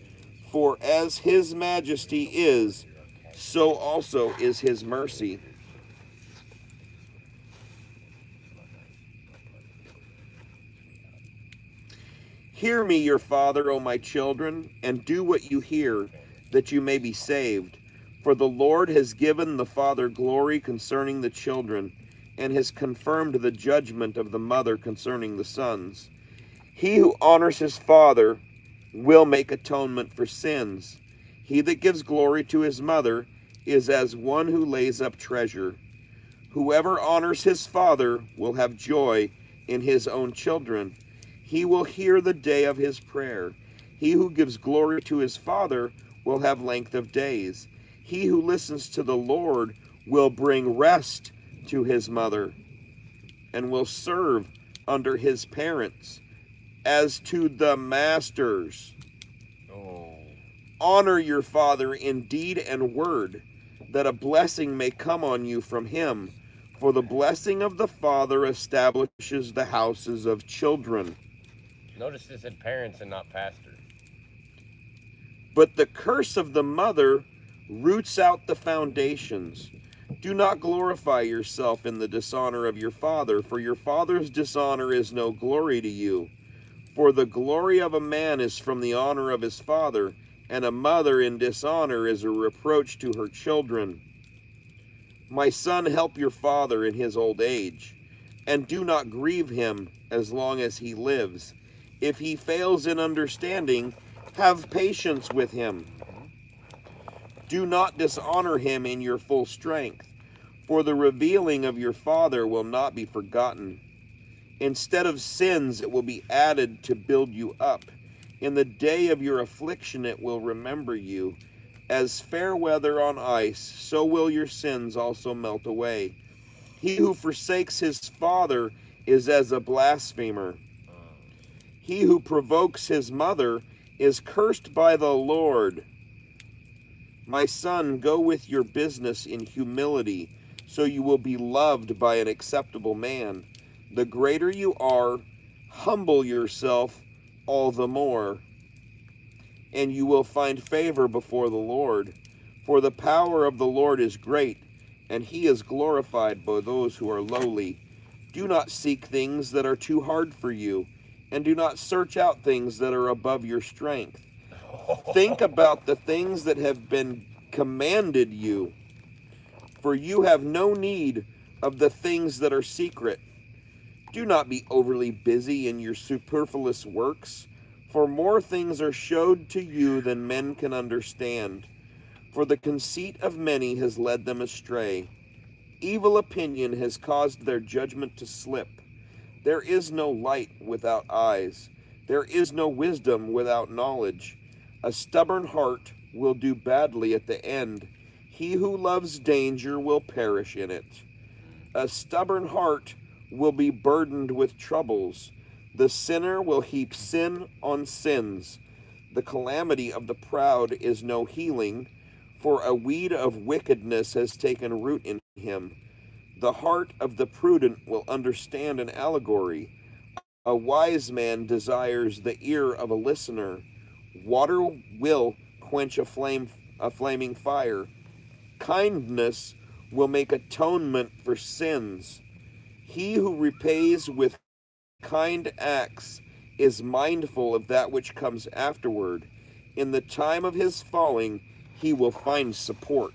For as his majesty is, so also is his mercy. Hear me, your father, O my children, and do what you hear, that you may be saved. For the Lord has given the father glory concerning the children, and has confirmed the judgment of the mother concerning the sons. He who honors his father will make atonement for sins. He that gives glory to his mother is as one who lays up treasure. Whoever honors his father will have joy in his own children. He will hear the day of his prayer. He who gives glory to his father will have length of days. He who listens to the Lord will bring rest to his mother and will serve under his parents. As to the masters, Oh. honor your father in deed and word, that a blessing may come on you from him. For the blessing of the father establishes the houses of children, Notice this said parents and not pastor. but the curse of the mother roots out the foundations. Do not glorify yourself in the dishonor of your father, for your father's dishonor is no glory to you. For the glory of a man is from the honor of his father, and a mother in dishonor is a reproach to her children. My son, help your father in his old age, and do not grieve him as long as he lives. If he fails in understanding, have patience with him. Do not dishonor him in your full strength, for the revealing of your father will not be forgotten. Instead of sins, it will be added to build you up. In the day of your affliction, it will remember you. As fair weather on ice, so will your sins also melt away. He who forsakes his father is as a blasphemer. He who provokes his mother is cursed by the Lord. My son, go with your business in humility, so you will be loved by an acceptable man. The greater you are, humble yourself all the more, and you will find favor before the Lord. For the power of the Lord is great, and he is glorified by those who are lowly. Do not seek things that are too hard for you, and do not search out things that are above your strength. Think about the things that have been commanded you, for you have no need of the things that are secret. Do not be overly busy in your superfluous works, for more things are showed to you than men can understand. For the conceit of many has led them astray. Evil opinion has caused their judgment to slip. There is no light without eyes. There is no wisdom without knowledge. A stubborn heart will do badly at the end. He who loves danger will perish in it. A stubborn heart will be burdened with troubles. The sinner will heap sin on sins. The calamity of the proud is no healing, for a weed of wickedness has taken root in him. The heart of the prudent will understand an allegory. A wise man desires the ear of a listener. Water will quench a flaming fire. Kindness will make atonement for sins. He who repays with kind acts is mindful of that which comes afterward. In the time of his falling, he will find support.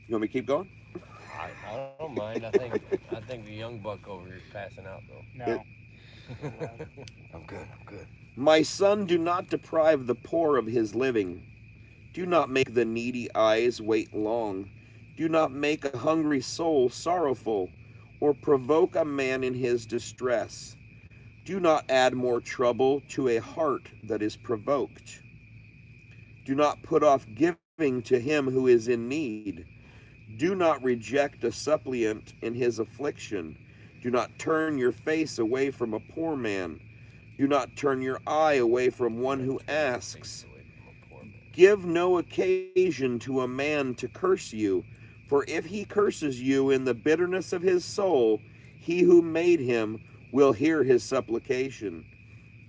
You want me to keep going? I don't mind. I think the young buck over here is passing out though. No. I'm good. My son, do not deprive the poor of his living. Do not make the needy eyes wait long. Do not make a hungry soul sorrowful, or provoke a man in his distress. Do not add more trouble to a heart that is provoked. Do not put off giving to him who is in need. Do not reject a suppliant in his affliction. Do not turn your face away from a poor man. Do not turn your eye away from one who asks. Give no occasion to a man to curse you, for if he curses you in the bitterness of his soul, he who made him will hear his supplication.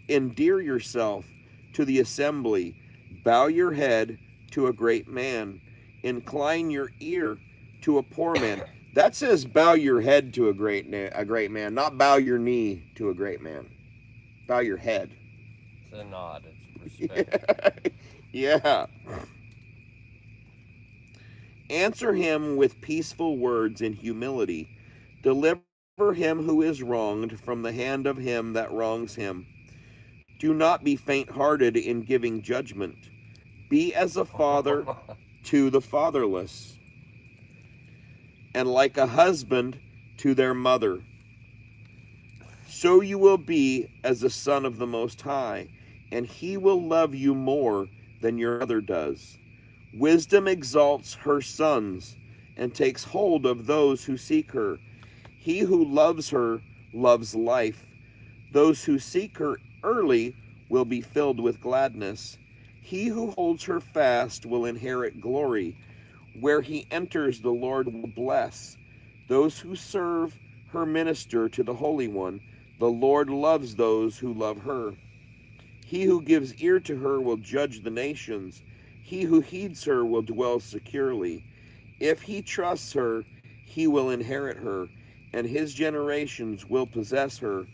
Endear yourself to the assembly. Bow your head to a great man. Incline your ear to a poor man. That says bow your head to a great man, not bow your knee to a great man. Bow your head. It's a nod. It's respect. Yeah. Answer him with peaceful words in humility. Deliver him who is wronged from the hand of him that wrongs him. Do not be faint-hearted in giving judgment. Be as a father to the fatherless, and like a husband to their mother. So you will be as a son of the Most High, and he will love you more than your mother does. Wisdom exalts her sons, and takes hold of those who seek her. He who loves her loves life. Those who seek her early will be filled with gladness. He who holds her fast will inherit glory. Where he enters, the Lord will bless. Those who serve her minister to the Holy One. The Lord loves those who love her. He who gives ear to her will judge the nations. He who heeds her will dwell securely. If he trusts her, he will inherit her, and his generations will possess her.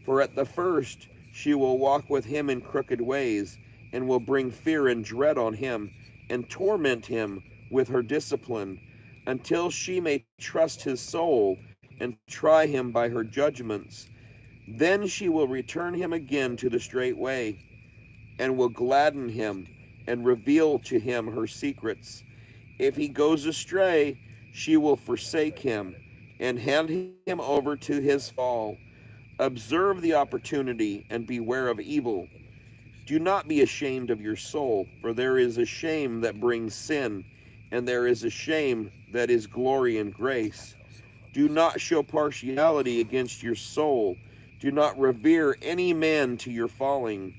For at the first she will walk with him in crooked ways, and will bring fear and dread on him, and torment him with her discipline, until she may trust his soul, and try him by her judgments. Then she will return him again to the straight way, and will gladden him, and reveal to him her secrets. If he goes astray, she will forsake him, and hand him over to his fall. Observe the opportunity, and beware of evil. Do not be ashamed of your soul, for there is a shame that brings sin, and there is a shame that is glory and grace. Do not show partiality against your soul. Do not revere any man to your falling.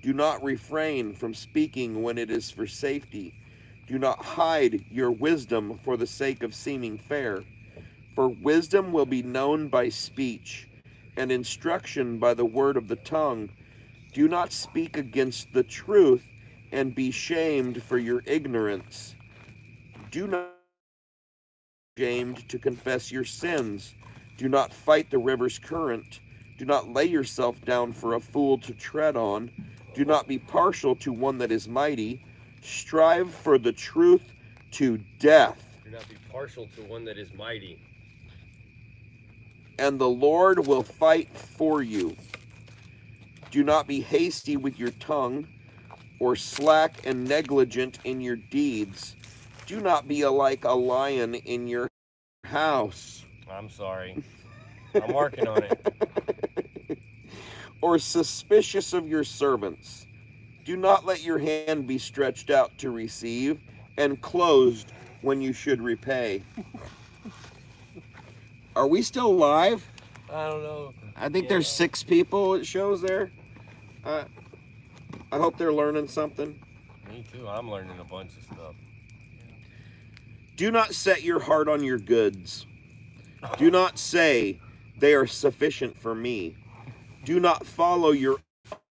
Do not refrain from speaking when it is for safety. Do not hide your wisdom for the sake of seeming fair. For wisdom will be known by speech, and instruction by the word of the tongue. Do not speak against the truth, and be shamed for your ignorance. Do not be ashamed to confess your sins. Do not fight the river's current. Do not lay yourself down for a fool to tread on. Do not be partial to one that is mighty. Strive for the truth to death, Do not be partial to one that is mighty. and the Lord will fight for you. Do not be hasty with your tongue, or slack and negligent in your deeds. Do not be like a lion in your house, I'm sorry. I'm working on it. or suspicious of your servants. Do not let your hand be stretched out to receive, and closed when you should repay. Are we still live? I don't know. I think there's 6 people it shows there. I hope they're learning something. Me too. I'm learning a bunch of stuff. Do not set your heart on your goods. Do not say, they are sufficient for me. Do not follow your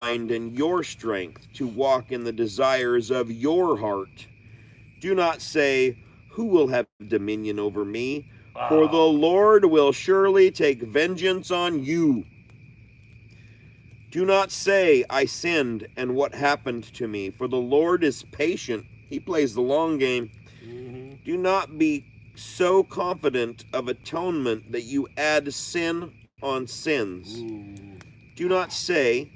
mind and your strength to walk in the desires of your heart. Do not say, who will have dominion over me? For the Lord will surely take vengeance on you. Do not say, I sinned, and what happened to me? For the Lord is patient. He plays the long game. Mm-hmm. Do not be so confident of atonement that you add sin on sins. Do not say,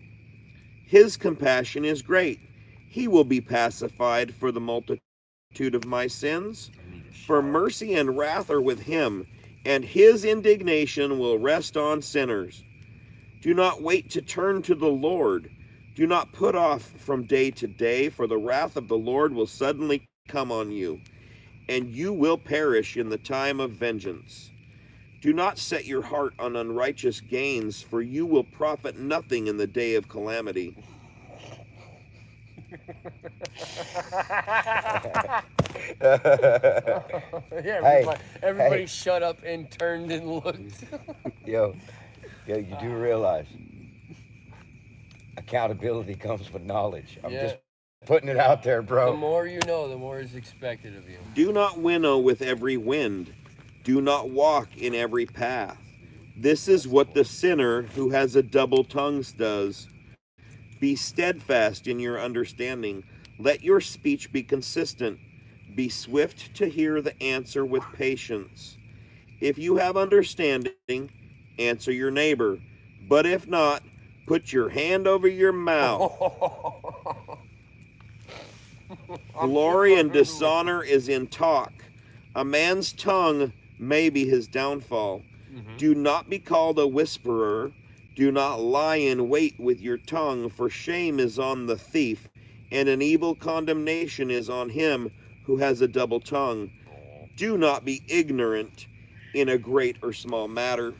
his compassion is great. He will be pacified for the multitude of my sins. For mercy and wrath are with him, and his indignation will rest on sinners. Do not wait to turn to the Lord. Do not put off from day to day, for the wrath of the Lord will suddenly come on you, and you will perish in the time of vengeance. Do not set your heart on unrighteous gains, for you will profit nothing in the day of calamity. Everybody shut up and turned and looked. Yo, you do realize accountability comes with knowledge. I'm just putting it out there, bro. The more you know, the more is expected of you. Do not winnow with every wind. Do not walk in every path. This is what the sinner who has a double tongue does. Be steadfast in your understanding. Let your speech be consistent. Be swift to hear the answer with patience. If you have understanding, answer your neighbor. But if not, put your hand over your mouth. Glory and dishonor is in talk. A man's tongue may be his downfall. Do not be called a whisperer. Do not lie in wait with your tongue, for shame is on the thief, and an evil condemnation is on him who has a double tongue. Do not be ignorant in a great or small matter.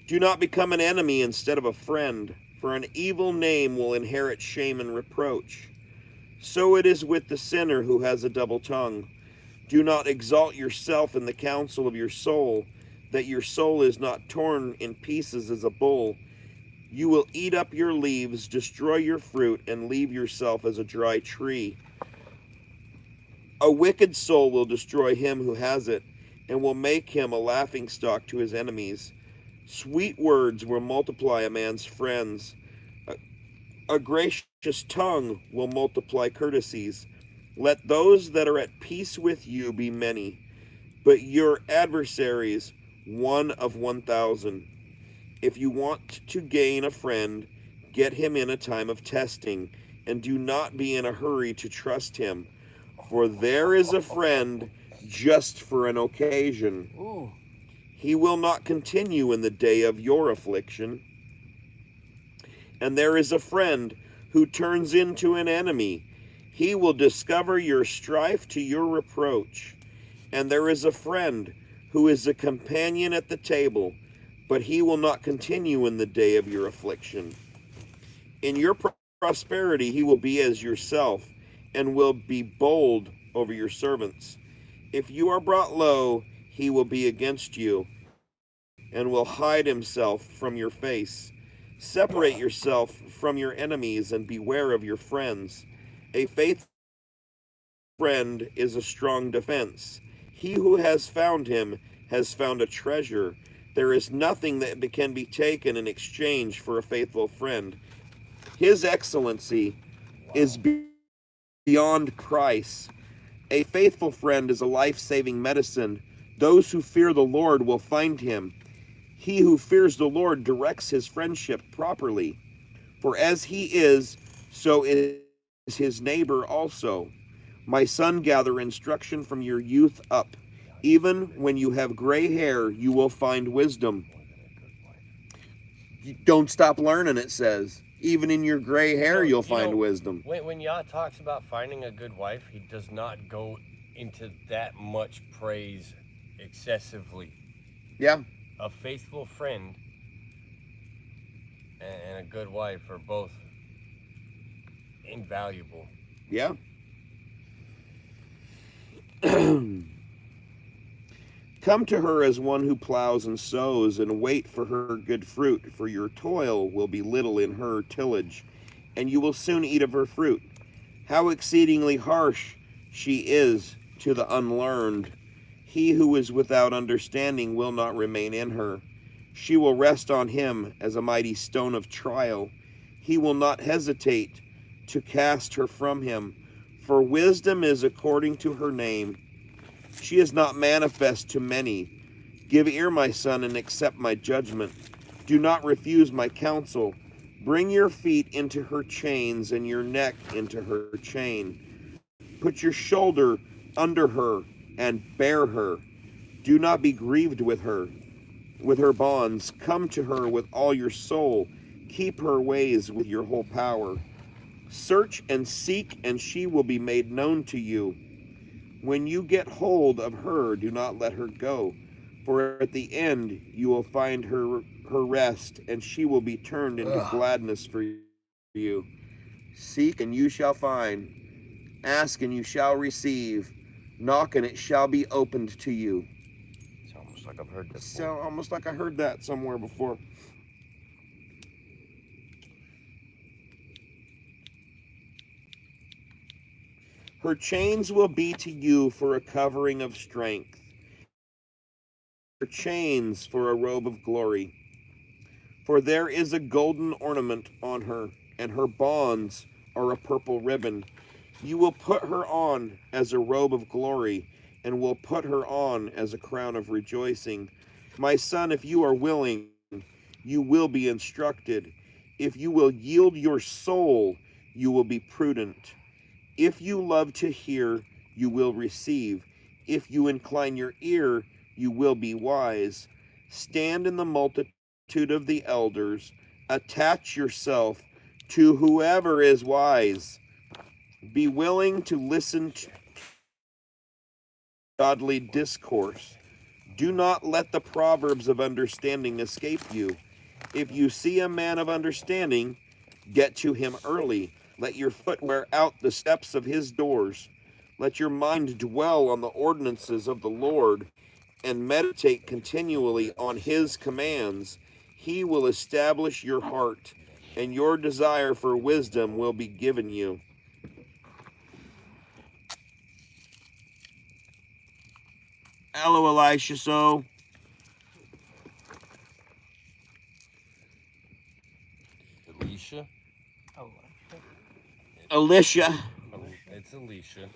Do not become an enemy instead of a friend, for an evil name will inherit shame and reproach. So it is with the sinner who has a double tongue. Do not exalt yourself in the counsel of your soul, that your soul is not torn in pieces as a bull. You will eat up your leaves, destroy your fruit, and leave yourself as a dry tree. A wicked soul will destroy him who has it, and will make him a laughingstock to his enemies. Sweet words will multiply a man's friends. A gracious tongue will multiply courtesies. Let those that are at peace with you be many, but your adversaries 1 of 1,000. If you want to gain a friend, get him in a time of testing, and do not be in a hurry to trust him, for there is a friend just for an occasion. Ooh. He will not continue in the day of your affliction. And there is a friend who turns into an enemy. He will discover your strife to your reproach. And there is a friend who is a companion at the table, but he will not continue in the day of your affliction. In your prosperity he will be as yourself, and will be bold over your servants. If you are brought low, he will be against you, and will hide himself from your face. Separate yourself from your enemies, and beware of your friends. A faithful friend is a strong defense. He who has found him has found a treasure. There is nothing that can be taken in exchange for a faithful friend. His excellency is beyond price. A faithful friend is a life-saving medicine. Those who fear the Lord will find him. He who fears the Lord directs his friendship properly. For as he is, so is his neighbor also. My son, gather instruction from your youth up. Even when you have gray hair, you will find wisdom. Don't stop learning, it says. Even in your gray hair, you'll find wisdom. When Yah talks about finding a good wife, he does not go into that much praise excessively. Yeah. A faithful friend and a good wife are both invaluable. Yeah. Come to her as one who plows and sows, and wait for her good fruit, for your toil will be little in her tillage, and you will soon eat of her fruit. How exceedingly harsh she is to the unlearned. He who is without understanding will not remain in her. She will rest on him as a mighty stone of trial. He will not hesitate to cast her from him, for wisdom is according to her name. She is not manifest to many. Give ear, my son, and accept my judgment. Do not refuse my counsel. Bring your feet into her chains and your neck into her chain. Put your shoulder under her and bear her. Do not be grieved with her bonds. Come to her with all your soul. Keep her ways with your whole power. Search and seek, and she will be made known to you. When you get hold of her, do not let her go, for at the end you will find her rest, and she will be turned into gladness for you. Seek, and you shall find. Ask, and you shall receive. Knock, and it shall be opened to you. It's almost like I've heard that before. So almost like I heard that somewhere before. Her chains will be to you for a covering of strength, her chains for a robe of glory. For there is a golden ornament on her, and her bonds are a purple ribbon. You will put her on as a robe of glory, and will put her on as a crown of rejoicing. My son, if you are willing, you will be instructed. If you will yield your soul, you will be prudent. If you love to hear, you will receive. If you incline your ear, you will be wise. Stand in the multitude of the elders. Attach yourself to whoever is wise. Be willing to listen to godly discourse. Do not let the proverbs of understanding escape you. If you see a man of understanding, get to him early. Let your foot wear out the steps of his doors. Let your mind dwell on the ordinances of the Lord, and meditate continually on his commands. He will establish your heart, and your desire for wisdom will be given you. Hello, Elisha. So, Alicia? Oh, Alicia. It's Alicia.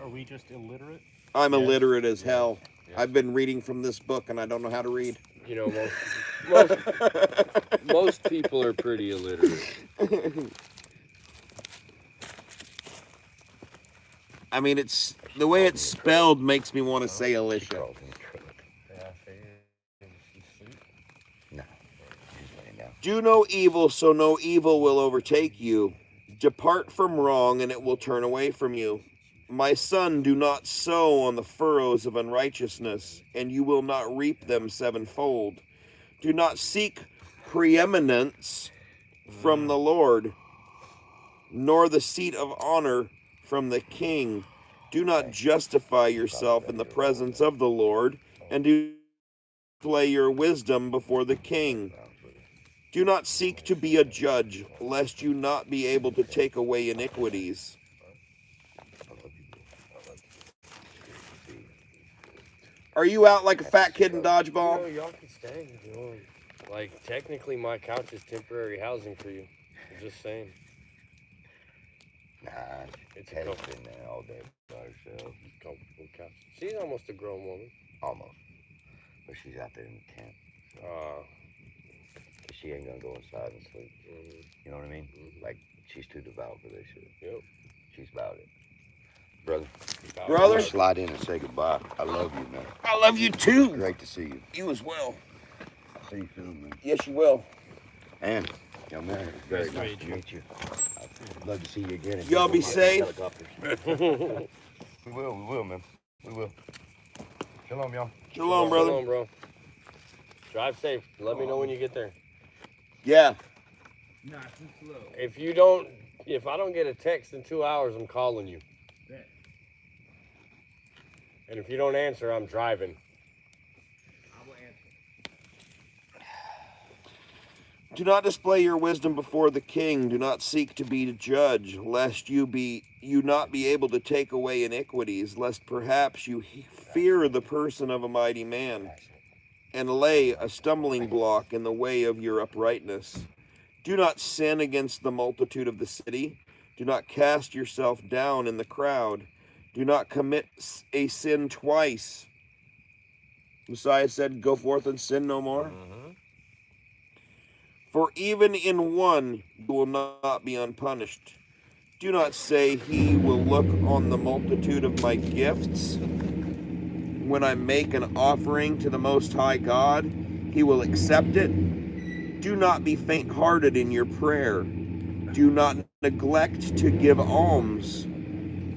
are we just illiterate? I'm Yes. illiterate as hell. Yes. I've been reading from this book, and I don't know how to read. You know, most people are pretty illiterate. I mean, it's the way it's spelled makes me want to say Alicia. Calls him Truck. Yeah, I figured. Did she sleep? No, he's laying down. Do no evil, so no evil will overtake you. Depart from wrong, and it will turn away from you. My son, do not sow on the furrows of unrighteousness, and you will not reap them sevenfold. Do not seek preeminence from the Lord, nor the seat of honor from the king. Do not justify yourself in the presence of the Lord, and do display your wisdom before the king. Do not seek to be a judge, lest you not be able to take away iniquities. Are you out like a fat kid in dodgeball? You know, y'all can stay. You know, like, technically, my couch is temporary housing for you. I'm just saying. Nah, It's a Teddy's comfortable, been there all day by herself. comfortable couch. She's almost a grown woman. Almost. But she's out there in the tent. Uh, She ain't gonna go inside and sleep. You know what I mean? Like, she's too devout for this shit. Yep. She's about it. Brother. Brother? Slide in and say goodbye. I love you, man. I love you too. Great to see you. You as well. I'll see you soon, man. Yes, you will. And, young man, it's very Nice to nice meet to you. meet you. I'd love to see you again. and Y'all go be on my safe. helicopters. We will, man. We will. Shalom, y'all. Shalom, brother. Shalom, bro. Drive safe. Let me know when you get there. Yeah. If I don't get a text in 2 hours, I'm calling you. And if you don't answer, I'm driving. Do not display your wisdom before the king. Do not seek to be the judge, lest you not be able to take away iniquities, lest perhaps you fear the person of a mighty man, and lay a stumbling block in the way of your uprightness. Do not sin against the multitude of the city. Do not cast yourself down in the crowd. Do not commit a sin twice. Messiah said, go forth and sin no more. For even in one you will not be unpunished. Do not say he will look on the multitude of my gifts. When I make an offering to the Most High God, he will accept it. Do not be faint-hearted in your prayer. Do not neglect to give alms.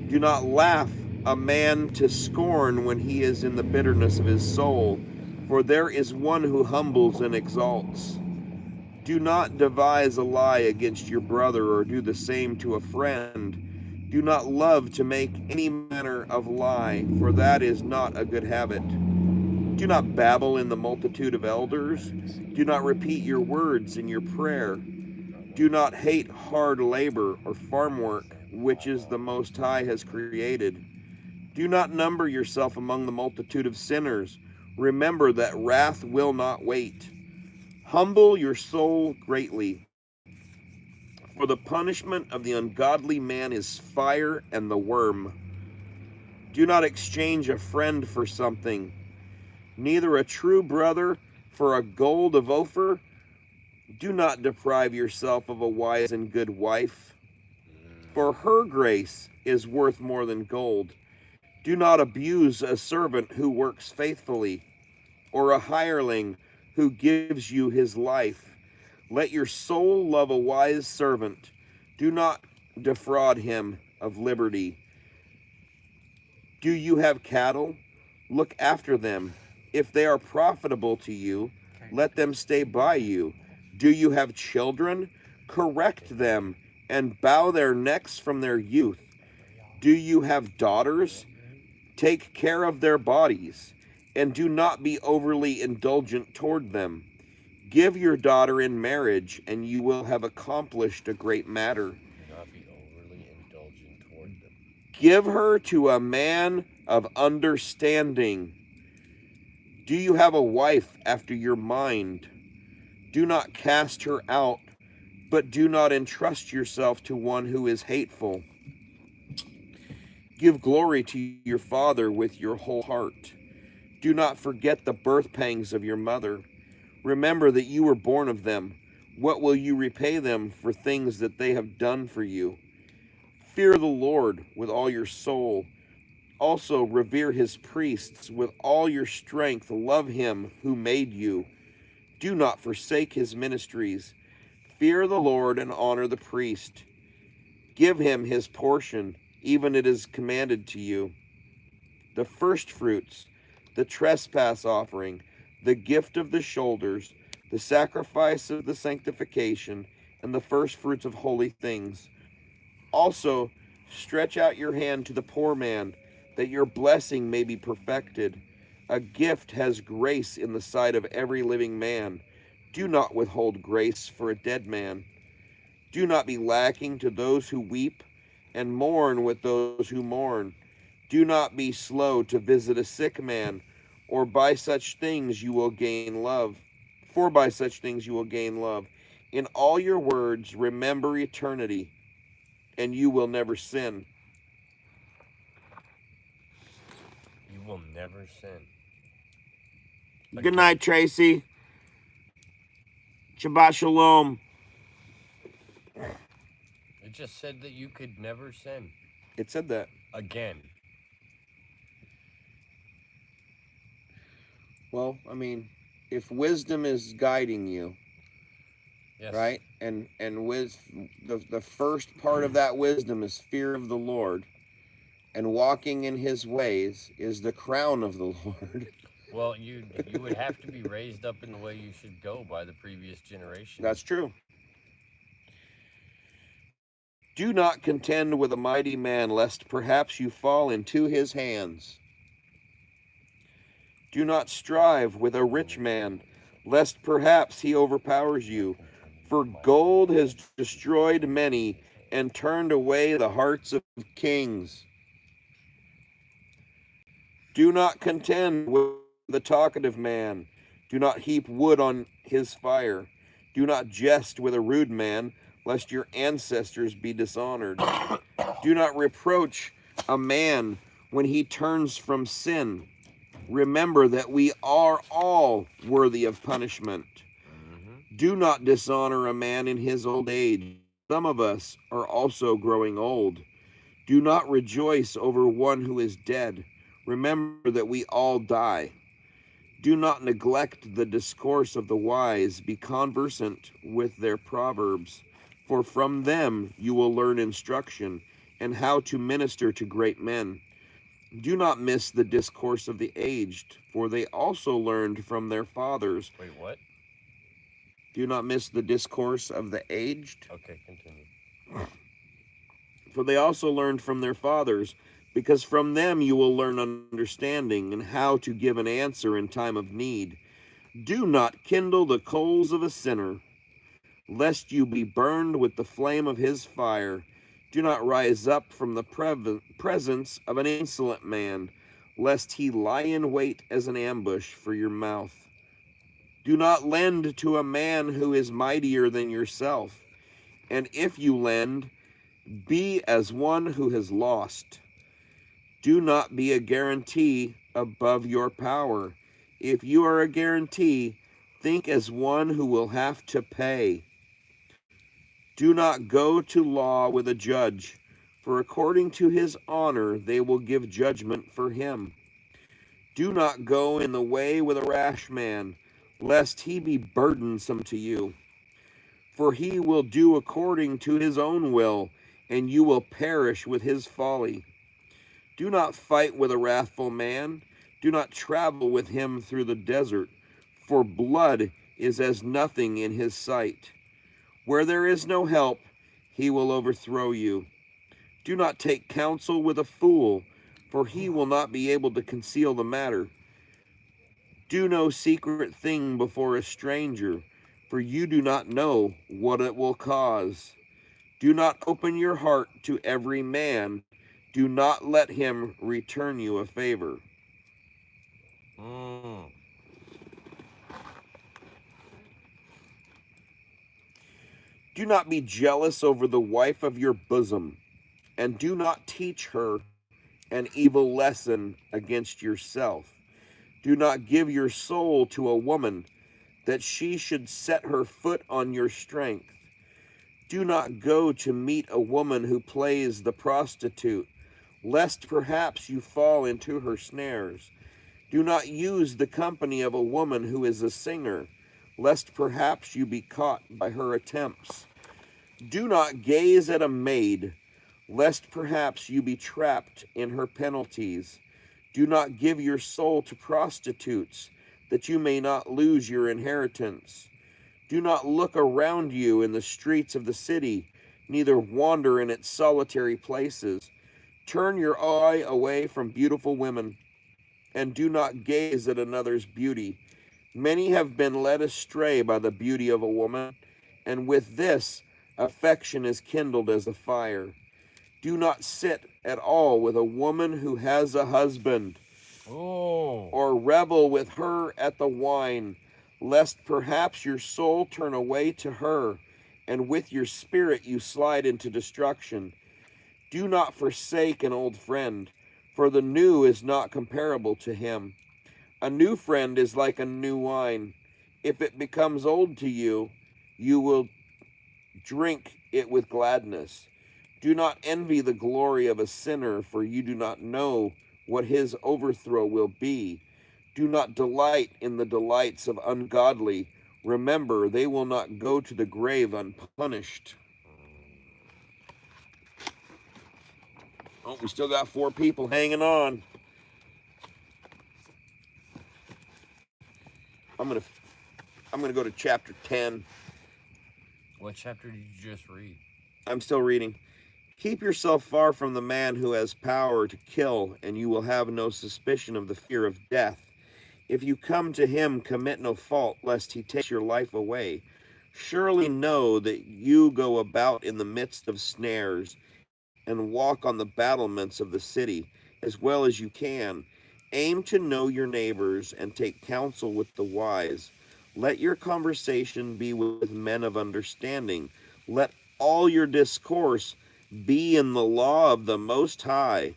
Do not laugh a man to scorn when he is in the bitterness of his soul, for there is one who humbles and exalts. Do not devise a lie against your brother or do the same to a friend. Do not love to make any manner of lie, for that is not a good habit. Do not babble in the multitude of elders. Do not repeat your words in your prayer. Do not hate hard labor or farm work, which is the Most High has created. Do not number yourself among the multitude of sinners. Remember that wrath will not wait. Humble your soul greatly, for the punishment of the ungodly man is fire and the worm. Do not exchange a friend for something, neither a true brother for a gold of Ophir. Do not deprive yourself of a wise and good wife, for her grace is worth more than gold. Do not abuse a servant who works faithfully, or a hireling who gives you his life. Let your soul love a wise servant. Do not defraud him of liberty. Do you have cattle? Look after them. If they are profitable to you, let them stay by you. Do you have children? Correct them and bow their necks from their youth. Do you have daughters? Take care of their bodies, and do not be overly indulgent toward them. Give your daughter in marriage, and you will have accomplished a great matter. Do not be overly indulgent toward them. Give her to a man of understanding. Do you have a wife after your mind? Do not cast her out, but do not entrust yourself to one who is hateful. Give glory to your father with your whole heart. Do not forget the birth pangs of your mother. Remember that you were born of them. What will you repay them for things that they have done for you? Fear the Lord with all your soul. Also revere his priests with all your strength. Love him who made you. Do not forsake his ministries. Fear the Lord and honor the priest. Give him his portion, even it is commanded to you. The first fruits, the trespass offering, the gift of the shoulders, the sacrifice of the sanctification, and the first fruits of holy things. Also, stretch out your hand to the poor man, that your blessing may be perfected. A gift has grace in the sight of every living man. Do not withhold grace for a dead man. Do not be lacking to those who weep, and mourn with those who mourn. Do not be slow to visit a sick man, or by such things you will gain love. For by such things you will gain love. In all your words, remember eternity, and you will never sin. You will never sin. Good night, Tracy. Shabbat shalom. It just said that you could never sin. It said that. Again. Well, I mean, if wisdom is guiding you, Yes. right? And with the first part of that wisdom is fear of the Lord, and walking in his ways is the crown of the Lord. Well, you would have to be raised up in the way you should go by the previous generation. That's true. Do not contend with a mighty man, lest perhaps you fall into his hands. Do not strive with a rich man, lest perhaps he overpowers you. For gold has destroyed many and turned away the hearts of kings. Do not contend with the talkative man. Do not heap wood on his fire. Do not jest with a rude man, lest your ancestors be dishonored. Do not reproach a man when he turns from sin. Remember that we are all worthy of punishment. Do not dishonor a man in his old age. Some of us are also growing old. Do not rejoice over one who is dead. Remember that we all die. Do not neglect the discourse of the wise. Be conversant with their proverbs, for from them you will learn instruction and how to minister to great men. Do not miss the discourse of the aged, for they also learned from their fathers. Wait, what? Do not miss the discourse of the aged, Okay, continue. for they also learned from their fathers, because from them you will learn understanding and how to give an answer in time of need. Do not kindle the coals of a sinner, lest you be burned with the flame of his fire. Do not rise up from the presence of an insolent man, lest he lie in wait as an ambush for your mouth. Do not lend to a man who is mightier than yourself, and if you lend, be as one who has lost. Do not be a guarantee above your power. If you are a guarantee, Think as one who will have to pay. Do not go to law with a judge, for according to his honor they will give judgment for him. Do not go in the way with a rash man, lest he be burdensome to you. For he will do according to his own will, and you will perish with his folly. Do not fight with a wrathful man. Do not travel with him through the desert, for blood is as nothing in his sight. Where there is no help, he will overthrow you. Do not take counsel with a fool, for he will not be able to conceal the matter. Do no secret thing before a stranger, for you do not know what it will cause. Do not open your heart to every man. Do not let him return you a favor. Mm. Do not be jealous over the wife of your bosom, and do not teach her an evil lesson against yourself. Do not give your soul to a woman, that she should set her foot on your strength. Do not go to meet a woman who plays the prostitute, lest perhaps you fall into her snares. Do not use the company of a woman who is a singer, lest perhaps you be caught by her attempts. Do not gaze at a maid, lest perhaps you be trapped in her penalties. Do not give your soul to prostitutes, that you may not lose your inheritance. Do not look around you in the streets of the city, neither wander in its solitary places. Turn your eye away from beautiful women, and do not gaze at another's beauty. Many have been led astray by the beauty of a woman, and with this affection is kindled as a fire. Do not sit at all with a woman who has a husband, Oh. or revel with her at the wine, lest perhaps your soul turn away to her, and with your spirit you slide into destruction. Do not forsake an old friend, for the new is not comparable to him. A new friend is like a new wine. If it becomes old to you, you will drink it with gladness. Do not envy the glory of a sinner, for you do not know what his overthrow will be. Do not delight in the delights of ungodly. Remember, they will not go to the grave unpunished. Oh, we still got 4 people hanging on. I'm gonna go to chapter 10. What chapter did you just read? I'm still reading. Keep yourself far from the man who has power to kill, and you will have no suspicion of the fear of death. If you come to him, commit no fault, lest he take your life away. Surely know that you go about in the midst of snares, and walk on the battlements of the city, as well as you can. Aim to know your neighbors, and take counsel with the wise. Let your conversation be with men of understanding. Let all your discourse be in the law of the Most High.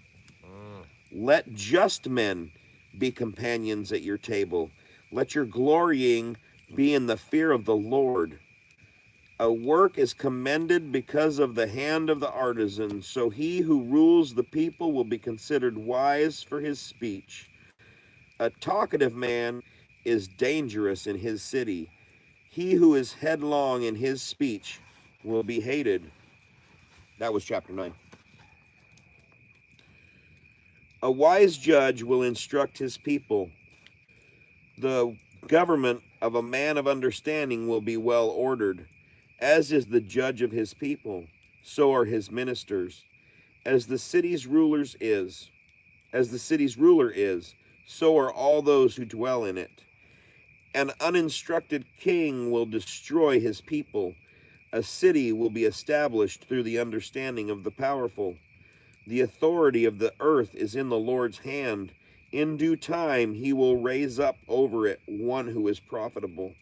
Let just men be companions at your table. Let your glorying be in the fear of the Lord. A work is commended because of the hand of the artisan, so he who rules the people will be considered wise for his speech. A talkative man is dangerous in his city. He who is headlong in his speech will be hated. That was chapter 9. A wise judge will instruct his people. The government of a man of understanding will be well ordered. As is the judge of his people, so are his ministers. As the city's ruler is, so are all those who dwell in it. An uninstructed king will destroy his people. A city will be established through the understanding of the powerful. The authority of the earth is in the Lord's hand. In due time he will raise up over it one who is profitable.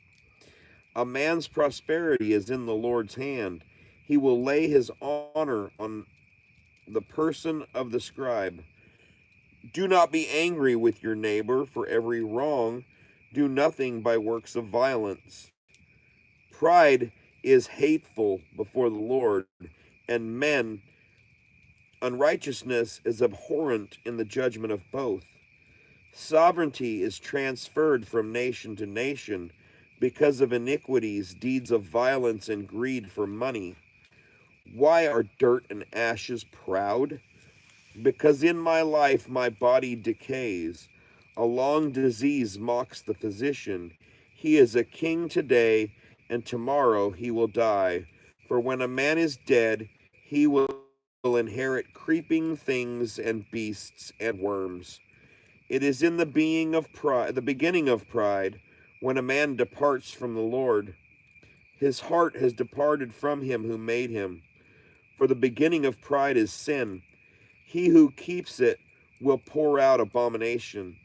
A man's prosperity is in the Lord's hand. He will lay his honor on the person of the scribe. Do not be angry with your neighbor for every wrong, do nothing by works of violence. Pride is hateful before the Lord, and men unrighteousness is abhorrent in the judgment of both. Sovereignty is transferred from nation to nation because of iniquities, deeds of violence, and greed for money. Why are dirt and ashes proud? Because in my life my body decays. A long disease mocks the physician. He is a king today, and tomorrow he will die. For when a man is dead, he will inherit creeping things and beasts and worms. It is in the beginning of pride, when a man departs from the Lord. His heart has departed from him who made him. For the beginning of pride is sin. He who keeps it will pour out abomination.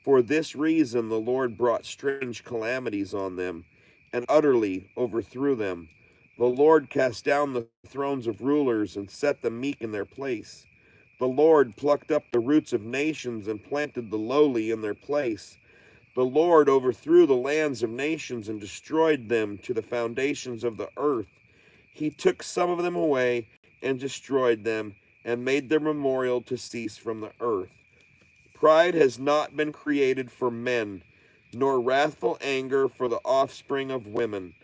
For this reason the Lord brought strange calamities on them, and utterly overthrew them. The Lord cast down the thrones of rulers and set the meek in their place. The Lord plucked up the roots of nations and planted the lowly in their place. The Lord overthrew the lands of nations and destroyed them to the foundations of the earth. He took some of them away and destroyed them, and made their memorial to cease from the earth. Pride has not been created for men, nor wrathful anger for the offspring of women.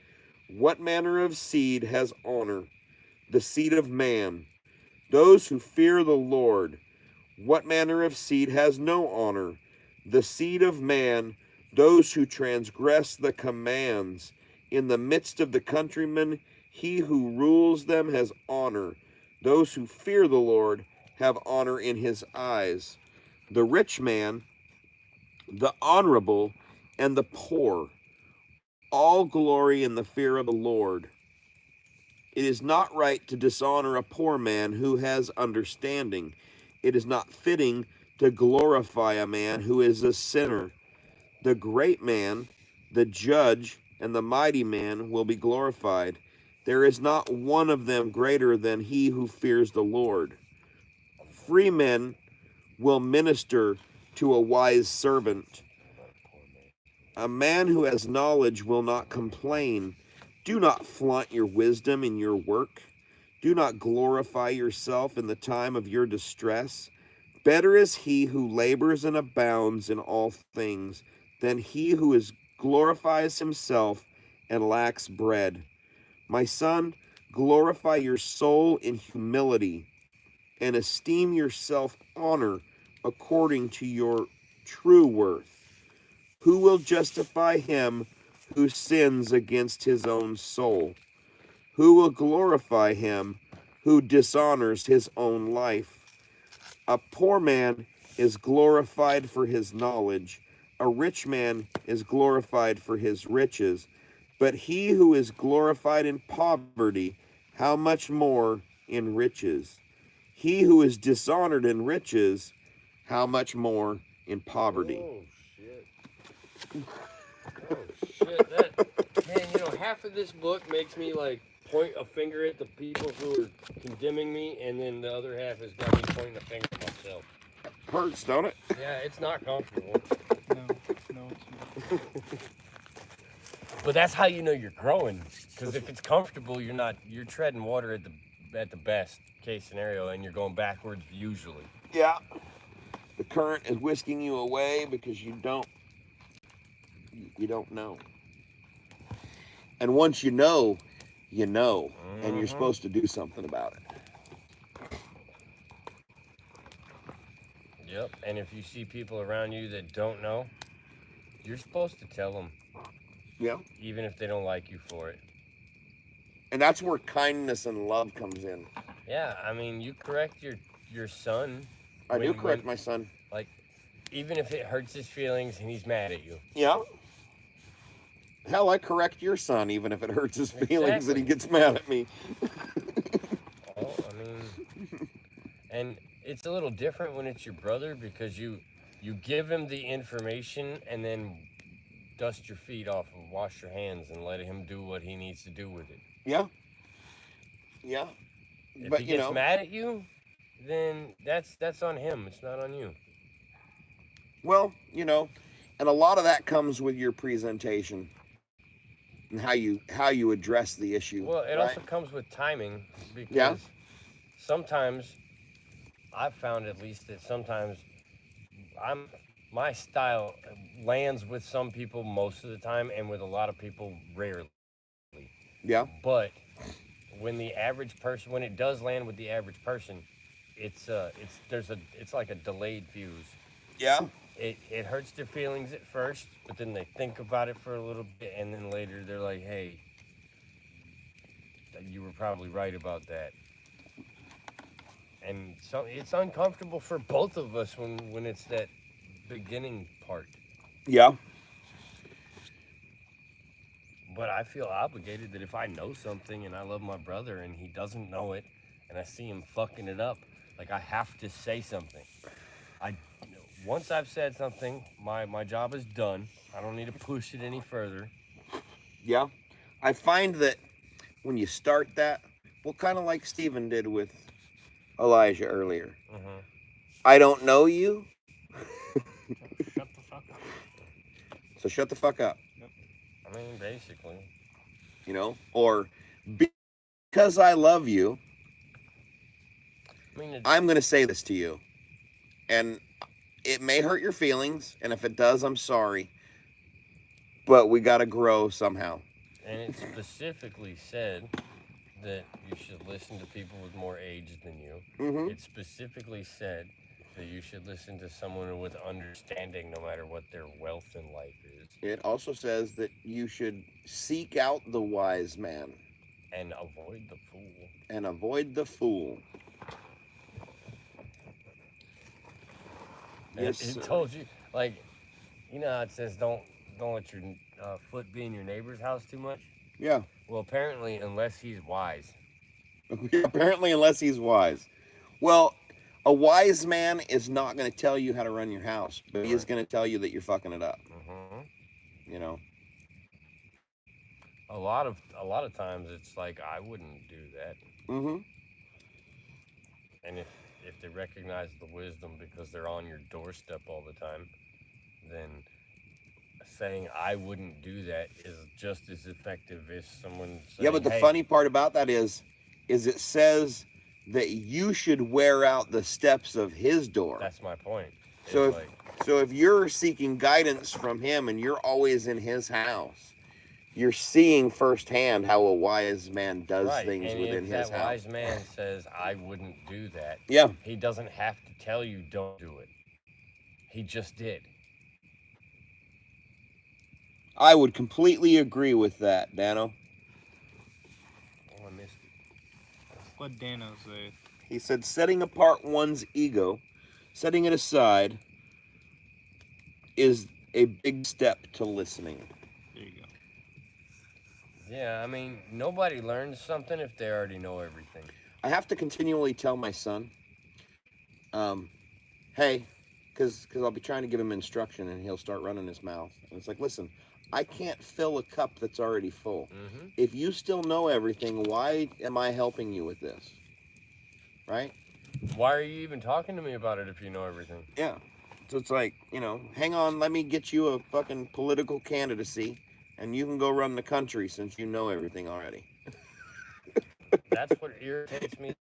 What manner of seed has honor? The seed of man. Those who fear the Lord. What manner of seed has no honor? The seed of man. Those who transgress the commands. In the midst of the countrymen, he who rules them has honor. Those who fear the Lord have honor in his eyes. The rich man, the honorable, and the poor all glory in the fear of the Lord. It is not right to dishonor a poor man who has understanding. It is not fitting to glorify a man who is a sinner. The great man, the judge, and the mighty man will be glorified. There is not one of them greater than he who fears the Lord. Free men will minister to a wise servant. A man who has knowledge will not complain. Do not flaunt your wisdom in your work. Do not glorify yourself in the time of your distress. Better is he who labors and abounds in all things than he who glorifies himself and lacks bread. My son, glorify your soul in humility and esteem yourself honor according to your true worth. Who will justify him who sins against his own soul? Who will glorify him who dishonors his own life? A poor man is glorified for his knowledge. A rich man is glorified for his riches. But he who is glorified in poverty, how much more in riches? He who is dishonored in riches, how much more in poverty? Oh, shit. Oh, shit. That, man, you know, half of this book makes me, like, point a finger at the people who are condemning me, and then the other half has got me pointing a finger at myself. Hurts, don't it? Yeah, it's not comfortable. No, it's not. But that's how you know you're growing. Because if it's comfortable, you're treading water at the best case scenario, and you're going backwards usually. Yeah. The current is whisking you away because you don't know. And once you know, and you're supposed to do something about it. Yep. And if you see people around you that don't know, you're supposed to tell them. Yeah. Even if they don't like you for it. And that's where kindness and love comes in. Yeah, I mean, you correct your son. I do correct my son. Like, even if it hurts his feelings and he's mad at you. Yeah. Hell, I correct your son even if it hurts his feelings and he gets mad at me. Oh, I mean, and it's a little different when it's your brother because you give him the information and then dust your feet off and wash your hands and let him do what he needs to do with it. Yeah. Yeah. If he gets mad at you, then that's on him. It's not on you. Well, And a lot of that comes with your presentation and how you address the issue. Well, it right? also comes with timing because Yeah. sometimes I've found at least that sometimes I'm my style lands with some people most of the time and with a lot of people rarely. Yeah. But when the average person, when it does land with the average person, it's like a delayed fuse. Yeah. It hurts their feelings at first, but then they think about it for a little bit, and then later they're like, "Hey, you were probably right about that." And so it's uncomfortable for both of us when it's that beginning part. Yeah. But I feel obligated that if I know something and I love my brother and he doesn't know it, and I see him fucking it up, like I have to say something. I Once I've said something, my job is done. I don't need to push it any further. Yeah. I find that when you start that, well, kind of like Stephen did with Elijah earlier. Mm-hmm. I don't know you, Shut the fuck up. so shut the fuck up. I mean, basically. Or because I love you, I mean, I'm going to say this to you. And it may hurt your feelings, and if it does, I'm sorry. But we got to grow somehow. and it specifically said that you should listen to people with more age than you. Mm-hmm. It specifically said that you should listen to someone with understanding no matter what their wealth in life is. It also says that you should seek out the wise man And avoid the fool. and avoid the fool. Yes, It sir. told you, like, you know how it says don't let your foot be in your neighbor's house too much? Yeah. Well, apparently, unless he's wise. Apparently, unless he's wise. Well, a wise man is not going to tell you how to run your house, but he is going to tell you that you're fucking it up. Mm-hmm. You know. A lot of times it's like I wouldn't do that. Mm-hmm. And if they recognize the wisdom because they're on your doorstep all the time, then saying I wouldn't do that is just as effective as someone saying, Yeah, but the hey, funny part about that is it says that you should wear out the steps of his door. that's my point. So It's if you're seeking guidance from him and you're always in his house, you're seeing firsthand how a wise man does right. things And within if his that house. wise man says I wouldn't do that, Yeah. he doesn't have to tell you don't do it. He just did. I would completely agree with that, Dano. Oh, I missed it. What Dano say? He said setting apart one's ego, setting it aside, is a big step to listening. There you go. Yeah, I mean, nobody learns something if they already know everything. I have to continually tell my son, hey, because I'll be trying to give him instruction and he'll start running his mouth. And it's like, listen, I can't fill a cup that's already full. Mm-hmm. If you still know everything, why am I helping you with this? Right? Why are you even talking to me about it if you know everything? Yeah. So it's like, hang on, let me get you a fucking political candidacy and you can go run the country since you know everything already. That's what irritates me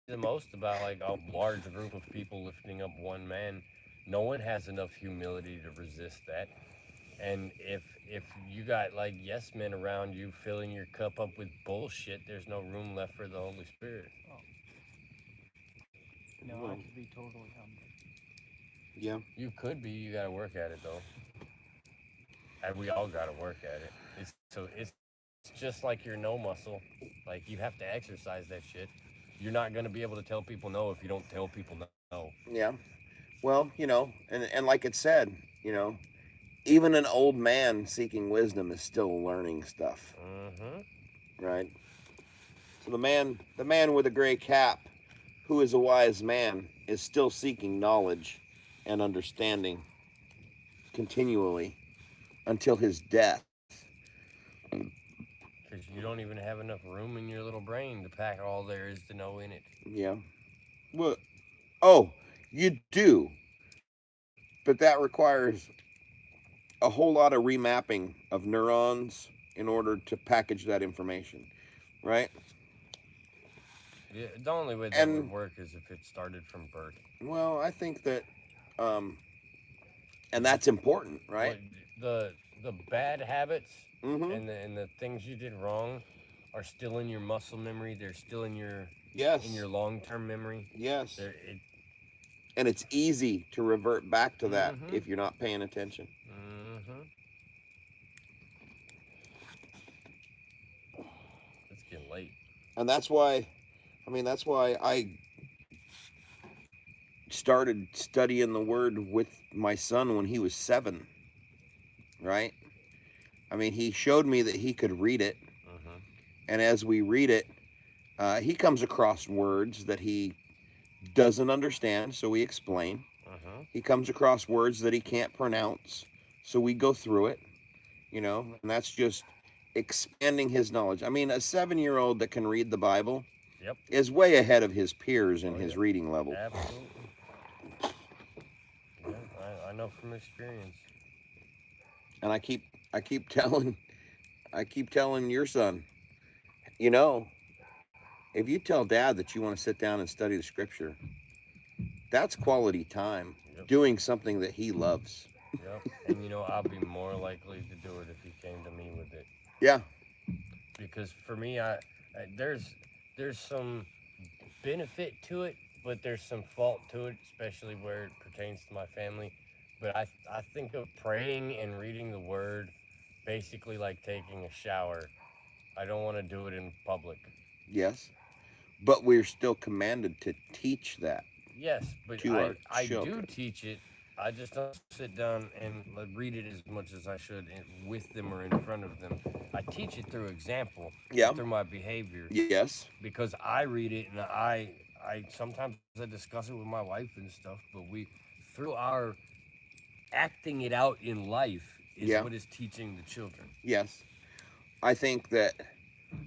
the most about like a large group of people lifting up one man. No one has enough humility to resist that. And if you got like yes men around you filling your cup up with bullshit, there's no room left for the Holy Spirit. No, I could be totally humble. Yeah. You could be. You got to work at it though. And we all got to work at it. It's just like your no muscle. Like you have to exercise that shit. You're not going to be able to tell people no if you don't tell people no. Yeah. Well, and like it said, even an old man seeking wisdom is still learning stuff. Mm-hmm. Right? So the man with a gray cap, who is a wise man, is still seeking knowledge and understanding continually until his death. Because you don't even have enough room in your little brain to pack all there is to know in it. Yeah. What? Oh, you do. But that requires a whole lot of remapping of neurons in order to package that information, right? Yeah, the only way that And would work is if it started from birth. well, I think that, and that's important, right? What the bad habits Mm-hmm. and the things you did wrong are still in your muscle memory. They're still in Yes. your long term memory. Yes. They're it. And it's easy to revert back to that Mm-hmm. if you're not paying attention. Mm-hmm. It's getting late. And that's why, I mean, that's why I started studying the word with my son when he was 7, right? I mean, he showed me that he could read it. Mm-hmm. And as we read it, he comes across words that he doesn't understand, so we explain. Mm-hmm. He comes across words that he can't pronounce, so we go through it, and that's just expanding his knowledge. I mean, a 7-year-old that can read the Bible Yep. is way ahead of his peers in Oh, his yeah. reading level. Absolutely. Yeah, I know from experience. And I keep telling your son, you know, if you tell dad that you want to sit down and study the scripture, that's quality time Yep. doing something that he loves. Yep. And I'll be more likely to do it if he came to me with it. Yeah. Because for me, there's some benefit to it, but there's some fault to it, especially where it pertains to my family. But I think of praying and reading the word basically like taking a shower. I don't want to do it in public. Yes. But we're still commanded to teach that Yes, but to our I do children. teach it. I just don't sit down and read it as much as I should with them or in front of them. I teach it through example, Yeah. through my behavior, Yes. because I read it and I sometimes I discuss it with my wife and stuff. But we through our acting it out in life is Yeah. what is teaching the children. Yes. I think that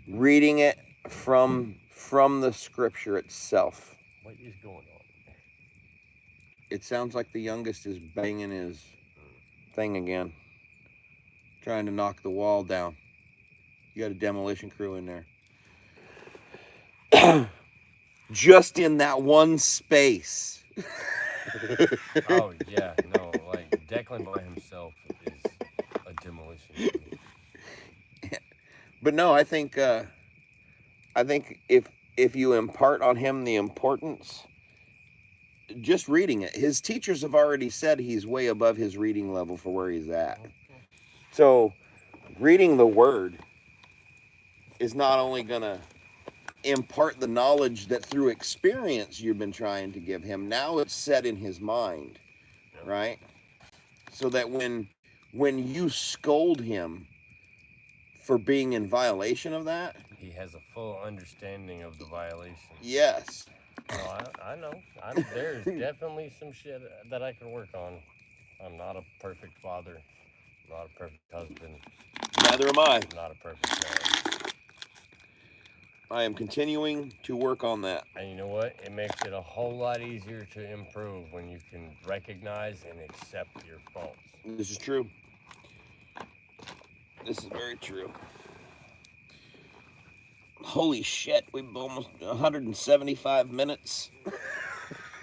reading it from the scripture itself. What is going on? It sounds like the youngest is banging his thing again, trying to knock the wall down. You got a demolition crew in there. Just in that one space. Oh yeah, no, like Declan by himself is a demolition. But no, I think if you impart on him the importance, just reading it. His teachers have already said he's way above his reading level for where he's at. So, reading the word is not only going to impart the knowledge that through experience you've been trying to give him, now it's set in his mind, right? So that when you scold him for being in violation of that, He has a full understanding of the violation. yes. No, I know. There's definitely some shit that I can work on. I'm not a perfect father. I'm not a perfect husband. Neither am I. I'm not a perfect man. I am continuing to work on that. And you know what? It makes it a whole lot easier to improve when you can recognize and accept your faults. This is true. This is very true. Holy shit, we've almost 175 minutes.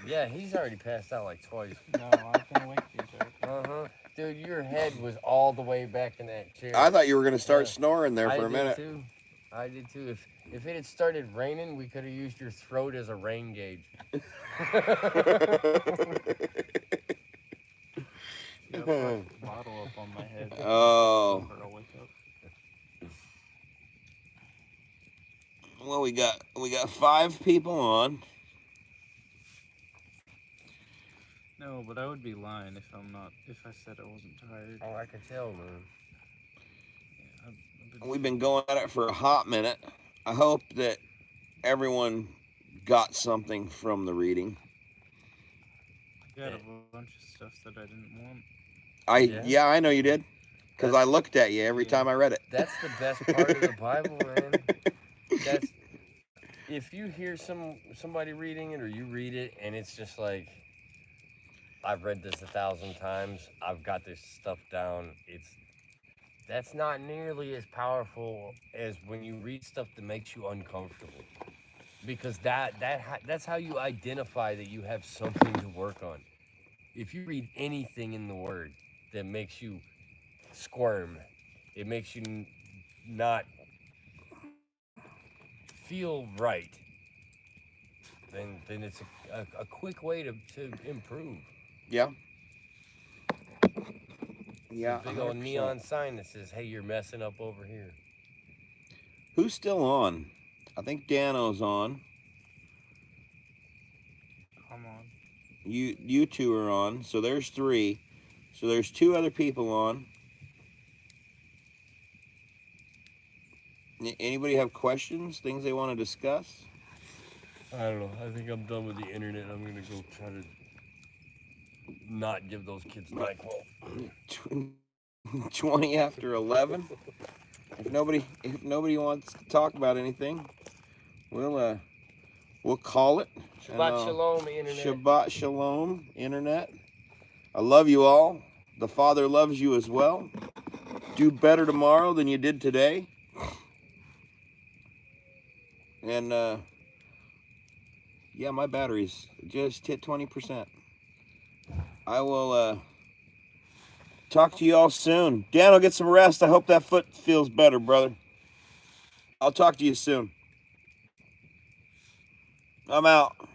Yeah, he's already passed out like twice. No, I can't wait to get Uh-huh. Dude, your head was all the way back in that chair. I thought you were going to start Yeah. snoring there for a minute. Too. I did too. If it had started raining, we could have used your throat as a rain gauge. bottle up on my head. Oh. Or I'll wake up. Well, we got 5 people on. No, but I would be lying if I said I wasn't tired. Oh, I can tell, man. Yeah, We've been going at it for a hot minute. I hope that everyone got something from the reading. I got a bunch of stuff that I didn't want. Yeah, I know you did. Because I looked at you every time I read it. That's the best part of the Bible, man. That's if you hear somebody reading it or you read it and it's just like, I've read this 1,000 times. I've got this stuff down. That's not nearly as powerful as when you read stuff that makes you uncomfortable, because that's how you identify that you have something to work on. If you read anything in the Word that makes you squirm, it makes you not feel right, then it's a quick way to improve. Yeah. Yeah. Big old 100%. neon sign that says, "Hey, you're messing up over here." Who's still on? I think Dano's on. Come on. You two are on. So there's 3. So there's 2 other people on. Anybody have questions? Things they want to discuss? I don't know. I think I'm done with the internet. I'm gonna go try to not give those kids NyQuil. 20 after 11. If nobody wants to talk about anything, we'll call it. Shabbat shalom, internet. Shabbat shalom, internet. I love you all. The Father loves you as well. Do better tomorrow than you did today. And yeah, my battery's just hit 20%. I will talk to you all soon. Dan will get some rest. I hope that foot feels better, brother. I'll talk to you soon. I'm out.